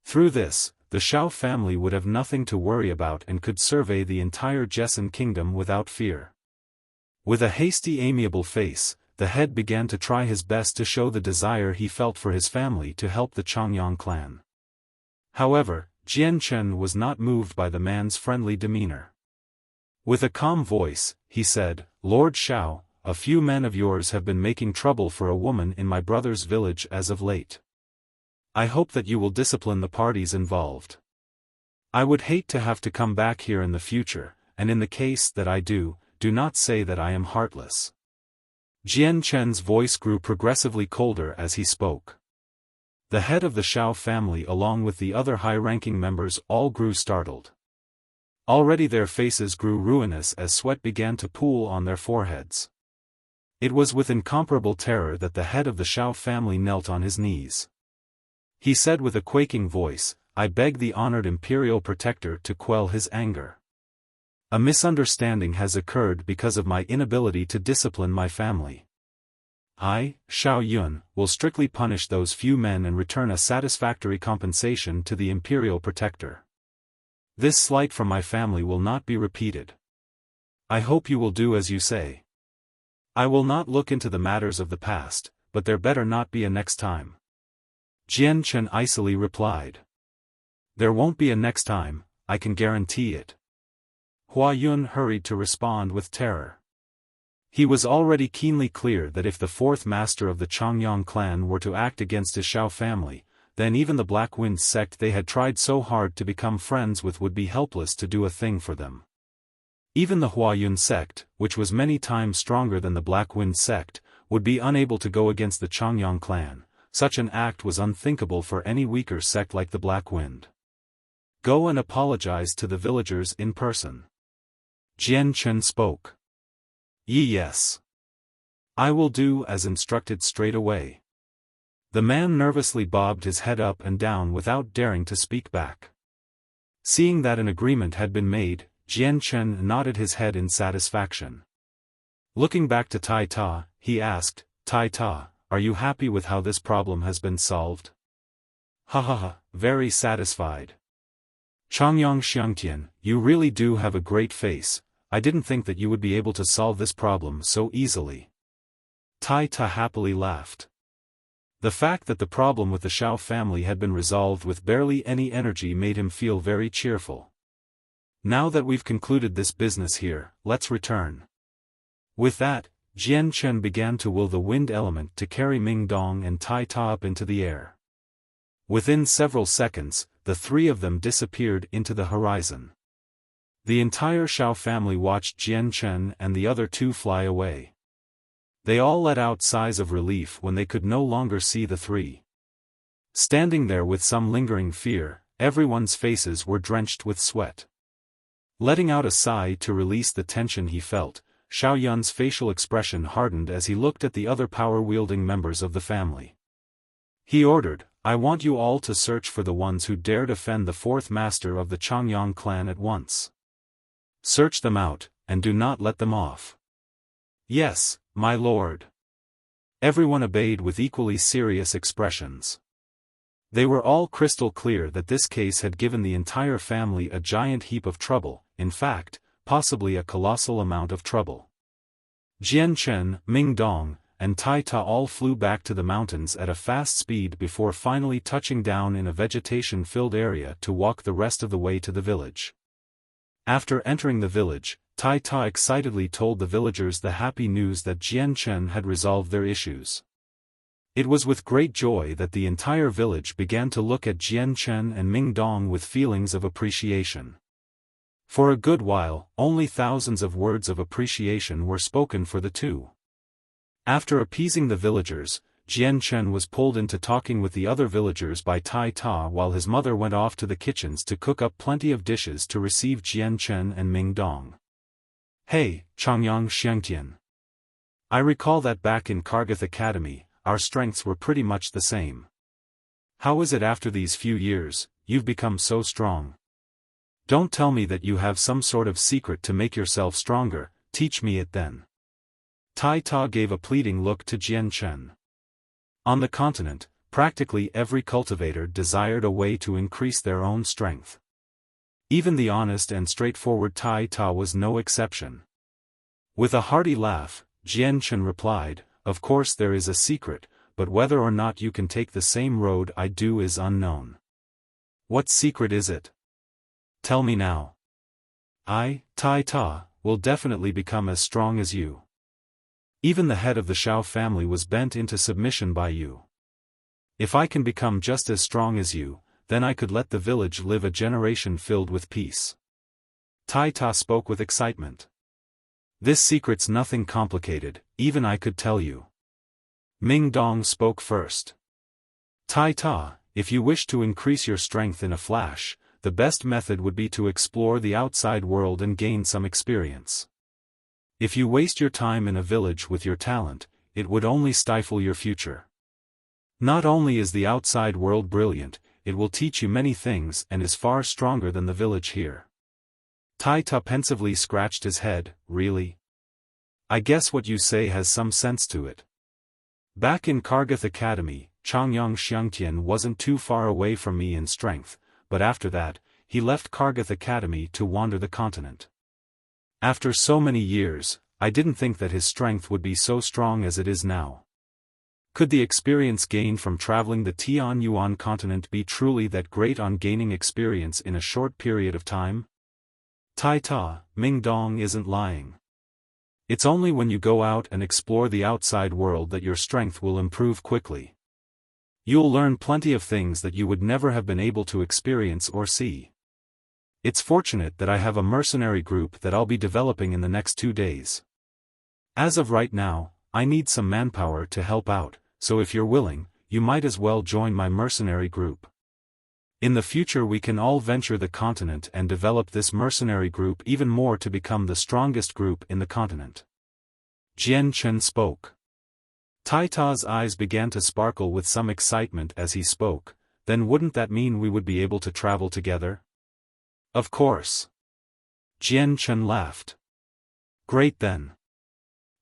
Through this, the Xiao family would have nothing to worry about and could survey the entire Jessan kingdom without fear. With a hasty amiable face, the head began to try his best to show the desire he felt for his family to help the Changyang clan. However, Jian Chen was not moved by the man's friendly demeanor. With a calm voice, he said, Lord Xiao, a few men of yours have been making trouble for a woman in my brother's village as of late. I hope that you will discipline the parties involved. I would hate to have to come back here in the future, and in the case that I do not say that I am heartless. Jian Chen's voice grew progressively colder as he spoke. The head of the Xiao family along with the other high-ranking members all grew startled. Already their faces grew ruinous as sweat began to pool on their foreheads. It was with incomparable terror that the head of the Xiao family knelt on his knees. He said with a quaking voice, I beg the honored imperial protector to quell his anger. A misunderstanding has occurred because of my inability to discipline my family. I, Xiao Yun, will strictly punish those few men and return a satisfactory compensation to the imperial protector. This slight from my family will not be repeated. I hope you will do as you say. I will not look into the matters of the past, but there better not be a next time. Jian Chen icily replied. There won't be a next time, I can guarantee it. Huayun hurried to respond with terror. He was already keenly clear that if the 4th master of the Changyang clan were to act against his Xiao family, then even the Black Wind sect they had tried so hard to become friends with would be helpless to do a thing for them. Even the Huayun sect, which was many times stronger than the Black Wind sect, would be unable to go against the Changyang clan. Such an act was unthinkable for any weaker sect like the Black Wind. Go and apologize to the villagers in person. Jian Chen spoke. Yes. I will do as instructed straight away. The man nervously bobbed his head up and down without daring to speak back. Seeing that an agreement had been made, Jian Chen nodded his head in satisfaction. Looking back to Tai Ta, he asked, Tai Ta, are you happy with how this problem has been solved? Ha ha ha, very satisfied. Changyang Xiangtian, you really do have a great face. I didn't think that you would be able to solve this problem so easily. Tai Ta happily laughed. The fact that the problem with the Xiao family had been resolved with barely any energy made him feel very cheerful. Now that we've concluded this business here, let's return. With that, Jian Chen began to will the wind element to carry Ming Dong and Tai Ta up into the air. Within several seconds, the three of them disappeared into the horizon. The entire Xiao family watched Jian Chen and the other two fly away. They all let out sighs of relief when they could no longer see the three. Standing there with some lingering fear, everyone's faces were drenched with sweat. Letting out a sigh to release the tension he felt, Xiao Yun's facial expression hardened as he looked at the other power-wielding members of the family. He ordered, I want you all to search for the ones who dare defend the fourth master of the Changyang clan at once. Search them out, and do not let them off. Yes, my lord. Everyone obeyed with equally serious expressions. They were all crystal clear that this case had given the entire family a giant heap of trouble, in fact, possibly a colossal amount of trouble. Jian Chen, Ming Dong, and Tai Ta all flew back to the mountains at a fast speed before finally touching down in a vegetation-filled area to walk the rest of the way to the village. After entering the village, Tai Ta excitedly told the villagers the happy news that Jian Chen had resolved their issues. It was with great joy that the entire village began to look at Jian Chen and Ming Dong with feelings of appreciation. For a good while, only thousands of words of appreciation were spoken for the two. After appeasing the villagers, Jian Chen was pulled into talking with the other villagers by Tai Ta while his mother went off to the kitchens to cook up plenty of dishes to receive Jian Chen and Ming Dong. Hey, Changyang Xiangtian. I recall that back in Kargath Academy, our strengths were pretty much the same. How is it after these few years, you've become so strong? Don't tell me that you have some sort of secret to make yourself stronger, teach me it then. Tai Ta gave a pleading look to Jian Chen. On the continent, practically every cultivator desired a way to increase their own strength. Even the honest and straightforward Tai Ta was no exception. With a hearty laugh, Jian Chen replied, of course there is a secret, but whether or not you can take the same road I do is unknown. What secret is it? Tell me now. I, Tai Ta, will definitely become as strong as you. Even the head of the Xiao family was bent into submission by you. If I can become just as strong as you, then I could let the village live a generation filled with peace. Tai Ta spoke with excitement. This secret's nothing complicated, even I could tell you. Ming Dong spoke first. Tai Ta, if you wish to increase your strength in a flash, the best method would be to explore the outside world and gain some experience. If you waste your time in a village with your talent, it would only stifle your future. Not only is the outside world brilliant, it will teach you many things and is far stronger than the village here. Tai Ta pensively scratched his head, really? I guess what you say has some sense to it. Back in Kargath Academy, Changyang Xiangtian wasn't too far away from me in strength, but after that, he left Kargath Academy to wander the continent. After so many years, I didn't think that his strength would be so strong as it is now. Could the experience gained from traveling the Tianyuan continent be truly that great on gaining experience in a short period of time? Tai Ta, Ming Dong isn't lying. It's only when you go out and explore the outside world that your strength will improve quickly. You'll learn plenty of things that you would never have been able to experience or see. It's fortunate that I have a mercenary group that I'll be developing in the next 2 days. As of right now, I need some manpower to help out, so if you're willing, you might as well join my mercenary group. In the future we can all venture the continent and develop this mercenary group even more to become the strongest group in the continent. Jian Chen spoke. Tai Ta's eyes began to sparkle with some excitement as he spoke, then wouldn't that mean we would be able to travel together? Of course. Jian Chen laughed. Great then.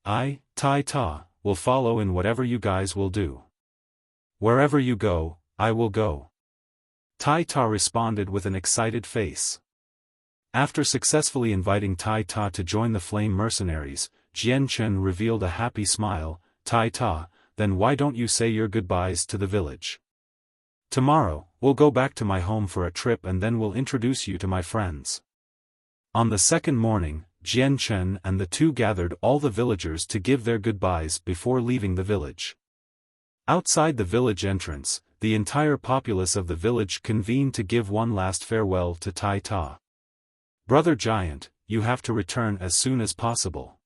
Tai Ta, will follow in whatever you guys will do. Wherever you go, I will go. Tai Ta responded with an excited face. After successfully inviting Tai Ta to join the Flame Mercenaries, Jian Chen revealed a happy smile. Tai Ta, then why don't you say your goodbyes to the village? Tomorrow, we'll go back to my home for a trip and then we'll introduce you to my friends. On the second morning, Jian Chen and the two gathered all the villagers to give their goodbyes before leaving the village. Outside the village entrance, the entire populace of the village convened to give one last farewell to Tai Ta. Brother Giant, you have to return as soon as possible.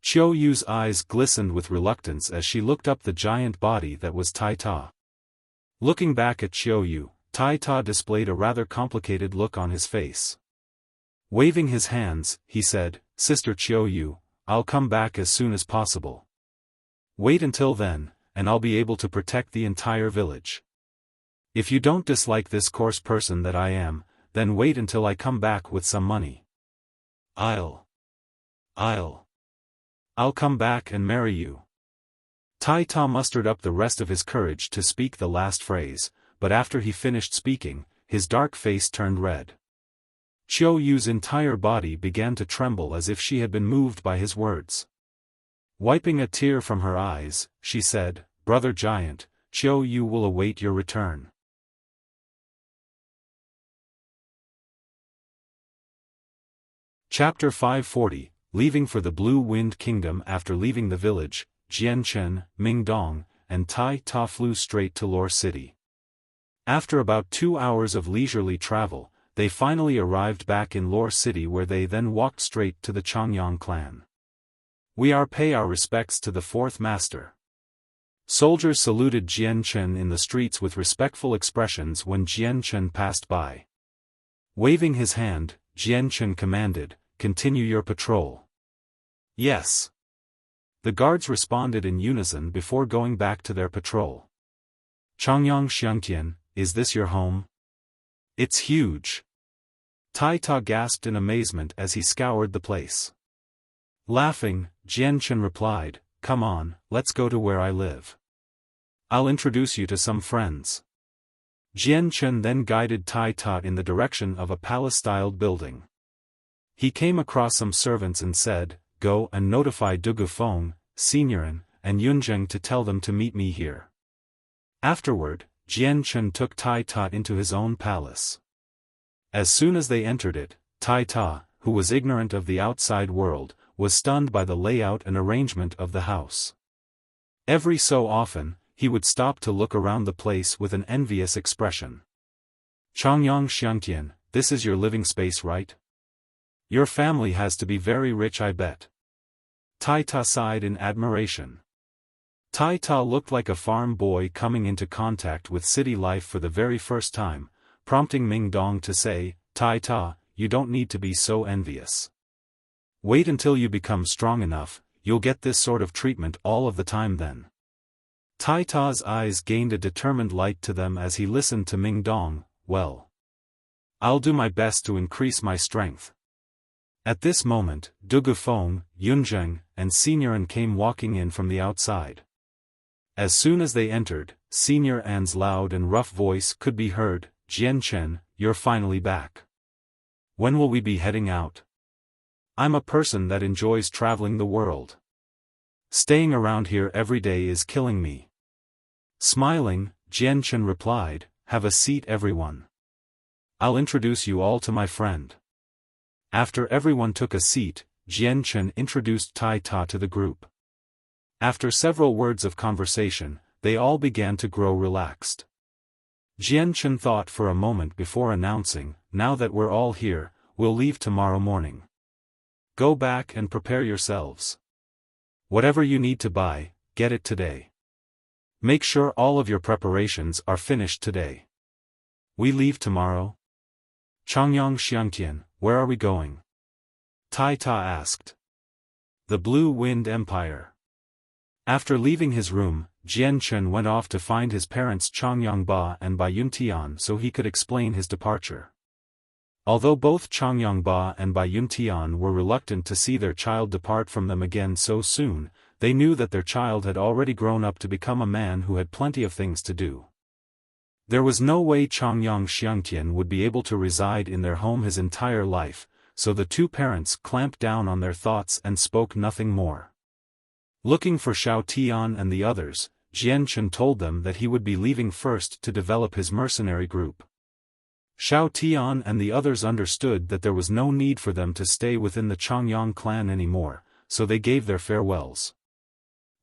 Qiu Yu's eyes glistened with reluctance as she looked up the giant body that was Tai Ta. Looking back at Qiu Yu, Tai Ta displayed a rather complicated look on his face. Waving his hands, he said, Sister Qiu Yu, I'll come back as soon as possible. Wait until then, and I'll be able to protect the entire village. If you don't dislike this coarse person that I am, then wait until I come back with some money. I'll come back and marry you. Tai Ta mustered up the rest of his courage to speak the last phrase, but after he finished speaking, his dark face turned red. Qiu Yu's entire body began to tremble as if she had been moved by his words. Wiping a tear from her eyes, she said, Brother Giant, Qiu Yu will await your return. Chapter 540, Leaving for the Blue Wind Kingdom. After leaving the village, Jian Chen, Ming Dong, and Tai Ta flew straight to Lore City. After about 2 hours of leisurely travel, they finally arrived back in Lore City where they then walked straight to the Changyang clan. We pay our respects to the fourth master. Soldiers saluted Jian Chen in the streets with respectful expressions when Jian Chen passed by. Waving his hand, Jian Chen commanded, Continue your patrol. Yes. The guards responded in unison before going back to their patrol. Changyang Xiangtian, is this your home? It's huge. Tai Ta gasped in amazement as he scoured the place. Laughing, Jian Chen replied, Come on, let's go to where I live. I'll introduce you to some friends. Jian Chen then guided Tai Ta in the direction of a palace-styled building. He came across some servants and said, Go and notify Dugu Feng, Signorin, and Yunzheng to tell them to meet me here. Afterward, Jian Chen took Tai Ta into his own palace. As soon as they entered it, Tai Ta, who was ignorant of the outside world, was stunned by the layout and arrangement of the house. Every so often, he would stop to look around the place with an envious expression. Changyang Xiangtian, this is your living space, right? Your family has to be very rich, I bet. Tai Ta sighed in admiration. Tai Ta looked like a farm boy coming into contact with city life for the very first time, prompting Ming Dong to say, Tai Ta, you don't need to be so envious. Wait until you become strong enough, you'll get this sort of treatment all of the time then. Tai Ta's eyes gained a determined light to them as he listened to Ming Dong. Well, I'll do my best to increase my strength. At this moment, Dugu Feng, Yunzheng, and Signorin came walking in from the outside. As soon as they entered, Senior An's loud and rough voice could be heard, Jian Chen, you're finally back. When will we be heading out? I'm a person that enjoys traveling the world. Staying around here every day is killing me. Smiling, Jian Chen replied, Have a seat everyone. I'll introduce you all to my friend. After everyone took a seat, Jian Chen introduced Tai Ta to the group. After several words of conversation, they all began to grow relaxed. Jian Chen thought for a moment before announcing, Now that we're all here, we'll leave tomorrow morning. Go back and prepare yourselves. Whatever you need to buy, get it today. Make sure all of your preparations are finished today. We leave tomorrow? Changyang Xiangtian, where are we going? Tai Ta asked. The Blue Wind Empire. After leaving his room, Jian Chen went off to find his parents Changyang Ba and Bai Yuntian so he could explain his departure. Although both Changyangba and Bai Yuntian were reluctant to see their child depart from them again so soon, they knew that their child had already grown up to become a man who had plenty of things to do. There was no way Changyang Xiangtian would be able to reside in their home his entire life, so the two parents clamped down on their thoughts and spoke nothing more. Looking for Xiao Tian and the others, Jian Chen told them that he would be leaving first to develop his mercenary group. Xiao Tian and the others understood that there was no need for them to stay within the Changyang clan anymore, so they gave their farewells.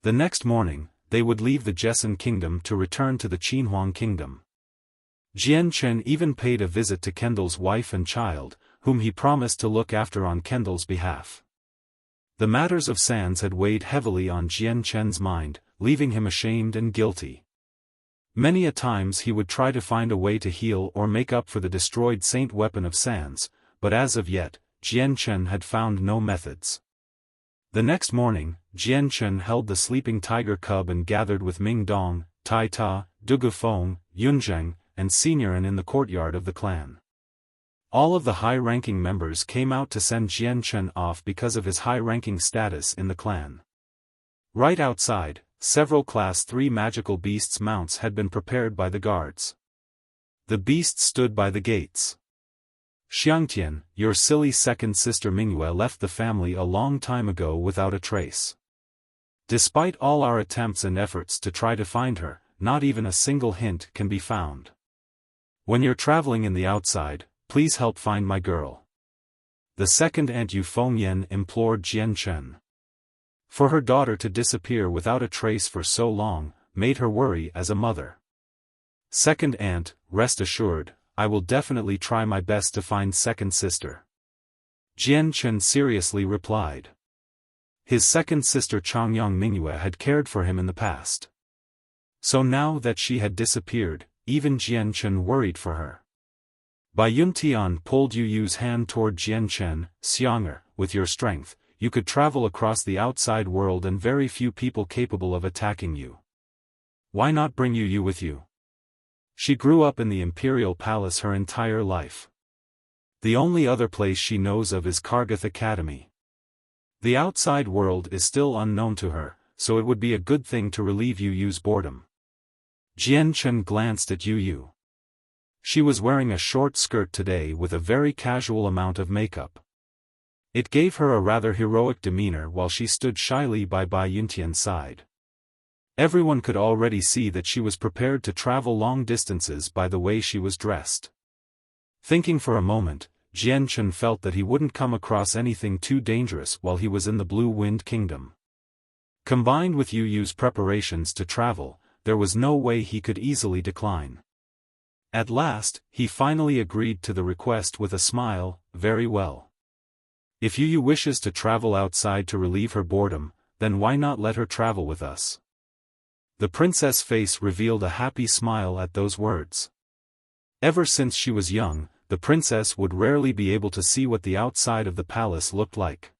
The next morning, they would leave the Jessen kingdom to return to the Qinhuang kingdom. Jian Chen even paid a visit to Kendall's wife and child, whom he promised to look after on Kendall's behalf. The matters of Sands had weighed heavily on Jian Chen's mind, leaving him ashamed and guilty. Many a times he would try to find a way to heal or make up for the destroyed saint weapon of Sands, but as of yet, Jian Chen had found no methods. The next morning, Jian Chen held the sleeping tiger cub and gathered with Ming Dong, Tai Ta, Dugu Feng, Yunzheng, and Seniorin in the courtyard of the clan. All of the high-ranking members came out to send Jian Chen off because of his high-ranking status in the clan. Right outside, several Class 3 magical beasts' mounts had been prepared by the guards. The beasts stood by the gates. Xiangtian, your silly second sister Mingyue left the family a long time ago without a trace. Despite all our attempts and efforts to try to find her, not even a single hint can be found. When you're traveling in the outside, please help find my girl. The second aunt Yu Fengyan implored Jian Chen. For her daughter to disappear without a trace for so long, made her worry as a mother. Second aunt, rest assured, I will definitely try my best to find second sister. Jian Chen seriously replied. His second sister Changyang Mingyue had cared for him in the past. So now that she had disappeared, even Jian Chen worried for her. Bai Yuntian pulled Yu Yu's hand toward Jian Chen. Xianger, with your strength, you could travel across the outside world and very few people capable of attacking you. Why not bring Yu Yu with you? She grew up in the Imperial Palace her entire life. The only other place she knows of is Kargath Academy. The outside world is still unknown to her, so it would be a good thing to relieve Yu Yu's boredom. Jian Chen glanced at Yu Yu. She was wearing a short skirt today with a very casual amount of makeup. It gave her a rather heroic demeanor while she stood shyly by Bai Yuntian's side. Everyone could already see that she was prepared to travel long distances by the way she was dressed. Thinking for a moment, Jian Chen felt that he wouldn't come across anything too dangerous while he was in the Blue Wind Kingdom. Combined with Yu Yu's preparations to travel, there was no way he could easily decline. At last, he finally agreed to the request with a smile. Very well. If Yu Yu wishes to travel outside to relieve her boredom, then why not let her travel with us? The princess' face revealed a happy smile at those words. Ever since she was young, the princess would rarely be able to see what the outside of the palace looked like.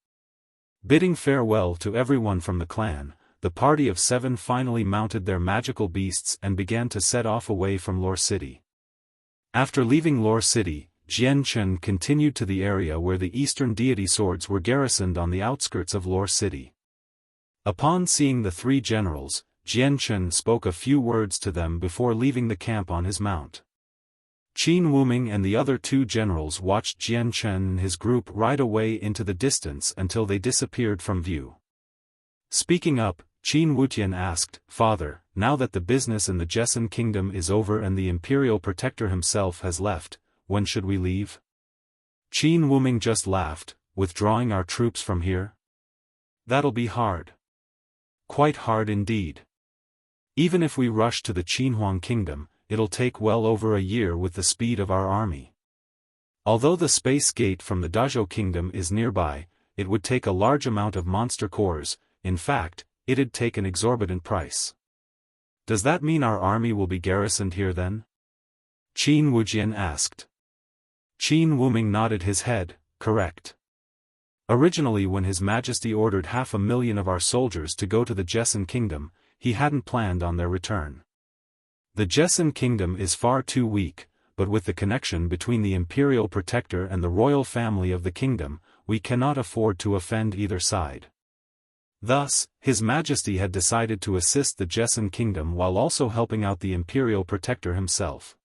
Bidding farewell to everyone from the clan, the party of 7 finally mounted their magical beasts and began to set off away from Lore City. After leaving Lore City, Jian Chen continued to the area where the Eastern deity swords were garrisoned on the outskirts of Lore City. Upon seeing the 3 generals, Jian Chen spoke a few words to them before leaving the camp on his mount. Qin Wuming and the other 2 generals watched Jian Chen and his group ride away into the distance until they disappeared from view. Speaking up, Qin Wutian asked, Father, now that the business in the Jessen kingdom is over and the imperial protector himself has left, when should we leave? Qin Wuming just laughed, withdrawing our troops from here? That'll be hard. Quite hard indeed. Even if we rush to the Qinhuang kingdom, it'll take well over a year with the speed of our army. Although the space gate from the Dazhou kingdom is nearby, it would take a large amount of monster cores. In fact, it'd take an exorbitant price. Does that mean our army will be garrisoned here then? Qin Wujian asked. Qin Wuming nodded his head. Correct. Originally, when His Majesty ordered 500,000 of our soldiers to go to the Jessen kingdom, he hadn't planned on their return. The Jessen kingdom is far too weak, but with the connection between the imperial protector and the royal family of the kingdom, we cannot afford to offend either side. Thus, His Majesty had decided to assist the Jessan kingdom while also helping out the imperial protector himself.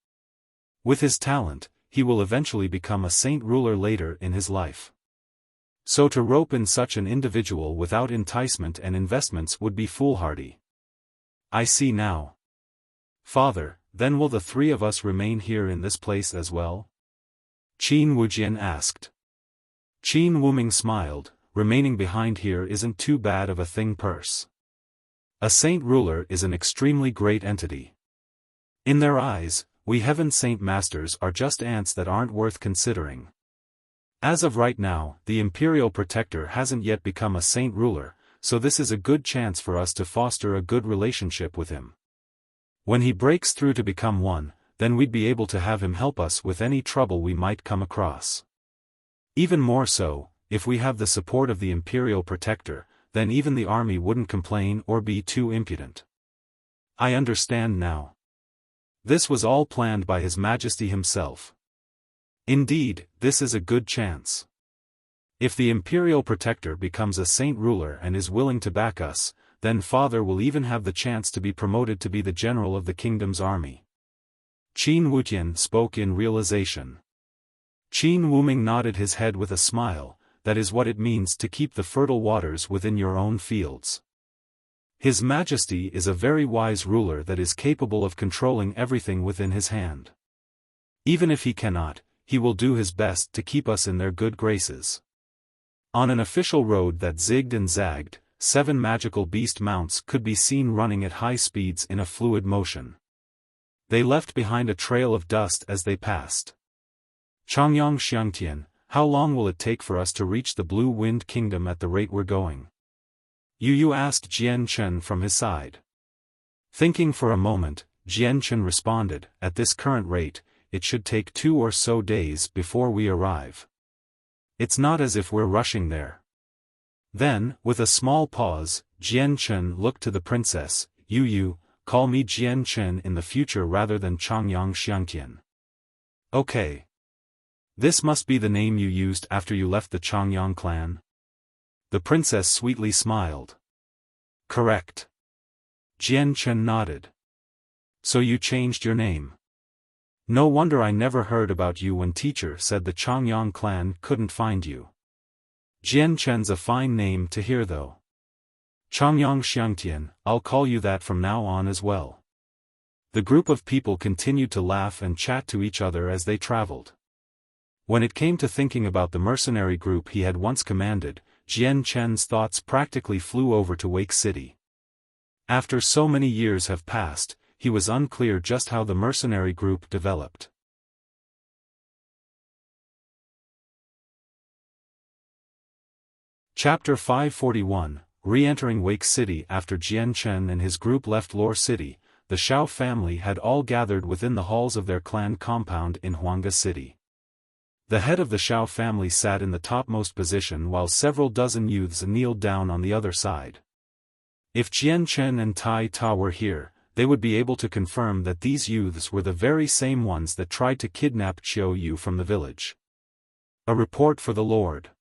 With his talent, he will eventually become a saint ruler later in his life. So to rope in such an individual without enticement and investments would be foolhardy. I see now. Father, then will the three of us remain here in this place as well? Qin Wujian asked. Qin Wuming smiled, remaining behind here isn't too bad of a thing purse. A saint ruler is an extremely great entity. In their eyes, we heaven saint masters are just ants that aren't worth considering. As of right now, the imperial protector hasn't yet become a saint ruler, so this is a good chance for us to foster a good relationship with him. When he breaks through to become one, then we'd be able to have him help us with any trouble we might come across. Even more so, if we have the support of the imperial protector, then even the army wouldn't complain or be too impudent. I understand now. This was all planned by His Majesty himself. Indeed, this is a good chance. If the imperial protector becomes a saint ruler and is willing to back us, then Father will even have the chance to be promoted to be the general of the kingdom's army. Qin Wujian spoke in realization. Qin Wuming nodded his head with a smile. That is what it means to keep the fertile waters within your own fields. His Majesty is a very wise ruler that is capable of controlling everything within his hand. Even if he cannot, he will do his best to keep us in their good graces. On an official road that zigged and zagged, 7 magical beast mounts could be seen running at high speeds in a fluid motion. They left behind a trail of dust as they passed. Changyang Xiangtian, how long will it take for us to reach the Blue Wind Kingdom at the rate we're going? Yu asked Jian Chen from his side. Thinking for a moment, Jian Chen responded, at this current rate, it should take 2 or so days before we arrive. It's not as if we're rushing there. Then, with a small pause, Jian Chen looked to the princess. Yu, call me Jian Chen in the future rather than Changyang Xiangtian. Okay. This must be the name you used after you left the Changyang clan? The princess sweetly smiled. Correct. Jian Chen nodded. So you changed your name. No wonder I never heard about you when teacher said the Changyang clan couldn't find you. Jian Chen's a fine name to hear though. Changyang Xiangtian, I'll call you that from now on as well. The group of people continued to laugh and chat to each other as they traveled. When it came to thinking about the mercenary group he had once commanded, Jian Chen's thoughts practically flew over to Wake City. After so many years have passed, he was unclear just how the mercenary group developed. Chapter 541, Re-entering Wake City. After Jian Chen and his group left Lore City, the Xiao family had all gathered within the halls of their clan compound in Huangga City. The head of the Xiao family sat in the topmost position while several dozen youths kneeled down on the other side. If Jian Chen and Tai Ta were here, they would be able to confirm that these youths were the very same ones that tried to kidnap Qiu Yu from the village. A report for the Lord.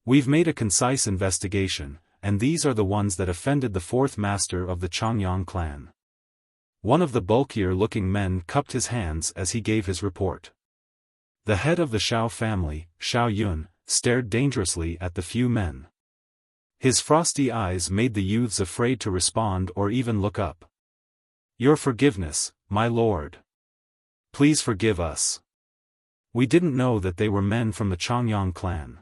We've made a concise investigation, and these are the ones that offended the 4th master of the Changyang clan. One of the bulkier-looking men cupped his hands as he gave his report. The head of the Xiao family, Xiao Yun, stared dangerously at the few men. His frosty eyes made the youths afraid to respond or even look up. Your forgiveness, my lord. Please forgive us. We didn't know that they were men from the Changyang clan.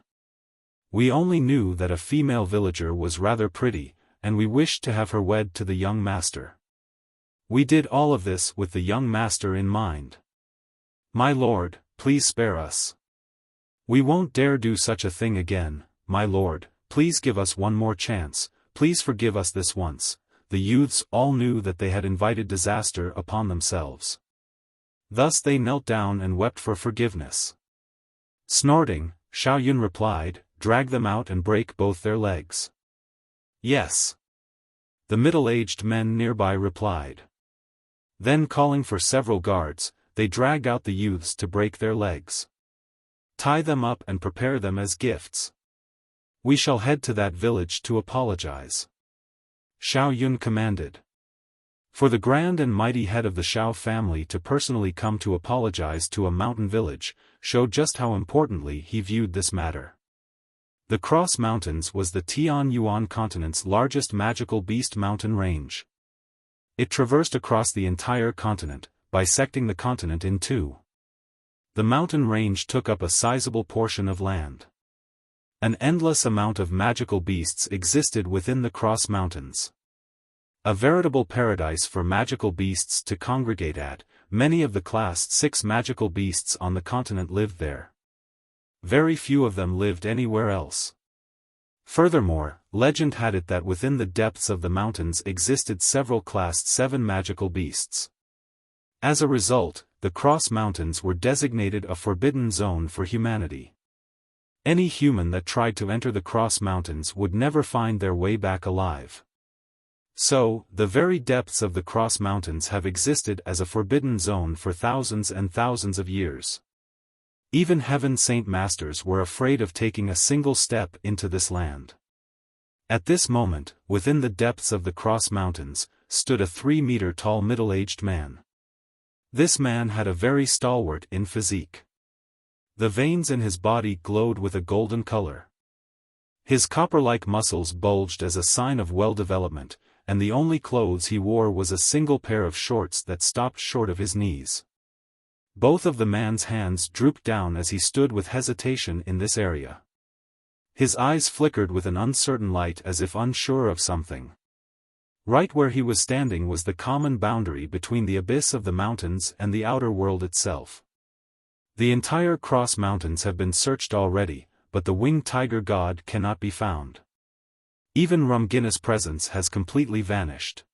We only knew that a female villager was rather pretty, and we wished to have her wed to the young master. We did all of this with the young master in mind. My lord, please spare us. We won't dare do such a thing again, my lord, please give us one more chance, please forgive us this once. The youths all knew that they had invited disaster upon themselves. Thus they knelt down and wept for forgiveness. Snorting, Xiao Yun replied, drag them out and break both their legs. Yes. The middle-aged men nearby replied. Then calling for several guards, they dragged out the youths to break their legs. Tie them up and prepare them as gifts. We shall head to that village to apologize. Xiao Yun commanded. For the grand and mighty head of the Xiao family to personally come to apologize to a mountain village, showed just how importantly he viewed this matter. The Cross Mountains was the Tianyuan continent's largest magical beast mountain range. It traversed across the entire continent, bisecting the continent in two. The mountain range took up a sizable portion of land. An endless amount of magical beasts existed within the Cross Mountains. A veritable paradise for magical beasts to congregate at. Many of the Class 6 magical beasts on the continent lived there. Very few of them lived anywhere else. Furthermore, legend had it that within the depths of the mountains existed several Class 7 magical beasts. As a result, the Cross Mountains were designated a forbidden zone for humanity. Any human that tried to enter the Cross Mountains would never find their way back alive. So, the very depths of the Cross Mountains have existed as a forbidden zone for thousands and thousands of years. Even Heaven Saint Masters were afraid of taking a single step into this land. At this moment, within the depths of the Cross Mountains, stood a 3-meter-tall middle-aged man. This man had a very stalwart in physique. The veins in his body glowed with a golden color. His copper-like muscles bulged as a sign of well-development, and the only clothes he wore was a single pair of shorts that stopped short of his knees. Both of the man's hands drooped down as he stood with hesitation in this area. His eyes flickered with an uncertain light as if unsure of something. Right where he was standing was the common boundary between the abyss of the mountains and the outer world itself. The entire Cross Mountains have been searched already, but the winged tiger god cannot be found. Even Rumgina's presence has completely vanished.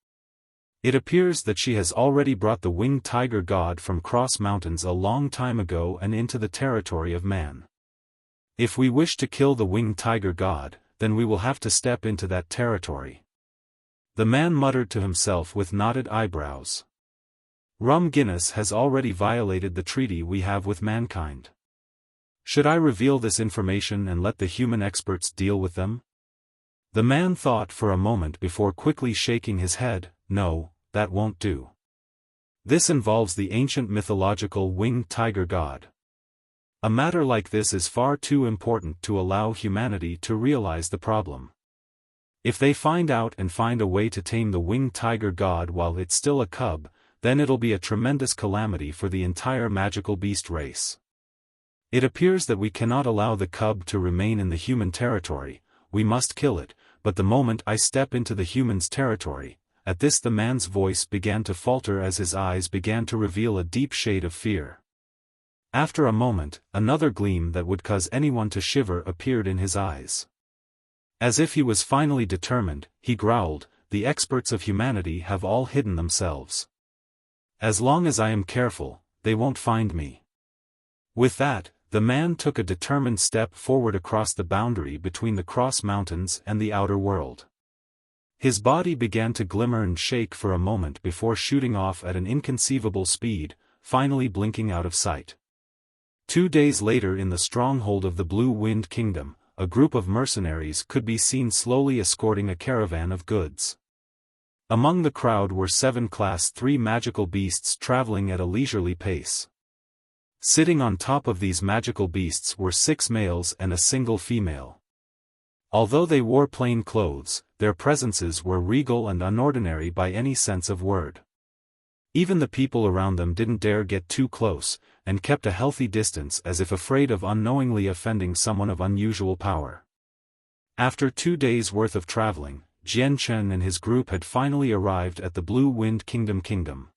It appears that she has already brought the winged tiger god from Cross Mountains a long time ago and into the territory of man. If we wish to kill the winged tiger god, then we will have to step into that territory. The man muttered to himself with knotted eyebrows. Guinness has already violated the treaty we have with mankind. Should I reveal this information and let the human experts deal with them? The man thought for a moment before quickly shaking his head. No, that won't do. This involves the ancient mythological winged tiger god. A matter like this is far too important to allow humanity to realize the problem. If they find out and find a way to tame the winged tiger god while it's still a cub, then it'll be a tremendous calamity for the entire magical beast race. It appears that we cannot allow the cub to remain in the human territory. We must kill it, but the moment I step into the human's territory, at this the man's voice began to falter as his eyes began to reveal a deep shade of fear. After a moment, another gleam that would cause anyone to shiver appeared in his eyes. As if he was finally determined, he growled, "The experts of humanity have all hidden themselves. As long as I am careful, they won't find me." With that, the man took a determined step forward across the boundary between the Cross Mountains and the outer world. His body began to glimmer and shake for a moment before shooting off at an inconceivable speed, finally blinking out of sight. 2 days later in the stronghold of the Blue Wind Kingdom, a group of mercenaries could be seen slowly escorting a caravan of goods. Among the crowd were 7 Class 3 magical beasts traveling at a leisurely pace. Sitting on top of these magical beasts were 6 males and a single female. Although they wore plain clothes, their presences were regal and unordinary by any sense of word. Even the people around them didn't dare get too close, and kept a healthy distance as if afraid of unknowingly offending someone of unusual power. After 2 days' worth of traveling, Jian Chen and his group had finally arrived at the Blue Wind Kingdom.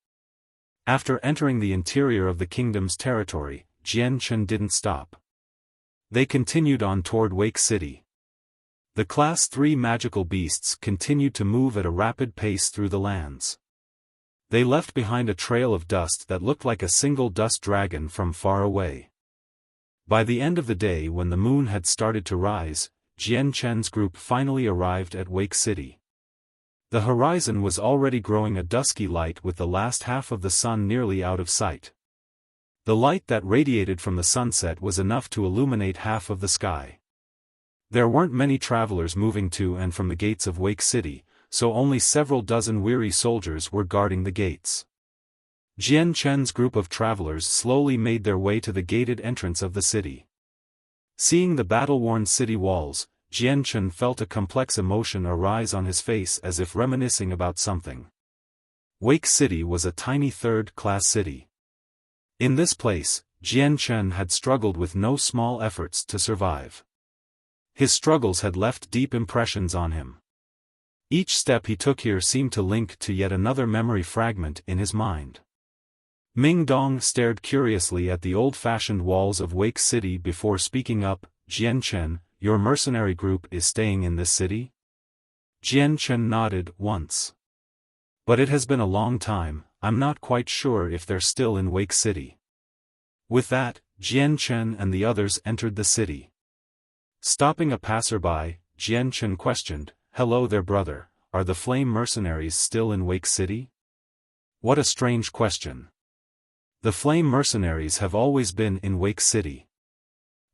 After entering the interior of the kingdom's territory, Jian Chen didn't stop. They continued on toward Wake City. The Class 3 magical beasts continued to move at a rapid pace through the lands. They left behind a trail of dust that looked like a single dust dragon from far away. By the end of the day, when the moon had started to rise, Jian Chen's group finally arrived at Wake City. The horizon was already growing a dusky light with the last half of the sun nearly out of sight. The light that radiated from the sunset was enough to illuminate half of the sky. There weren't many travelers moving to and from the gates of Wake City, so only several dozen weary soldiers were guarding the gates. Jian Chen's group of travelers slowly made their way to the gated entrance of the city. Seeing the battle-worn city walls, Jian Chen felt a complex emotion arise on his face as if reminiscing about something. Wake City was a tiny third-class city. In this place, Jian Chen had struggled with no small efforts to survive. His struggles had left deep impressions on him. Each step he took here seemed to link to yet another memory fragment in his mind. Ming Dong stared curiously at the old-fashioned walls of Wake City before speaking up. Jian Chen, your mercenary group is staying in this city? Jian Chen nodded once. But it has been a long time, I'm not quite sure if they're still in Wake City. With that, Jian Chen and the others entered the city. Stopping a passerby, Jian Chen questioned, "Hello there, brother, are the flame mercenaries still in Wake City?" What a strange question. The flame mercenaries have always been in Wake City.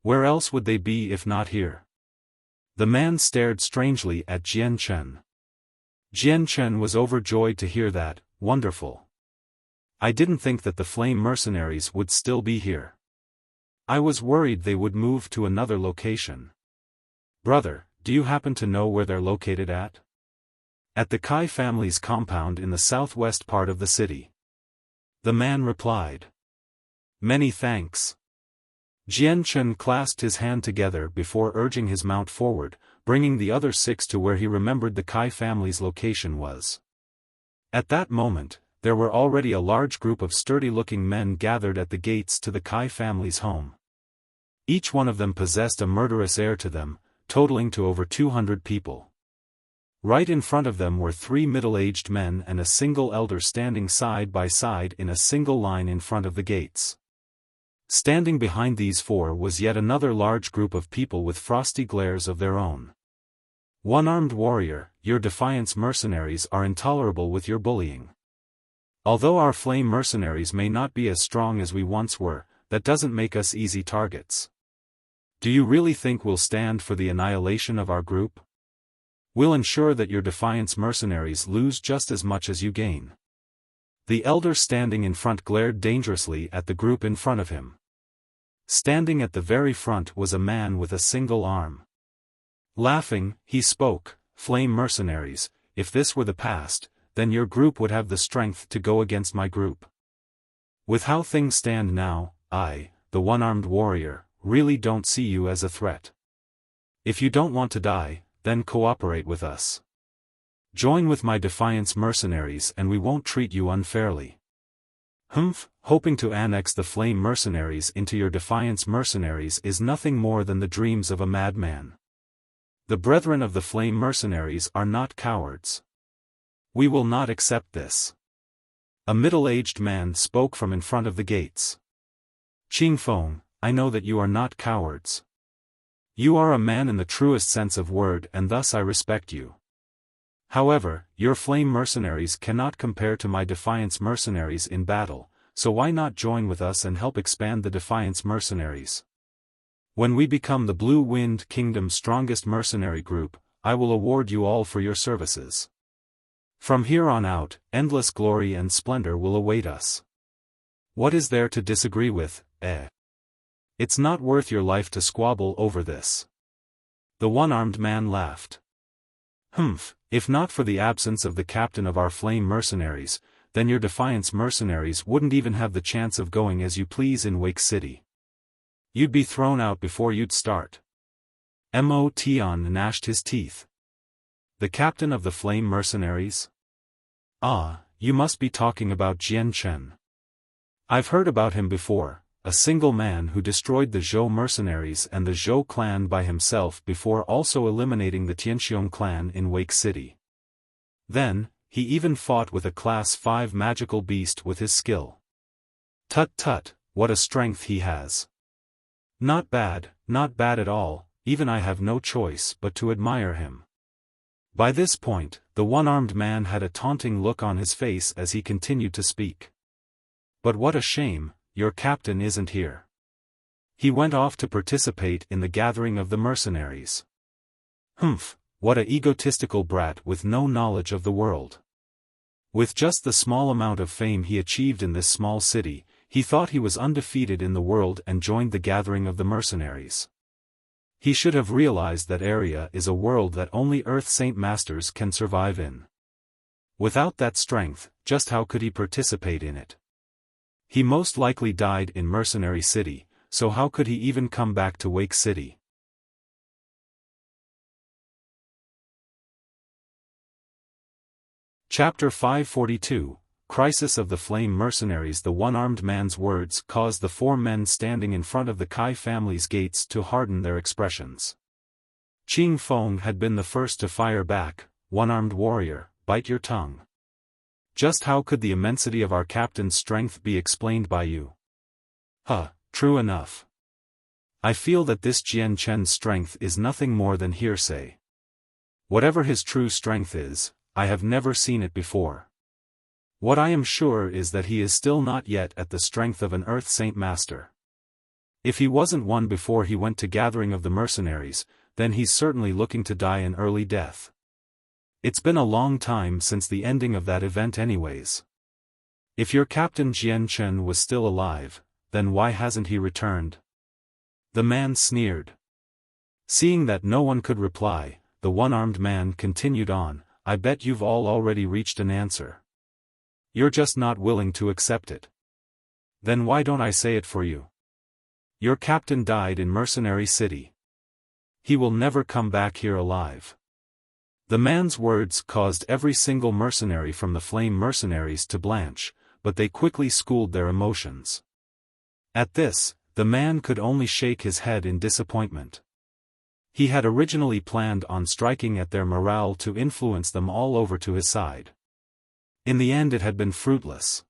Where else would they be if not here? The man stared strangely at Jian Chen. Jian Chen was overjoyed to hear that. Wonderful. I didn't think that the flame mercenaries would still be here. I was worried they would move to another location. Brother, do you happen to know where they're located at? At the Kai family's compound in the southwest part of the city. The man replied. Many thanks. Jian Chen clasped his hand together before urging his mount forward, bringing the other 6 to where he remembered the Kai family's location was. At that moment, there were already a large group of sturdy-looking men gathered at the gates to the Kai family's home. Each one of them possessed a murderous air to them, totaling to over 200 people. Right in front of them were 3 middle-aged men and a single elder standing side by side in a single line in front of the gates. Standing behind these 4 was yet another large group of people with frosty glares of their own. One-armed warrior, your Defiance mercenaries are intolerable with your bullying. Although our flame mercenaries may not be as strong as we once were, that doesn't make us easy targets. Do you really think we'll stand for the annihilation of our group? We'll ensure that your Defiance mercenaries lose just as much as you gain. The elder standing in front glared dangerously at the group in front of him. Standing at the very front was a man with a single arm. Laughing, he spoke, "Flame mercenaries, if this were the past, then your group would have the strength to go against my group. With how things stand now, I, the one-armed warrior, really don't see you as a threat. If you don't want to die, then cooperate with us. Join with my Defiance mercenaries and we won't treat you unfairly." Humph, hoping to annex the flame mercenaries into your Defiance mercenaries is nothing more than the dreams of a madman. The brethren of the flame mercenaries are not cowards. We will not accept this. A middle-aged man spoke from in front of the gates. Qing Feng, I know that you are not cowards. You are a man in the truest sense of word and thus I respect you. However, your flame mercenaries cannot compare to my Defiance mercenaries in battle, so why not join with us and help expand the Defiance mercenaries? When we become the Blue Wind Kingdom's strongest mercenary group, I will award you all for your services. From here on out, endless glory and splendor will await us. What is there to disagree with, eh? It's not worth your life to squabble over this. The one-armed man laughed. Humph, if not for the absence of the captain of our flame mercenaries, then your Defiance mercenaries wouldn't even have the chance of going as you please in Wake City. You'd be thrown out before you'd start. Mo Tian gnashed his teeth. The captain of the flame mercenaries? Ah, you must be talking about Jian Chen. I've heard about him before, a single man who destroyed the Zhou mercenaries and the Zhou clan by himself before also eliminating the Tianxiong clan in Wake City. Then, he even fought with a Class 5 magical beast with his skill. Tut tut, what a strength he has. Not bad at all, even I have no choice but to admire him. By this point, the one-armed man had a taunting look on his face as he continued to speak. But what a shame, your captain isn't here. He went off to participate in the gathering of the mercenaries. Humph, what a egotistical brat with no knowledge of the world. With just the small amount of fame he achieved in this small city, he thought he was undefeated in the world and joined the gathering of the mercenaries. He should have realized that area is a world that only Earth Saint Masters can survive in. Without that strength, just how could he participate in it? He most likely died in Mercenary City, so how could he even come back to Wake City? Chapter 542, Crisis of the Flame Mercenaries. The one-armed man's words caused the four men standing in front of the Kai family's gates to harden their expressions. Qing Feng had been the first to fire back. One-armed warrior, bite your tongue. Just how could the immensity of our captain's strength be explained by you? True enough. I feel that this Jian Chen's strength is nothing more than hearsay. Whatever his true strength is, I have never seen it before. What I am sure is that he is still not yet at the strength of an Earth Saint Master. If he wasn't one before he went to gathering of the mercenaries, then he's certainly looking to die an early death. It's been a long time since the ending of that event anyways. If your captain Jian Chen was still alive, then why hasn't he returned? The man sneered. Seeing that no one could reply, the one-armed man continued on, I bet you've all already reached an answer. You're just not willing to accept it. Then why don't I say it for you? Your captain died in Mercenary City. He will never come back here alive. The man's words caused every single mercenary from the Flame Mercenaries to blanch, but they quickly schooled their emotions. At this, the man could only shake his head in disappointment. He had originally planned on striking at their morale to influence them all over to his side. In the end it had been fruitless.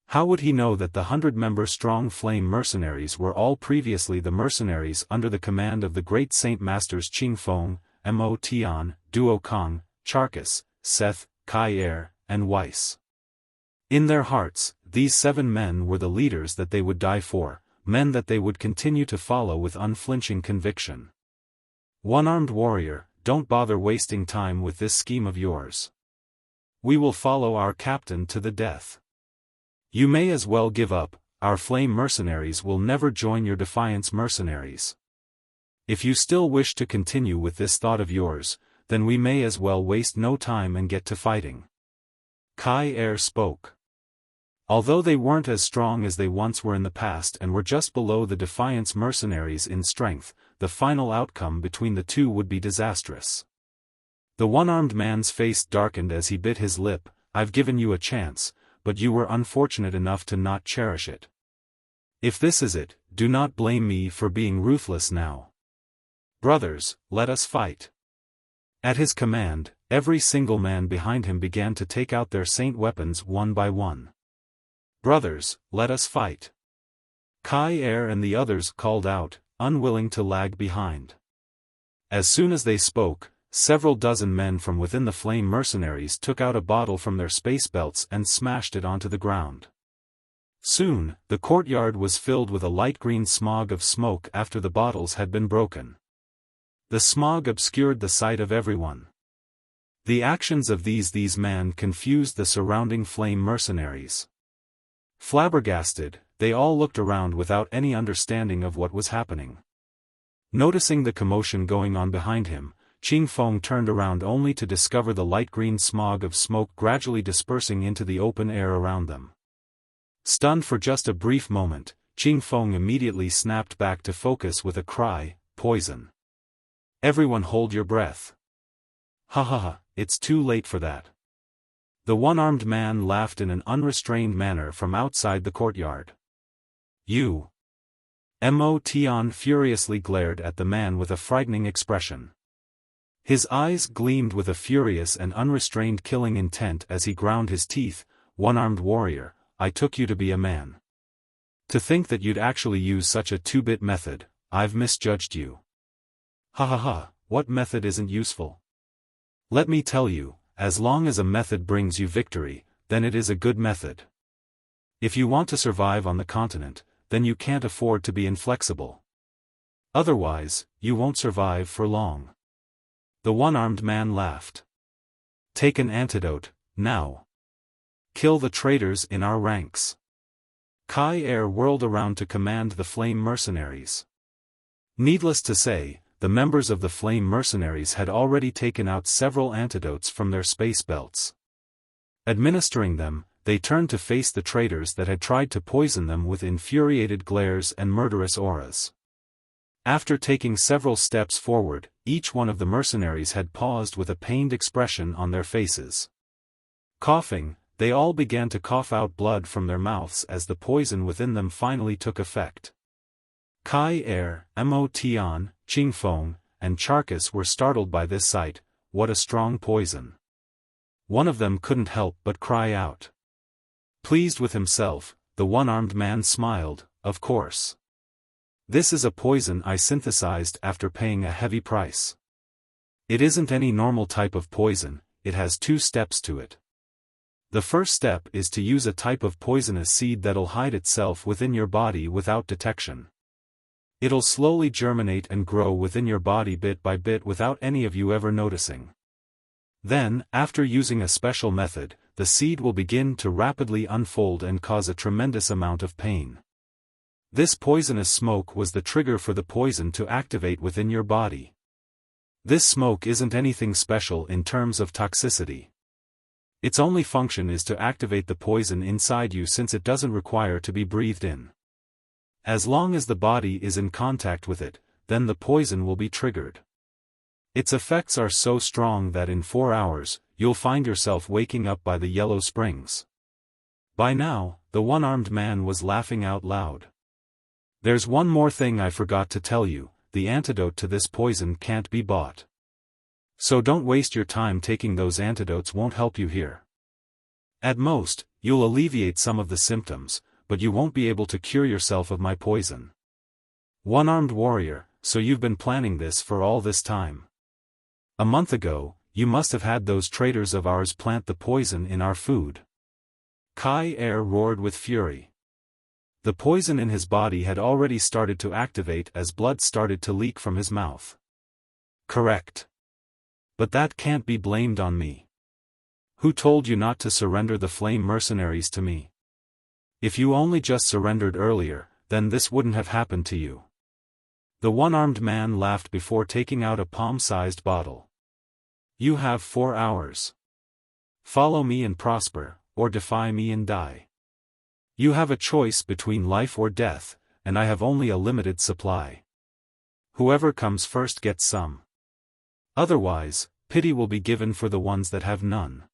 How would he know that the 100-member strong Flame Mercenaries were all previously the mercenaries under the command of the great Saint Masters Qing Feng, Mo Tian, Duo Kong, Charkis, Seth, Kai Er, and Weiss. In their hearts, these 7 men were the leaders that they would die for, men that they would continue to follow with unflinching conviction. One-armed warrior, don't bother wasting time with this scheme of yours. We will follow our captain to the death. You may as well give up, our Flame Mercenaries will never join your Defiance Mercenaries. If you still wish to continue with this thought of yours, then we may as well waste no time and get to fighting. Kai Er spoke. Although they weren't as strong as they once were in the past and were just below the Defiance Mercenaries in strength, the final outcome between the two would be disastrous. The one-armed man's face darkened as he bit his lip. I've given you a chance, but you were unfortunate enough to not cherish it. If this is it, do not blame me for being ruthless now. Brothers, let us fight. At his command, every single man behind him began to take out their saint weapons one by one. Brothers, let us fight. Kai Er and the others called out, unwilling to lag behind. As soon as they spoke, several dozen men from within the Flame Mercenaries took out a bottle from their space belts and smashed it onto the ground. Soon, the courtyard was filled with a light green smog of smoke after the bottles had been broken. The smog obscured the sight of everyone. The actions of these men confused the surrounding Flame Mercenaries. Flabbergasted, they all looked around without any understanding of what was happening. Noticing the commotion going on behind him, Qing Feng turned around only to discover the light green smog of smoke gradually dispersing into the open air around them. Stunned for just a brief moment, Qing Feng immediately snapped back to focus with a cry, poison. Everyone hold your breath. Ha ha ha, it's too late for that. The one-armed man laughed in an unrestrained manner from outside the courtyard. You. Mo Tian furiously glared at the man with a frightening expression. His eyes gleamed with a furious and unrestrained killing intent as he ground his teeth. One-armed warrior, I took you to be a man. To think that you'd actually use such a two-bit method, I've misjudged you. Ha ha ha, what method isn't useful? Let me tell you, as long as a method brings you victory, then it is a good method. If you want to survive on the continent, then you can't afford to be inflexible. Otherwise, you won't survive for long. The one-armed man laughed. Take an antidote, now. Kill the traitors in our ranks. Kai Er whirled around to command the flame mercenaries. Needless to say, the members of the flame mercenaries had already taken out several antidotes from their space belts. Administering them, they turned to face the traitors that had tried to poison them with infuriated glares and murderous auras. After taking several steps forward, each one of the mercenaries had paused with a pained expression on their faces. Coughing, they all began to cough out blood from their mouths as the poison within them finally took effect. Kai Er, Mo Tian, Qing Feng, and Charkis were startled by this sight. What a strong poison. One of them couldn't help but cry out. Pleased with himself, the one-armed man smiled, of course. This is a poison I synthesized after paying a heavy price. It isn't any normal type of poison, it has 2 steps to it. The first step is to use a type of poisonous seed that'll hide itself within your body without detection. It'll slowly germinate and grow within your body bit by bit without any of you ever noticing. Then, after using a special method, the seed will begin to rapidly unfold and cause a tremendous amount of pain. This poisonous smoke was the trigger for the poison to activate within your body. This smoke isn't anything special in terms of toxicity. Its only function is to activate the poison inside you since it doesn't require to be breathed in. As long as the body is in contact with it, then the poison will be triggered. Its effects are so strong that in 4 hours, you'll find yourself waking up by the yellow springs. By now, the one-armed man was laughing out loud. There's one more thing I forgot to tell you, the antidote to this poison can't be bought. So don't waste your time taking those antidotes won't help you here. At most, you'll alleviate some of the symptoms, but you won't be able to cure yourself of my poison. One-armed warrior, so you've been planning this for all this time. A month ago, you must have had those traitors of ours plant the poison in our food. Kai Er roared with fury. The poison in his body had already started to activate as blood started to leak from his mouth. Correct. But that can't be blamed on me. Who told you not to surrender the flame mercenaries to me? If you only just surrendered earlier, then this wouldn't have happened to you. The one-armed man laughed before taking out a palm-sized bottle. You have 4 hours. Follow me and prosper, or defy me and die. You have a choice between life or death, and I have only a limited supply. Whoever comes first gets some. Otherwise, pity will be given for the ones that have none.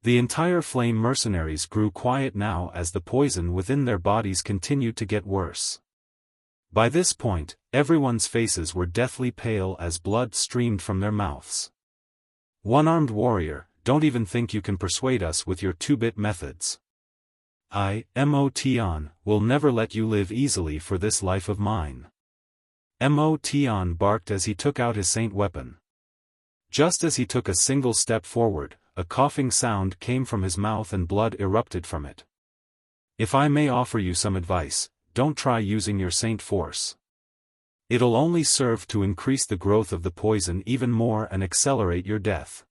The entire flame mercenaries grew quiet now as the poison within their bodies continued to get worse. By this point, everyone's faces were deathly pale as blood streamed from their mouths. One-armed warrior, don't even think you can persuade us with your 2-bit methods. I, Mo Tian, will never let you live easily for this life of mine. Mo Tian barked as he took out his saint weapon. Just as he took a single step forward, a coughing sound came from his mouth and blood erupted from it. If I may offer you some advice, don't try using your saint force. It'll only serve to increase the growth of the poison even more and accelerate your death.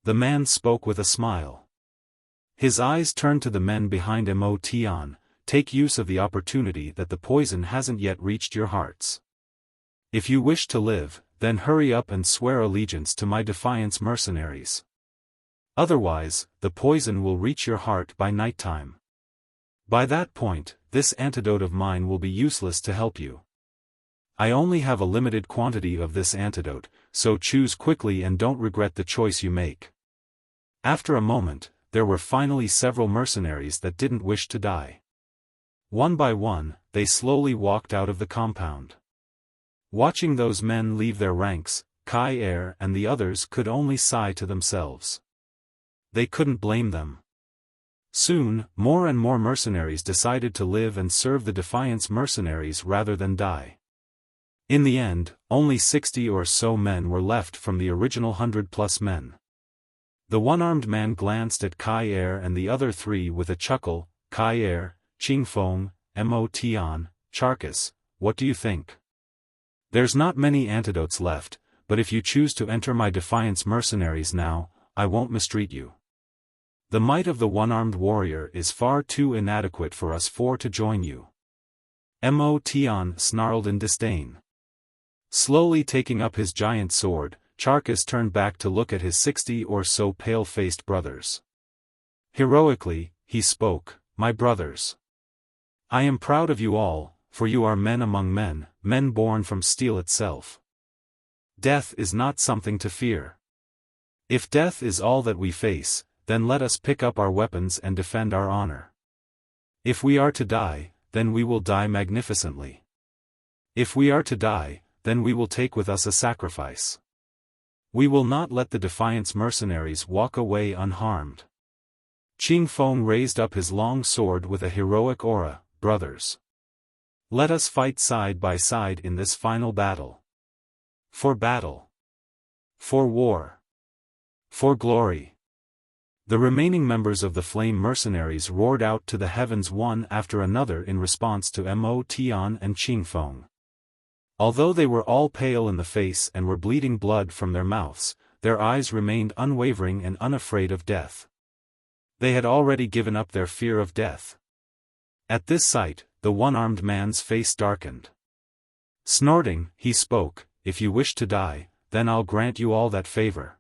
The man spoke with a smile. His eyes turned to the men behind Mo Tian. Take use of the opportunity that the poison hasn't yet reached your hearts. If you wish to live, then hurry up and swear allegiance to my defiance mercenaries. Otherwise, the poison will reach your heart by nighttime. By that point, this antidote of mine will be useless to help you. I only have a limited quantity of this antidote, so choose quickly and don't regret the choice you make. After a moment, there were finally several mercenaries that didn't wish to die. One by one, they slowly walked out of the compound. Watching those men leave their ranks, Kai Er and the others could only sigh to themselves. They couldn't blame them. Soon, more and more mercenaries decided to live and serve the Defiance mercenaries rather than die. In the end, only 60 or so men were left from the original 100+ men. The one-armed man glanced at Kai Er and the other 3 with a chuckle. Kai Er, Qing Feng, Mo Tian, Charkis, what do you think? There's not many antidotes left, but if you choose to enter my Defiance mercenaries now, I won't mistreat you. The might of the one-armed warrior is far too inadequate for us four to join you. Mo Tian snarled in disdain. Slowly taking up his giant sword, Charkis turned back to look at his 60 or so pale-faced brothers. Heroically, he spoke, "My brothers. I am proud of you all, for you are men among men, men born from steel itself. Death is not something to fear. If death is all that we face, then let us pick up our weapons and defend our honor. If we are to die, then we will die magnificently. If we are to die, then we will take with us a sacrifice. We will not let the Defiance mercenaries walk away unharmed." Qing Feng raised up his long sword with a heroic aura. "Brothers, let us fight side by side in this final battle. For battle. For war. For glory." The remaining members of the Flame mercenaries roared out to the heavens one after another in response to Mo Tian and Qing Feng. Although they were all pale in the face and were bleeding blood from their mouths, their eyes remained unwavering and unafraid of death. They had already given up their fear of death. At this sight, the one-armed man's face darkened. Snorting, he spoke, "If you wish to die, then I'll grant you all that favor.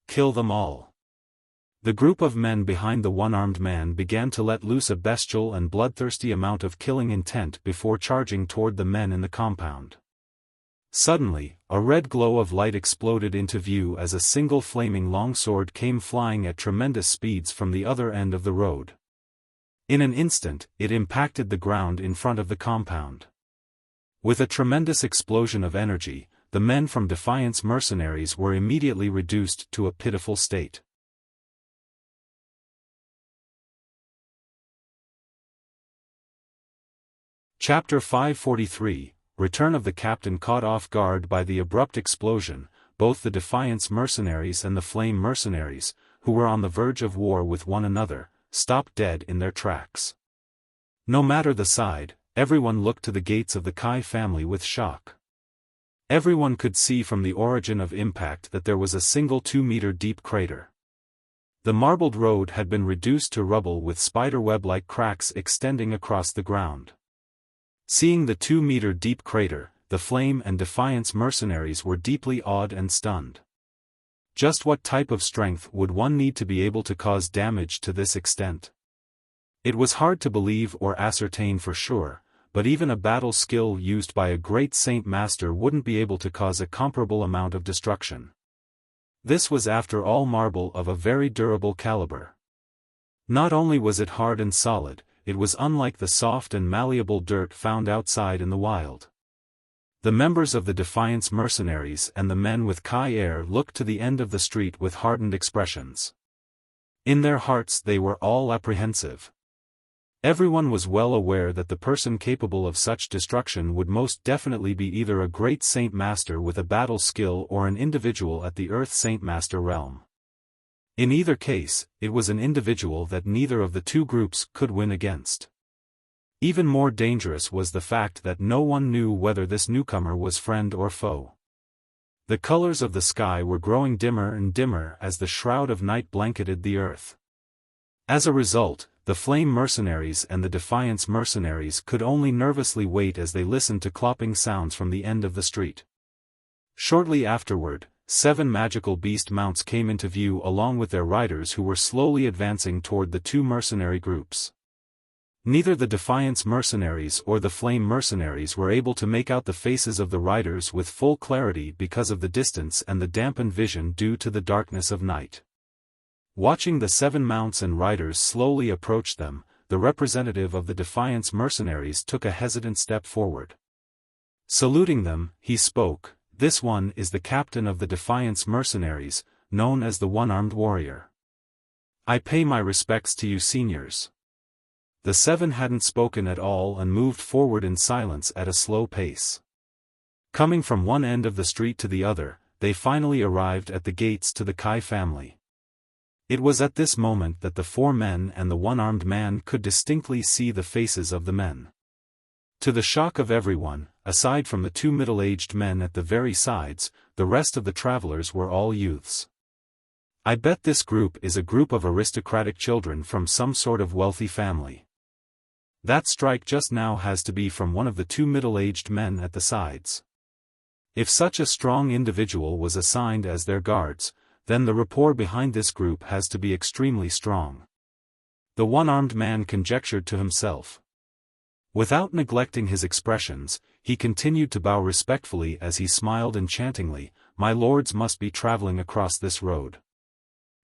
Kill them all." The group of men behind the one-armed man began to let loose a bestial and bloodthirsty amount of killing intent before charging toward the men in the compound. Suddenly, a red glow of light exploded into view as a single flaming longsword came flying at tremendous speeds from the other end of the road. In an instant, it impacted the ground in front of the compound. With a tremendous explosion of energy, the men from Defiance mercenaries were immediately reduced to a pitiful state. Chapter 543, Return of the Captain. Caught off guard by the abrupt explosion, both the Defiance mercenaries and the Flame mercenaries, who were on the verge of war with one another, stopped dead in their tracks. No matter the side, everyone looked to the gates of the Kai family with shock. Everyone could see from the origin of impact that there was a single 2-meter deep crater. The marbled road had been reduced to rubble with spiderweb-like cracks extending across the ground. Seeing the 2-meter deep crater, the Flame and Defiance mercenaries were deeply awed and stunned. Just what type of strength would one need to be able to cause damage to this extent? It was hard to believe or ascertain for sure, but even a battle skill used by a great Saint Master wouldn't be able to cause a comparable amount of destruction. This was after all marble of a very durable caliber. Not only was it hard and solid, it was unlike the soft and malleable dirt found outside in the wild. The members of the Defiance mercenaries and the men with Kai Er looked to the end of the street with hardened expressions. In their hearts they were all apprehensive. Everyone was well aware that the person capable of such destruction would most definitely be either a great Saint Master with a battle skill or an individual at the Earth Saint Master realm. In either case, it was an individual that neither of the two groups could win against. Even more dangerous was the fact that no one knew whether this newcomer was friend or foe. The colors of the sky were growing dimmer and dimmer as the shroud of night blanketed the earth. As a result, the Flame mercenaries and the Defiance mercenaries could only nervously wait as they listened to clopping sounds from the end of the street. Shortly afterward, 7 magical beast mounts came into view along with their riders who were slowly advancing toward the two mercenary groups. Neither the Defiance mercenaries or the Flame mercenaries were able to make out the faces of the riders with full clarity because of the distance and the dampened vision due to the darkness of night. Watching the 7 mounts and riders slowly approach them, the representative of the Defiance mercenaries took a hesitant step forward. Saluting them, he spoke, "This one is the captain of the Defiance mercenaries, known as the One-Armed Warrior. I pay my respects to you seniors." The 7 hadn't spoken at all and moved forward in silence at a slow pace. Coming from one end of the street to the other, they finally arrived at the gates to the Kai family. It was at this moment that the four men and the one-armed man could distinctly see the faces of the men. To the shock of everyone, aside from the two middle-aged men at the very sides, the rest of the travelers were all youths. I bet this group is a group of aristocratic children from some sort of wealthy family. That strike just now has to be from one of the two middle-aged men at the sides. If such a strong individual was assigned as their guards, then the rapport behind this group has to be extremely strong. The one-armed man conjectured to himself. Without neglecting his expressions, he continued to bow respectfully as he smiled enchantingly. My lords must be traveling across this road.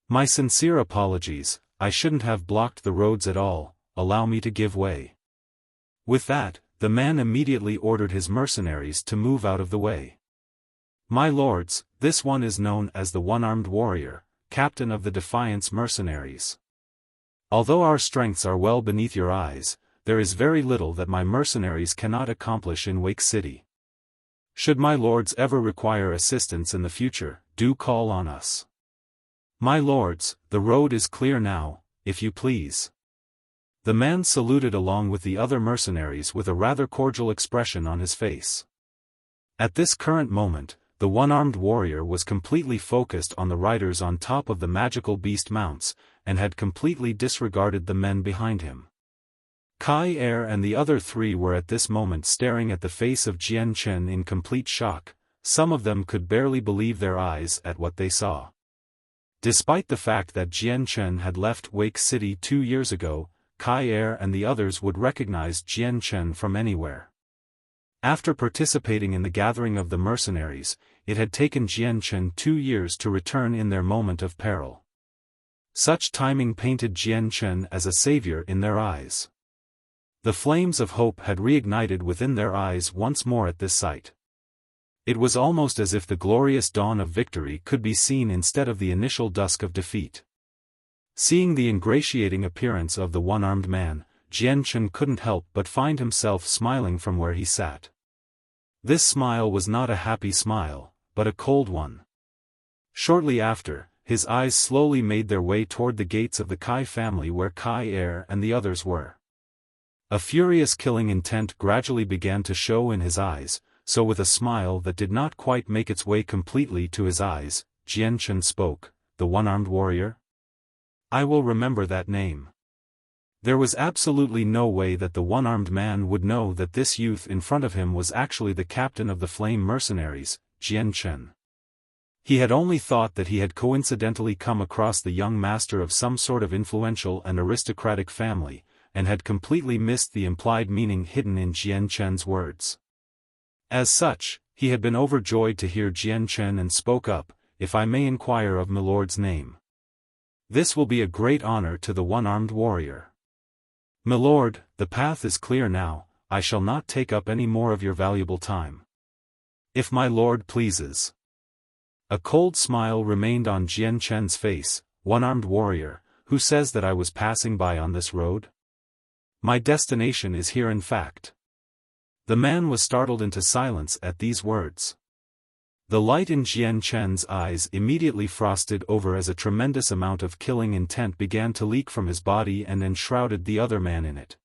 My sincere apologies, I shouldn't have blocked the roads at all, allow me to give way. With that, the man immediately ordered his mercenaries to move out of the way. My lords, this one is known as the one-armed warrior, captain of the Defiance mercenaries. Although our strengths are well beneath your eyes, there is very little that my mercenaries cannot accomplish in Wake City. Should my lords ever require assistance in the future, do call on us. My lords, the road is clear now, if you please. The man saluted along with the other mercenaries with a rather cordial expression on his face. At this current moment, the one-armed warrior was completely focused on the riders on top of the magical beast mounts, and had completely disregarded the men behind him. Kai Er and the other three were at this moment staring at the face of Jian Chen in complete shock. Some of them could barely believe their eyes at what they saw. Despite the fact that Jian Chen had left Wake City 2 years ago, Kai Er and the others would recognize Jian Chen from anywhere. After participating in the gathering of the mercenaries, it had taken Jian Chen 2 years to return in their moment of peril. Such timing painted Jian Chen as a savior in their eyes. The flames of hope had reignited within their eyes once more at this sight. It was almost as if the glorious dawn of victory could be seen instead of the initial dusk of defeat. Seeing the ingratiating appearance of the one-armed man, Jian Chen couldn't help but find himself smiling from where he sat. This smile was not a happy smile, but a cold one. Shortly after, his eyes slowly made their way toward the gates of the Kai family where Kai Er and the others were. A furious killing intent gradually began to show in his eyes, so with a smile that did not quite make its way completely to his eyes, Jian Chen spoke, "The one-armed warrior? I will remember that name." There was absolutely no way that the one-armed man would know that this youth in front of him was actually the captain of the Flame mercenaries, Jian Chen. He had only thought that he had coincidentally come across the young master of some sort of influential and aristocratic family, and had completely missed the implied meaning hidden in Jian Chen's words. As such, he had been overjoyed to hear Jian Chen and spoke up, "If I may inquire of milord's name." "This will be a great honor to the one-armed warrior." "Milord, the path is clear now, I shall not take up any more of your valuable time. If my lord pleases." A cold smile remained on Jian Chen's face. "One-armed warrior, who says that I was passing by on this road? My destination is here in fact." The man was startled into silence at these words. The light in Jian Chen's eyes immediately frosted over as a tremendous amount of killing intent began to leak from his body and enshrouded the other man in it.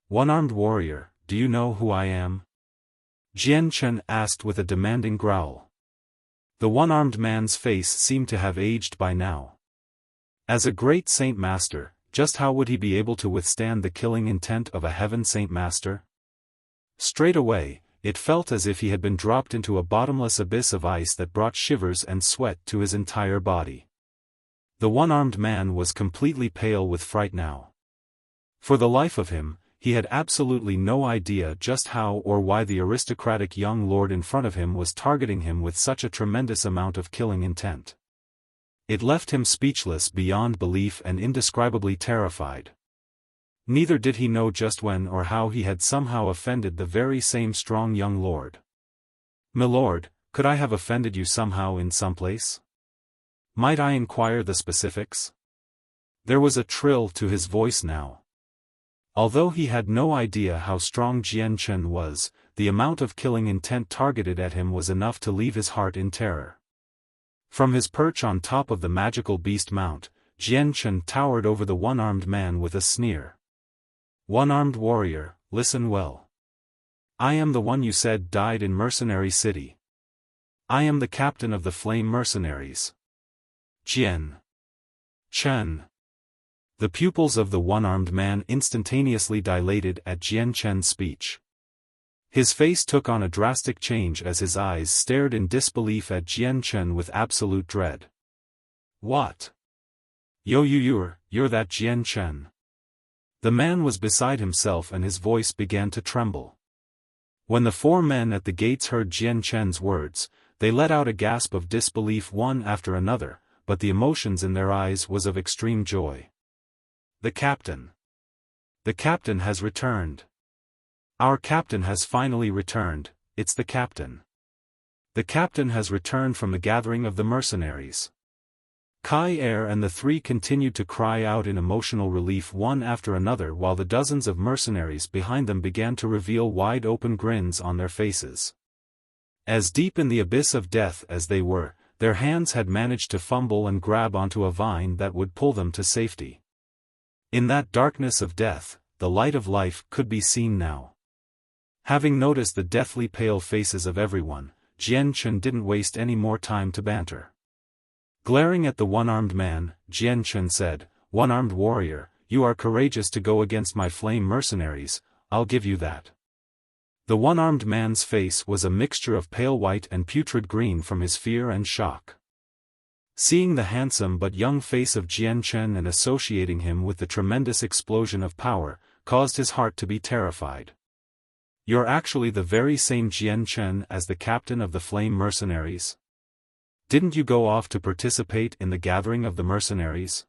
"One-armed warrior, do you know who I am?" Jian Chen asked with a demanding growl. The one-armed man's face seemed to have aged by now. As a great Saint Master, just how would he be able to withstand the killing intent of a Heaven Saint Master? Straight away, it felt as if he had been dropped into a bottomless abyss of ice that brought shivers and sweat to his entire body. The one-armed man was completely pale with fright now. For the life of him, he had absolutely no idea just how or why the aristocratic young lord in front of him was targeting him with such a tremendous amount of killing intent. It left him speechless beyond belief and indescribably terrified. Neither did he know just when or how he had somehow offended the very same strong young lord. "Milord, could I have offended you somehow in some place? Might I inquire the specifics?" There was a trill to his voice now. Although he had no idea how strong Jian Chen was, the amount of killing intent targeted at him was enough to leave his heart in terror. From his perch on top of the magical beast mount, Jian Chen towered over the one-armed man with a sneer. "One-armed warrior, listen well. I am the one you said died in Mercenary City. I am the captain of the Flame Mercenaries. Jian Chen." The pupils of the one-armed man instantaneously dilated at Jian Chen's speech. His face took on a drastic change as his eyes stared in disbelief at Jian Chen with absolute dread. "What? You're that Jian Chen?" The man was beside himself and his voice began to tremble. When the four men at the gates heard Jian Chen's words, they let out a gasp of disbelief one after another, but the emotions in their eyes was of extreme joy. "The captain! The captain has returned! Our captain has finally returned, it's the captain! The captain has returned from the gathering of the mercenaries!" Kai Er and the three continued to cry out in emotional relief one after another while the dozens of mercenaries behind them began to reveal wide-open grins on their faces. As deep in the abyss of death as they were, their hands had managed to fumble and grab onto a vine that would pull them to safety. In that darkness of death, the light of life could be seen now. Having noticed the deathly pale faces of everyone, Jian Chen didn't waste any more time to banter. Glaring at the one-armed man, Jian Chen said, "One-armed warrior, you are courageous to go against my flame mercenaries, I'll give you that." The one-armed man's face was a mixture of pale white and putrid green from his fear and shock. Seeing the handsome but young face of Jian Chen and associating him with the tremendous explosion of power, caused his heart to be terrified. "You're actually the very same Jian Chen as the captain of the flame mercenaries? Didn't you go off to participate in the gathering of the mercenaries?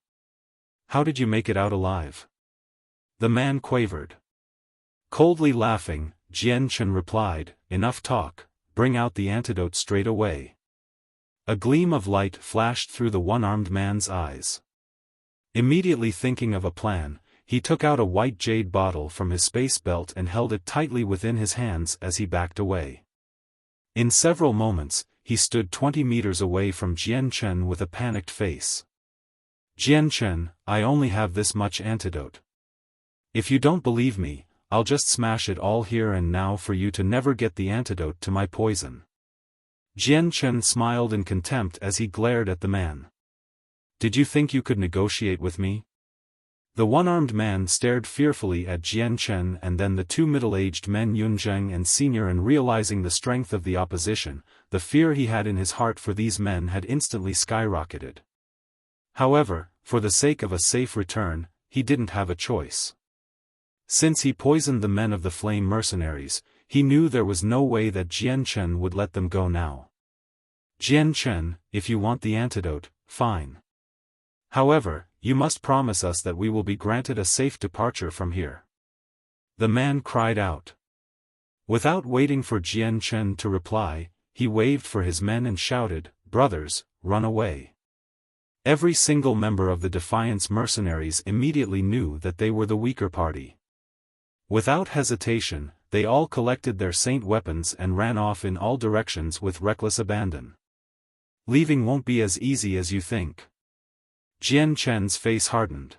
How did you make it out alive?" The man quavered. Coldly laughing, Jian Chen replied, "Enough talk, bring out the antidote straight away." A gleam of light flashed through the one-armed man's eyes. Immediately thinking of a plan, he took out a white jade bottle from his space belt and held it tightly within his hands as he backed away. In several moments, he stood 20 meters away from Jian Chen with a panicked face. "Jian Chen, I only have this much antidote. If you don't believe me, I'll just smash it all here and now for you to never get the antidote to my poison." Jian Chen smiled in contempt as he glared at the man. "Did you think you could negotiate with me?" The one-armed man stared fearfully at Jian Chen and then the two middle-aged men Yunzheng and Senior, and realizing the strength of the opposition, the fear he had in his heart for these men had instantly skyrocketed. However, for the sake of a safe return, he didn't have a choice. Since he poisoned the men of the Flame Mercenaries, he knew there was no way that Jian Chen would let them go now. "Jian Chen, if you want the antidote, fine. However, you must promise us that we will be granted a safe departure from here." The man cried out. Without waiting for Jian Chen to reply, he waved for his men and shouted, "Brothers, run away." Every single member of the Defiance Mercenaries immediately knew that they were the weaker party. Without hesitation, they all collected their saint weapons and ran off in all directions with reckless abandon. "Leaving won't be as easy as you think." Jian Chen's face hardened.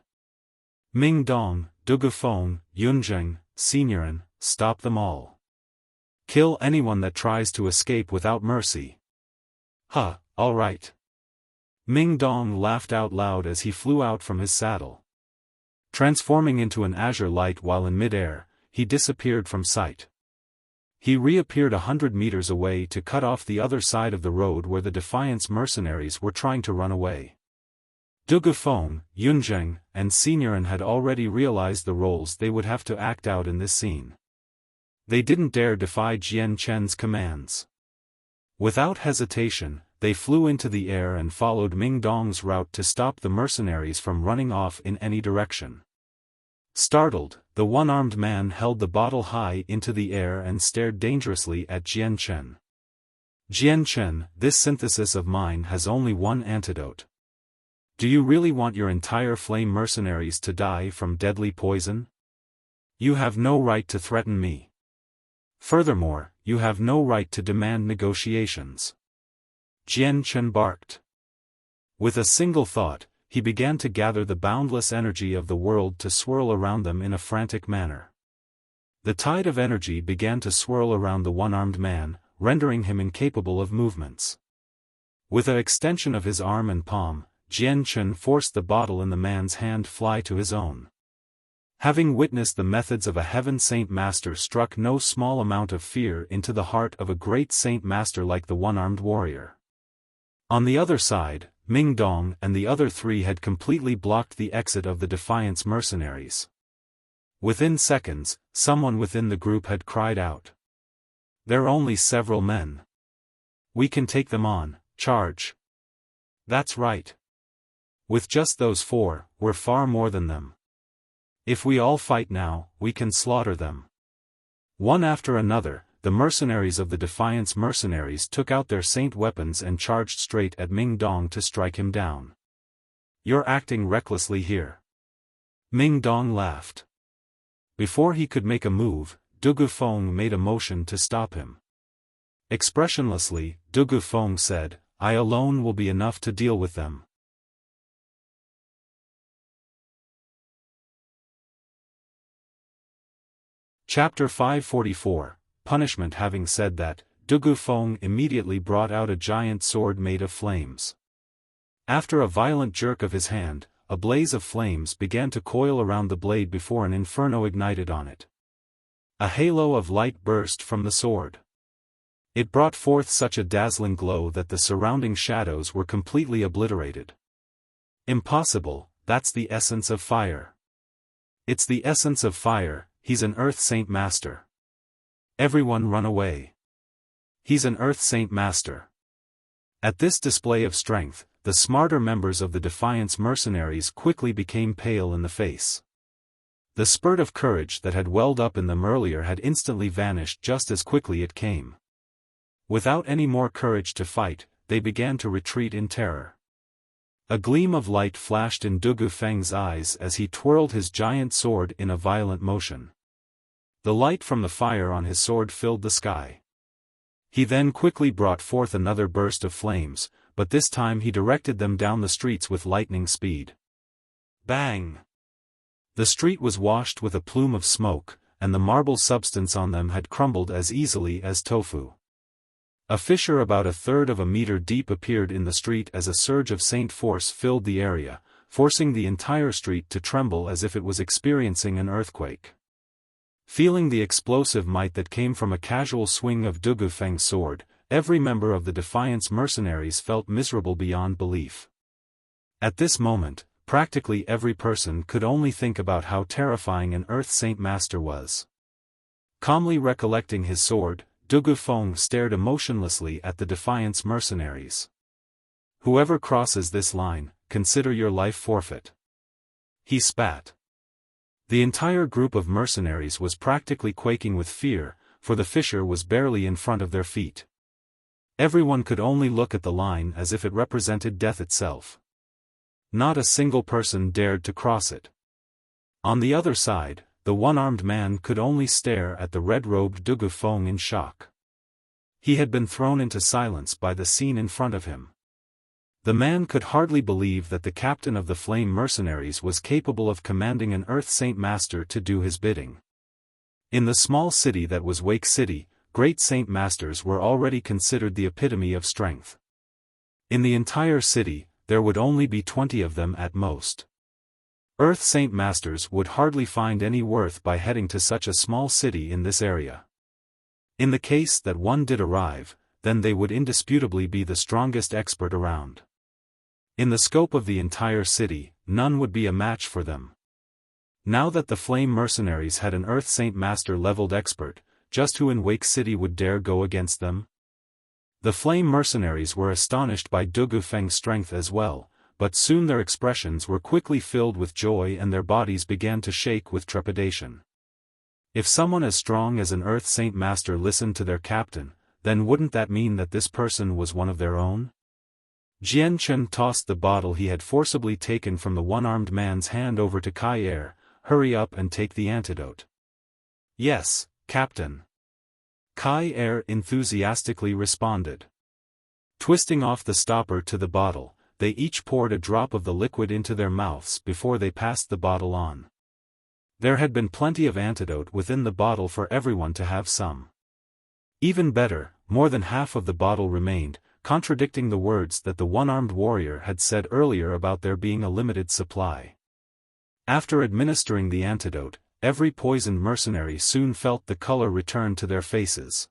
"Ming Dong, Dugufeng, Yunzheng, Senioren, stop them all. Kill anyone that tries to escape without mercy." "Huh, all right." Ming Dong laughed out loud as he flew out from his saddle. Transforming into an azure light while in mid-air, he disappeared from sight. He reappeared 100 meters away to cut off the other side of the road where the Defiance Mercenaries were trying to run away. Dugufeng, Yunzheng, and Senioren had already realized the roles they would have to act out in this scene. They didn't dare defy Jian Chen's commands. Without hesitation, they flew into the air and followed Ming Dong's route to stop the mercenaries from running off in any direction. Startled, the one-armed man held the bottle high into the air and stared dangerously at Jian Chen. "Jian Chen, this synthesis of mine has only one antidote. Do you really want your entire flame mercenaries to die from deadly poison? You have no right to threaten me. Furthermore, you have no right to demand negotiations." Jian Chen barked. With a single thought, he began to gather the boundless energy of the world to swirl around them in a frantic manner. The tide of energy began to swirl around the one-armed man, rendering him incapable of movements. With an extension of his arm and palm, Jian Chen forced the bottle in the man's hand fly to his own. Having witnessed the methods of a heaven saint master struck no small amount of fear into the heart of a great saint master like the one-armed warrior. On the other side, Ming Dong and the other three had completely blocked the exit of the Defiance mercenaries. Within seconds, someone within the group had cried out. "They're only several men. We can take them on, charge." "That's right. With just those four, we're far more than them. If we all fight now, we can slaughter them." One after another, the mercenaries of the Defiance mercenaries took out their saint weapons and charged straight at Ming Dong to strike him down. "You're acting recklessly here." Ming Dong laughed. Before he could make a move, Dugu Feng made a motion to stop him. Expressionlessly, Dugu Feng said, "I alone will be enough to deal with them." Chapter 544, Punishment. Having said that, Dugu Feng immediately brought out a giant sword made of flames. After a violent jerk of his hand, a blaze of flames began to coil around the blade before an inferno ignited on it. A halo of light burst from the sword. It brought forth such a dazzling glow that the surrounding shadows were completely obliterated. "Impossible, that's the essence of fire. It's the essence of fire. He's an Earth Saint Master. Everyone run away. He's an Earth Saint Master." At this display of strength, the smarter members of the Defiance mercenaries quickly became pale in the face. The spurt of courage that had welled up in them earlier had instantly vanished just as quickly it came. Without any more courage to fight, they began to retreat in terror. A gleam of light flashed in Dugu Feng's eyes as he twirled his giant sword in a violent motion. The light from the fire on his sword filled the sky. He then quickly brought forth another burst of flames, but this time he directed them down the streets with lightning speed. Bang! The street was washed with a plume of smoke, and the marble substance on them had crumbled as easily as tofu. A fissure about a third of a meter deep appeared in the street as a surge of saint force filled the area, forcing the entire street to tremble as if it was experiencing an earthquake. Feeling the explosive might that came from a casual swing of Dugu Feng's sword, every member of the Defiance mercenaries felt miserable beyond belief. At this moment, practically every person could only think about how terrifying an Earth Saint Master was. Calmly recollecting his sword, Dugu Feng stared emotionlessly at the Defiance mercenaries. "Whoever crosses this line, consider your life forfeit." He spat. The entire group of mercenaries was practically quaking with fear, for the fissure was barely in front of their feet. Everyone could only look at the line as if it represented death itself. Not a single person dared to cross it. On the other side, the one-armed man could only stare at the red-robed Dugu Feng in shock. He had been thrown into silence by the scene in front of him. The man could hardly believe that the captain of the Flame mercenaries was capable of commanding an Earth Saint Master to do his bidding. In the small city that was Wake City, great Saint Masters were already considered the epitome of strength. In the entire city, there would only be 20 of them at most. Earth Saint Masters would hardly find any worth by heading to such a small city in this area. In the case that one did arrive, then they would indisputably be the strongest expert around. In the scope of the entire city, none would be a match for them. Now that the Flame mercenaries had an Earth Saint Master leveled expert, just who in Wake City would dare go against them? The Flame mercenaries were astonished by Dugu Feng's strength as well, but soon their expressions were quickly filled with joy and their bodies began to shake with trepidation. If someone as strong as an Earth Saint Master listened to their captain, then wouldn't that mean that this person was one of their own? Jian Chen tossed the bottle he had forcibly taken from the one-armed man's hand over to Kai Er. "Hurry up and take the antidote." "Yes, Captain." Kai Er enthusiastically responded. Twisting off the stopper to the bottle, they each poured a drop of the liquid into their mouths before they passed the bottle on. There had been plenty of antidote within the bottle for everyone to have some. Even better, more than half of the bottle remained, contradicting the words that the one-armed warrior had said earlier about there being a limited supply. After administering the antidote, every poisoned mercenary soon felt the color return to their faces.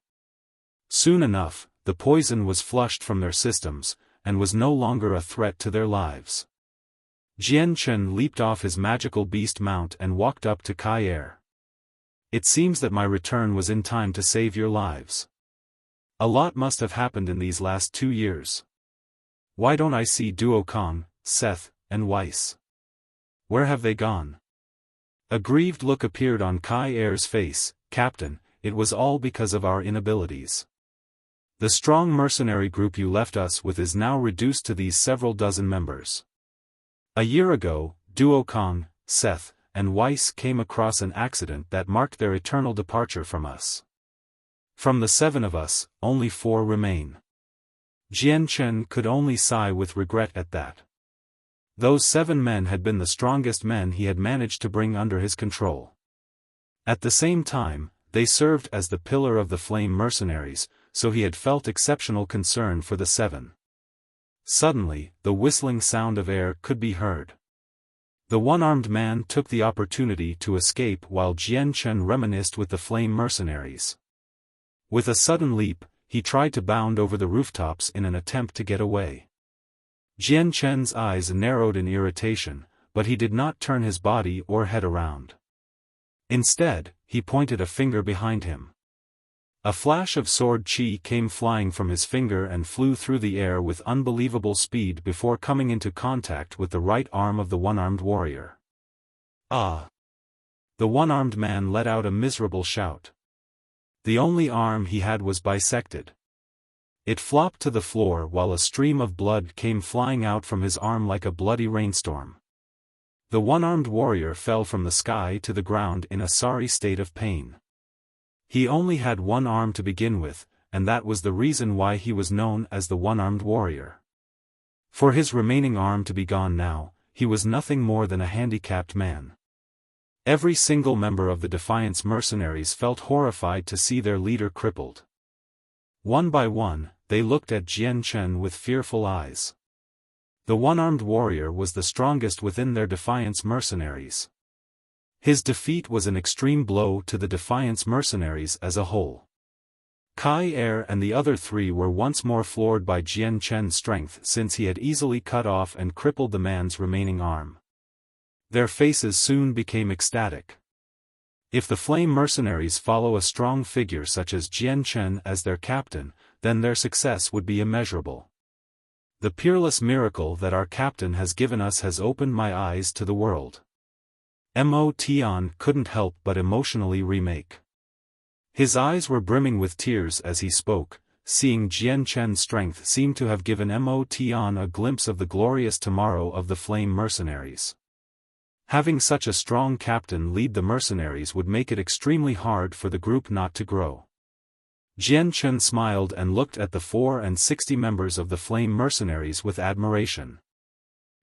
Soon enough, the poison was flushed from their systems, and was no longer a threat to their lives. Jian Chen leaped off his magical beast mount and walked up to Kai Er. It seems that my return was in time to save your lives. A lot must have happened in these last 2 years. Why don't I see Duo Kong, Seth, and Weiss? Where have they gone? A grieved look appeared on Kai Er's face. Captain, it was all because of our inabilities. The strong mercenary group you left us with is now reduced to these several dozen members. A year ago, Duo Kong, Seth, and Weiss came across an accident that marked their eternal departure from us. From the 7 of us, only 4 remain. Jian Chen could only sigh with regret at that. Those 7 men had been the strongest men he had managed to bring under his control. At the same time, they served as the pillar of the flame mercenaries, so he had felt exceptional concern for the 7. Suddenly, the whistling sound of air could be heard. The one-armed man took the opportunity to escape while Jian Chen reminisced with the flame mercenaries. With a sudden leap, he tried to bound over the rooftops in an attempt to get away. Jian Chen's eyes narrowed in irritation, but he did not turn his body or head around. Instead, he pointed a finger behind him. A flash of sword chi came flying from his finger and flew through the air with unbelievable speed before coming into contact with the right arm of the one-armed warrior. Ah! The one-armed man let out a miserable shout. The only arm he had was bisected. It flopped to the floor while a stream of blood came flying out from his arm like a bloody rainstorm. The one-armed warrior fell from the sky to the ground in a sorry state of pain. He only had one arm to begin with, and that was the reason why he was known as the one-armed warrior. For his remaining arm to be gone now, he was nothing more than a handicapped man. Every single member of the Defiance mercenaries felt horrified to see their leader crippled. One by one, they looked at Jian Chen with fearful eyes. The one-armed warrior was the strongest within their Defiance mercenaries. His defeat was an extreme blow to the Defiance mercenaries as a whole. Kai Er and the other 3 were once more floored by Jian Chen's strength since he had easily cut off and crippled the man's remaining arm. Their faces soon became ecstatic. If the flame mercenaries follow a strong figure such as Jian Chen as their captain, then their success would be immeasurable. The peerless miracle that our captain has given us has opened my eyes to the world. Mo Tian couldn't help but emotionally remake. His eyes were brimming with tears as he spoke, seeing Jian Chen's strength seemed to have given Mo Tian a glimpse of the glorious tomorrow of the flame mercenaries. Having such a strong captain lead the mercenaries would make it extremely hard for the group not to grow. Jian Chen smiled and looked at the 64 members of the flame mercenaries with admiration.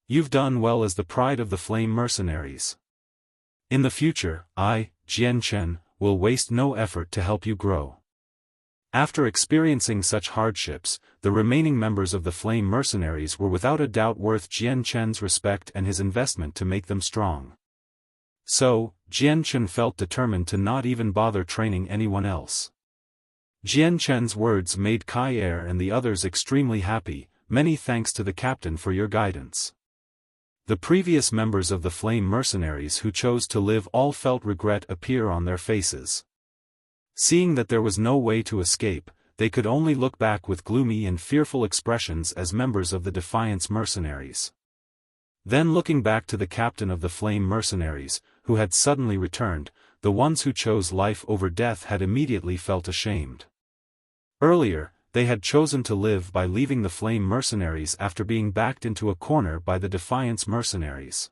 You've done well as the pride of the flame mercenaries. In the future, I, Jian Chen, will waste no effort to help you grow. After experiencing such hardships, the remaining members of the flame mercenaries were without a doubt worth Jian Chen's respect and his investment to make them strong. So, Jian Chen felt determined to not even bother training anyone else. Jian Chen's words made Kai Er and the others extremely happy. Many thanks to the captain for your guidance. The previous members of the flame mercenaries who chose to live all felt regret appear on their faces. Seeing that there was no way to escape, they could only look back with gloomy and fearful expressions as members of the Defiance mercenaries. Then looking back to the captain of the flame mercenaries, who had suddenly returned, the ones who chose life over death had immediately felt ashamed. Earlier, they had chosen to live by leaving the flame mercenaries after being backed into a corner by the Defiance mercenaries.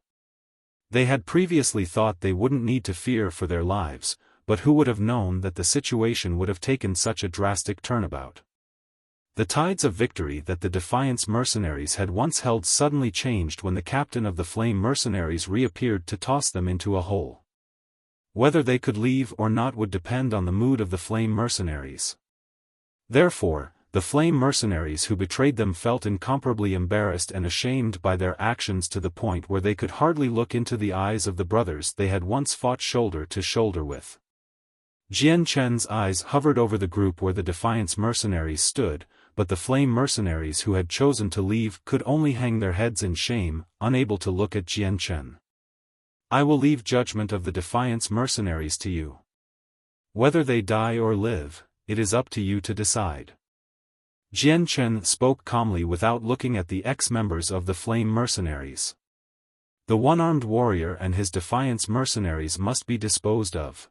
They had previously thought they wouldn't need to fear for their lives, but who would have known that the situation would have taken such a drastic turnabout. The tides of victory that the Defiance mercenaries had once held suddenly changed when the captain of the Flame mercenaries reappeared to toss them into a hole. Whether they could leave or not would depend on the mood of the Flame mercenaries. Therefore, the Flame mercenaries who betrayed them felt incomparably embarrassed and ashamed by their actions to the point where they could hardly look into the eyes of the brothers they had once fought shoulder to shoulder with. Jian Chen's eyes hovered over the group where the Defiance mercenaries stood, but the Flame mercenaries who had chosen to leave could only hang their heads in shame, unable to look at Jian Chen. I will leave judgment of the Defiance mercenaries to you. Whether they die or live, it is up to you to decide. Jian Chen spoke calmly without looking at the ex-members of the Flame mercenaries. The one-armed warrior and his Defiance mercenaries must be disposed of.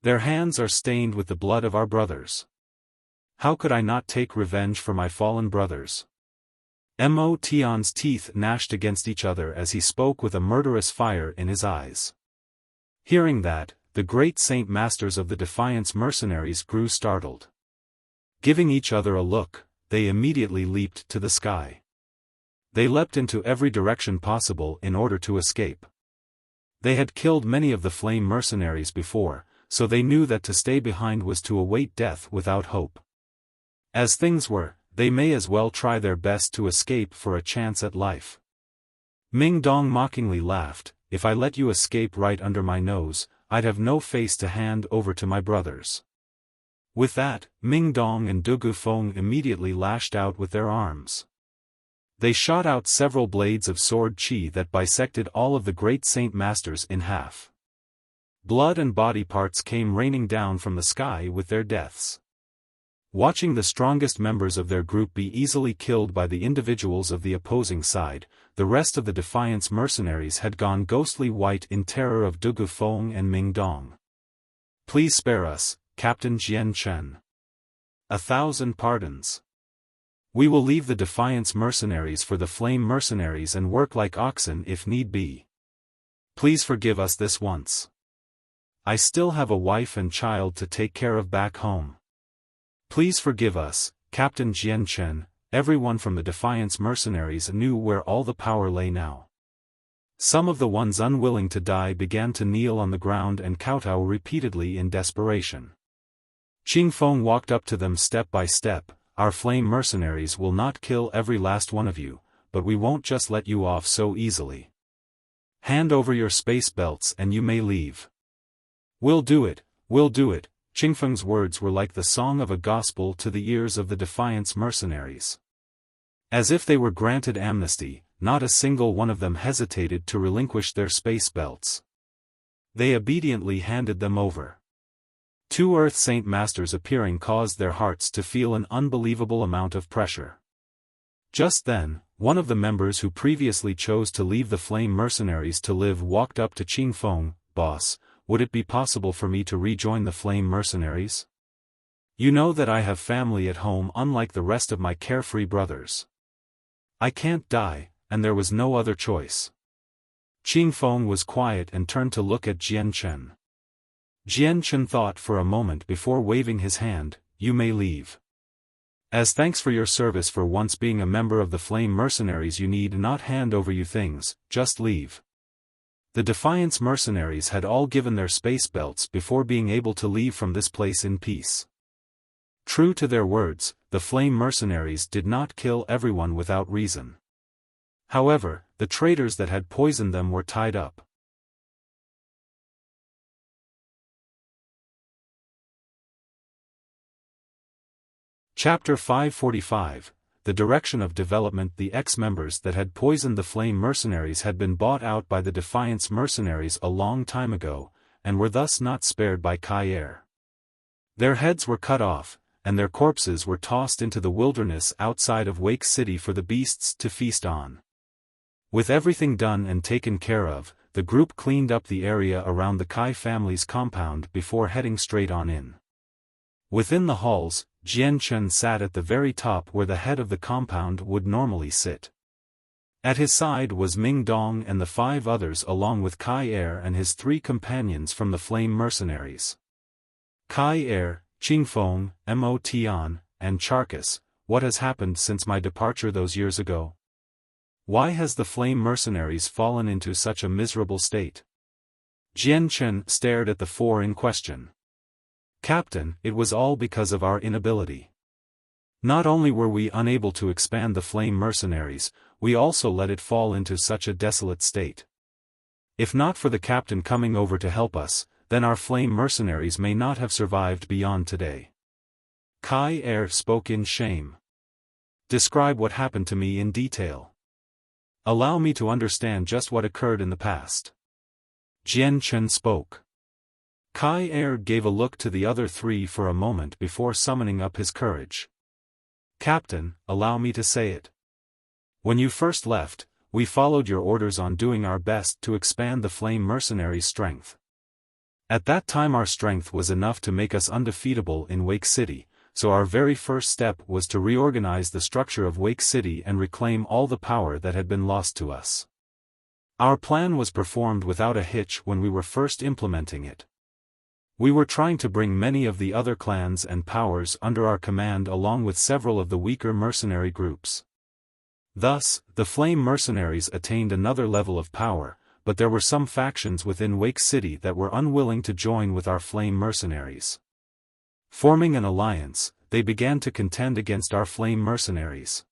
Their hands are stained with the blood of our brothers. How could I not take revenge for my fallen brothers? Mo Tian's teeth gnashed against each other as he spoke with a murderous fire in his eyes. Hearing that, the great Saint Masters of the Defiance mercenaries grew startled. Giving each other a look, they immediately leaped to the sky. They leapt into every direction possible in order to escape. They had killed many of the Flame mercenaries before, so they knew that to stay behind was to await death without hope. As things were, they may as well try their best to escape for a chance at life. Ming Dong mockingly laughed, if I let you escape right under my nose, I'd have no face to hand over to my brothers. With that, Ming Dong and Dugu Feng immediately lashed out with their arms. They shot out several blades of sword qi that bisected all of the great Saint Masters in half. Blood and body parts came raining down from the sky with their deaths. Watching the strongest members of their group be easily killed by the individuals of the opposing side, the rest of the Defiance mercenaries had gone ghostly white in terror of Dugu Feng and Ming Dong. Please spare us, Captain Jian Chen. 1,000 pardons. We will leave the Defiance mercenaries for the Flame mercenaries and work like oxen if need be. Please forgive us this once. I still have a wife and child to take care of back home. Please forgive us, Captain Jian Chen. Everyone from the Defiance mercenaries knew where all the power lay now. Some of the ones unwilling to die began to kneel on the ground and kowtow repeatedly in desperation. Qing Feng walked up to them step by step. Our Flame mercenaries will not kill every last one of you, but we won't just let you off so easily. Hand over your space belts and you may leave. We'll do it, we'll do it. Qing Feng's words were like the song of a gospel to the ears of the Defiance mercenaries. As if they were granted amnesty, not a single one of them hesitated to relinquish their space belts. They obediently handed them over. 2 Earth Saint Masters appearing caused their hearts to feel an unbelievable amount of pressure. Just then, one of the members who previously chose to leave the Flame mercenaries to live walked up to Qing Feng. Boss, would it be possible for me to rejoin the Flame mercenaries? You know that I have family at home unlike the rest of my carefree brothers. I can't die, and there was no other choice. Qing Feng was quiet and turned to look at Jian Chen. Jian Chen thought for a moment before waving his hand, you may leave. As thanks for your service for once being a member of the Flame mercenaries, you need not hand over you things, just leave. The Defiance mercenaries had all given their space belts before being able to leave from this place in peace. True to their words, the Flame mercenaries did not kill everyone without reason. However, the traitors that had poisoned them were tied up. Chapter 545, The Direction of Development. The ex-members that had poisoned the Flame mercenaries had been bought out by the Defiance mercenaries a long time ago, and were thus not spared by Kai. Their heads were cut off, and their corpses were tossed into the wilderness outside of Wake City for the beasts to feast on. With everything done and taken care of, the group cleaned up the area around the Kai family's compound before heading straight on in. Within the halls, Jian Chen sat at the very top where the head of the compound would normally sit. At his side was Ming Dong and the 5 others along with Kai and his 3 companions from the Flame mercenaries. Kai, Qing Feng, Mo Tian, and Charcus, what has happened since my departure those years ago? Why has the flame mercenaries fallen into such a miserable state? Jian Chen stared at the four in question. Captain, it was all because of our inability. Not only were we unable to expand the flame mercenaries, we also let it fall into such a desolate state. If not for the captain coming over to help us, then our flame mercenaries may not have survived beyond today. Kai Er spoke in shame. Describe what happened to me in detail. Allow me to understand just what occurred in the past. Jian Chen spoke. Kai Er gave a look to the other three for a moment before summoning up his courage. Captain, allow me to say it. When you first left, we followed your orders on doing our best to expand the flame mercenaries' strength. At that time our strength was enough to make us undefeatable in Wake City, so our very first step was to reorganize the structure of Wake City and reclaim all the power that had been lost to us. Our plan was performed without a hitch when we were first implementing it. We were trying to bring many of the other clans and powers under our command along with several of the weaker mercenary groups. Thus, the Flame Mercenaries attained another level of power, but there were some factions within Wake City that were unwilling to join with our Flame Mercenaries. Forming an alliance, they began to contend against our Flame Mercenaries.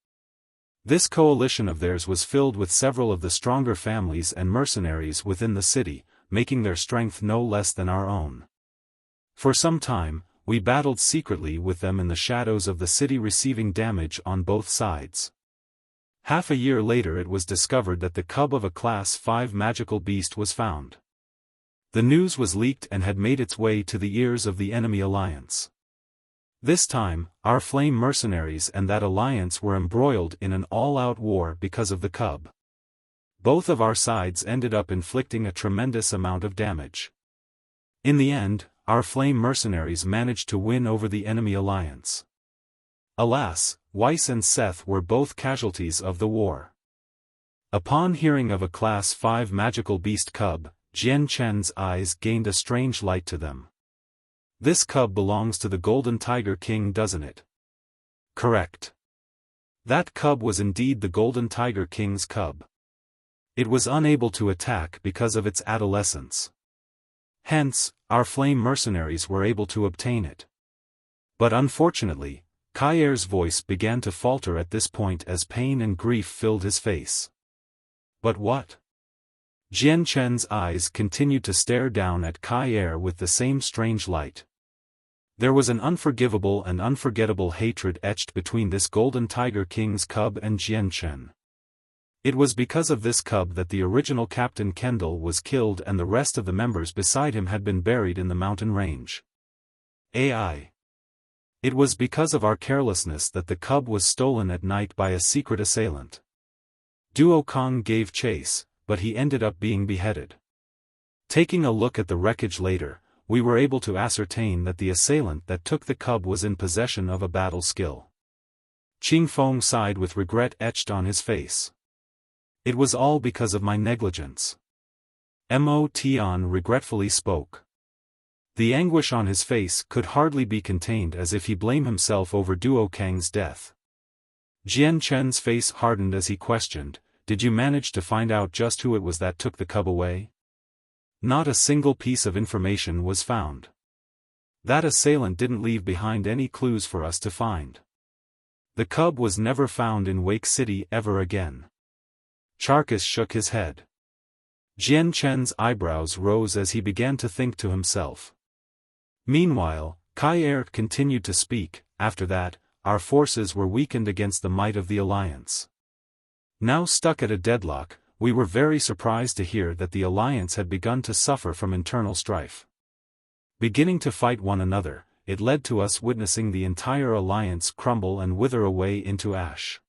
This coalition of theirs was filled with several of the stronger families and mercenaries within the city, making their strength no less than our own. For some time, we battled secretly with them in the shadows of the city, receiving damage on both sides. Half a year later it was discovered that the cub of a Class 5 magical beast was found. The news was leaked and had made its way to the ears of the enemy alliance. This time, our Flame Mercenaries and that alliance were embroiled in an all-out war because of the cub. Both of our sides ended up inflicting a tremendous amount of damage. In the end, our Flame Mercenaries managed to win over the enemy alliance. Alas, Weiss and Seth were both casualties of the war. Upon hearing of a Class 5 magical beast cub, Jian Chen's eyes gained a strange light to them. This cub belongs to the Golden Tiger King, doesn't it? Correct. That cub was indeed the Golden Tiger King's cub. It was unable to attack because of its adolescence. Hence, our Flame Mercenaries were able to obtain it. But unfortunately, Kai Er's voice began to falter at this point as pain and grief filled his face. But what? Jian Chen's eyes continued to stare down at Kai Er with the same strange light. There was an unforgivable and unforgettable hatred etched between this Golden Tiger King's cub and Jian Chen. It was because of this cub that the original Captain Kendall was killed and the rest of the members beside him had been buried in the mountain range. AI. It was because of our carelessness that the cub was stolen at night by a secret assailant. Duo Kong gave chase, but he ended up being beheaded. Taking a look at the wreckage later, we were able to ascertain that the assailant that took the cub was in possession of a battle skill. Qing Feng sighed with regret etched on his face. It was all because of my negligence. Mo Tian regretfully spoke. The anguish on his face could hardly be contained as if he blamed himself over Duo Kang's death. Jian Chen's face hardened as he questioned, "Did you manage to find out just who it was that took the cub away?" Not a single piece of information was found. That assailant didn't leave behind any clues for us to find. The cub was never found in Wake City ever again. Charkis shook his head. Jian Chen's eyebrows rose as he began to think to himself. Meanwhile, Kai Er continued to speak. After that, our forces were weakened against the might of the alliance. Now stuck at a deadlock, we were very surprised to hear that the alliance had begun to suffer from internal strife. Beginning to fight one another, it led to us witnessing the entire alliance crumble and wither away into ash.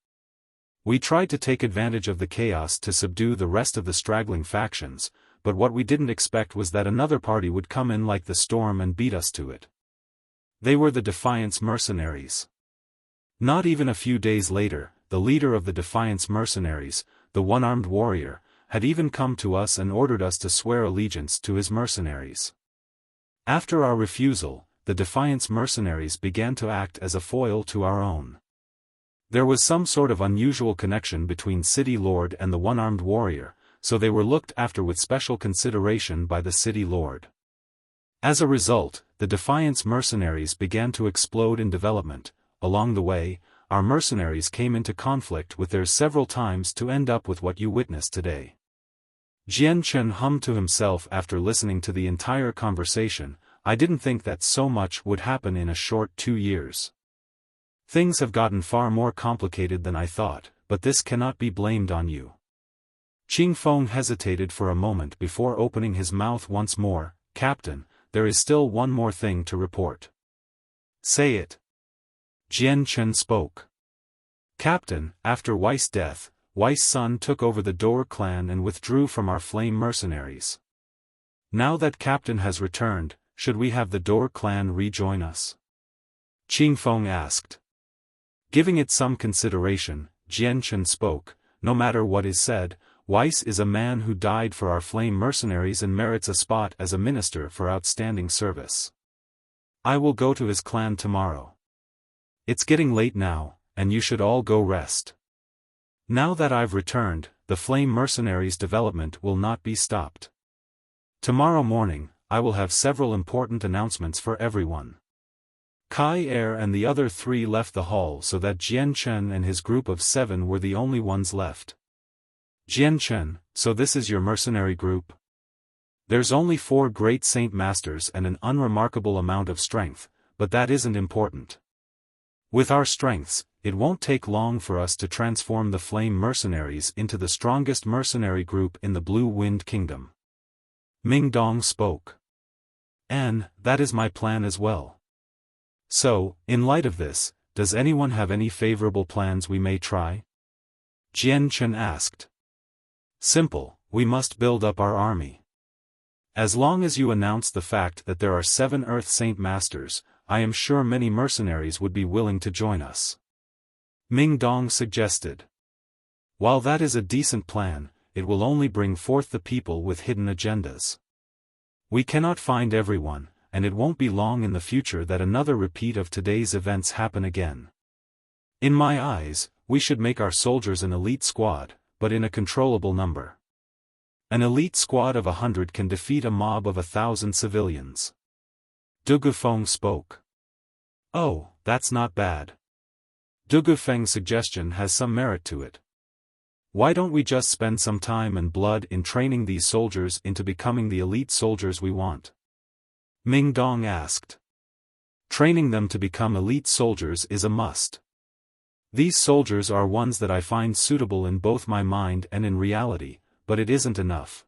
We tried to take advantage of the chaos to subdue the rest of the straggling factions, but what we didn't expect was that another party would come in like the storm and beat us to it. They were the Defiance Mercenaries. Not even a few days later, the leader of the Defiance Mercenaries, the one-armed warrior, had even come to us and ordered us to swear allegiance to his mercenaries. After our refusal, the Defiance Mercenaries began to act as a foil to our own. There was some sort of unusual connection between City Lord and the one-armed warrior, so they were looked after with special consideration by the City Lord. As a result, the Defiance mercenaries began to explode in development. Along the way, our mercenaries came into conflict with theirs several times to end up with what you witnessed today. Jian Chen hummed to himself after listening to the entire conversation. I didn't think that so much would happen in a short 2 years. Things have gotten far more complicated than I thought, but this cannot be blamed on you. Qing Feng hesitated for a moment before opening his mouth once more. Captain, there is still one more thing to report. Say it. Jian Chen spoke. Captain, after Wei's death, Wei's son took over the Dor clan and withdrew from our flame mercenaries. Now that Captain has returned, should we have the Dor clan rejoin us? Qing Feng asked. Giving it some consideration, Jian Chen spoke. No matter what is said, Weiss is a man who died for our flame mercenaries and merits a spot as a minister for outstanding service. I will go to his clan tomorrow. It's getting late now, and you should all go rest. Now that I've returned, the flame mercenaries' development will not be stopped. Tomorrow morning, I will have several important announcements for everyone. Kai Er and the other 3 left the hall so that Jian Chen and his group of 7 were the only ones left. Jian Chen, so this is your mercenary group? There's only 4 great Saint Masters and an unremarkable amount of strength, but that isn't important. With our strengths, it won't take long for us to transform the flame mercenaries into the strongest mercenary group in the Blue Wind Kingdom. Ming Dong spoke. And that is my plan as well. So, in light of this, does anyone have any favorable plans we may try? Jian Chen asked. Simple, we must build up our army. As long as you announce the fact that there are 7 Earth Saint Masters, I am sure many mercenaries would be willing to join us. Ming Dong suggested. While that is a decent plan, it will only bring forth the people with hidden agendas. We cannot find everyone, and it won't be long in the future that another repeat of today's events happen again. In my eyes, we should make our soldiers an elite squad, but in a controllable number. An elite squad of 100 can defeat a mob of 1,000 civilians. Du Gufeng spoke. Oh, that's not bad. Du Gufeng's suggestion has some merit to it. Why don't we just spend some time and blood in training these soldiers into becoming the elite soldiers we want? Ming Dong asked. Training them to become elite soldiers is a must. These soldiers are ones that I find suitable in both my mind and in reality, but it isn't enough.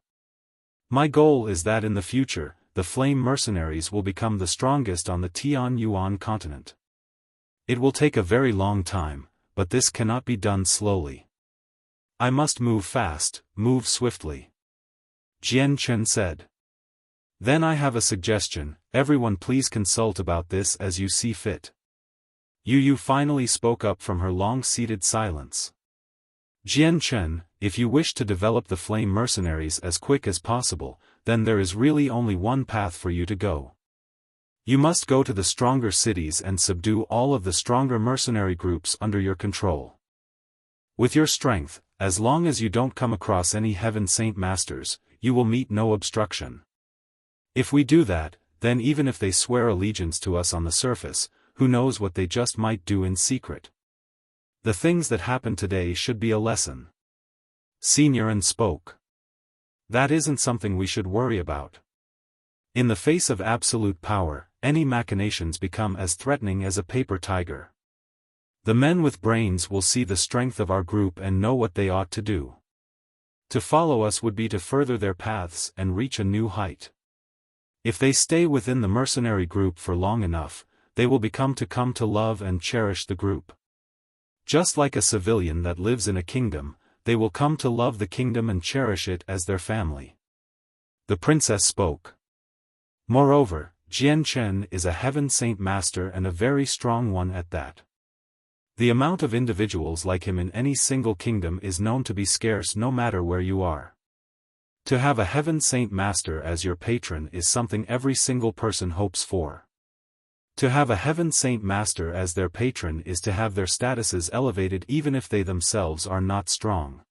My goal is that in the future, the flame mercenaries will become the strongest on the Tian Yuan continent. It will take a very long time, but this cannot be done slowly. I must move fast, move swiftly. Jian Chen said. Then I have a suggestion, everyone please consult about this as you see fit. Yu finally spoke up from her long-seated silence. Jian Chen, if you wish to develop the flame mercenaries as quick as possible, then there is really only one path for you to go. You must go to the stronger cities and subdue all of the stronger mercenary groups under your control. With your strength, as long as you don't come across any Heaven Saint Masters, you will meet no obstruction. If we do that, then even if they swear allegiance to us on the surface, who knows what they just might do in secret. The things that happened today should be a lesson. Seniorin spoke. That isn't something we should worry about. In the face of absolute power, any machinations become as threatening as a paper tiger. The men with brains will see the strength of our group and know what they ought to do. To follow us would be to further their paths and reach a new height. If they stay within the mercenary group for long enough, they will come to love and cherish the group. Just like a civilian that lives in a kingdom, they will come to love the kingdom and cherish it as their family. The princess spoke. Moreover, Jian Chen is a Heaven Saint Master and a very strong one at that. The amount of individuals like him in any single kingdom is known to be scarce no matter where you are. To have a Heaven Saint Master as your patron is something every single person hopes for. To have a Heaven Saint Master as their patron is to have their statuses elevated even if they themselves are not strong.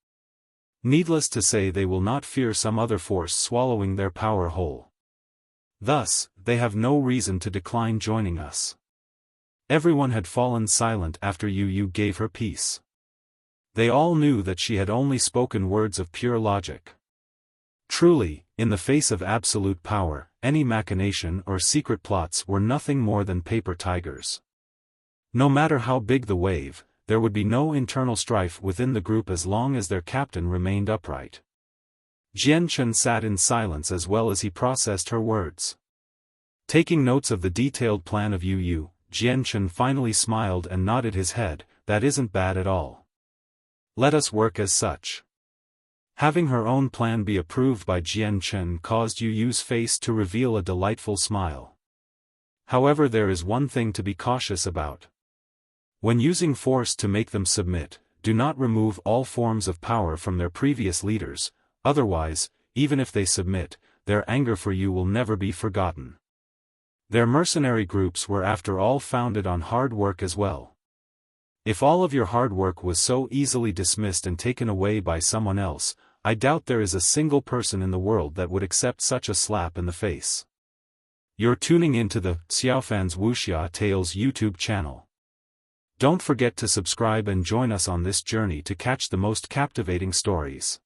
Needless to say, they will not fear some other force swallowing their power whole. Thus, they have no reason to decline joining us. Everyone had fallen silent after Yu gave her piece. They all knew that she had only spoken words of pure logic. Truly, in the face of absolute power, any machination or secret plots were nothing more than paper tigers. No matter how big the wave, there would be no internal strife within the group as long as their captain remained upright. Jian Chen sat in silence as well as he processed her words. Taking notes of the detailed plan of Yu, Jian Chen finally smiled and nodded his head. That isn't bad at all. Let us work as such. Having her own plan be approved by Jian Chen caused Yu's face to reveal a delightful smile. However, there is one thing to be cautious about. When using force to make them submit, do not remove all forms of power from their previous leaders, otherwise, even if they submit, their anger for you will never be forgotten. Their mercenary groups were after all founded on hard work as well. If all of your hard work was so easily dismissed and taken away by someone else, I doubt there is a single person in the world that would accept such a slap in the face. You're tuning into the Xiaofan's Wuxia Tales YouTube channel. Don't forget to subscribe and join us on this journey to catch the most captivating stories.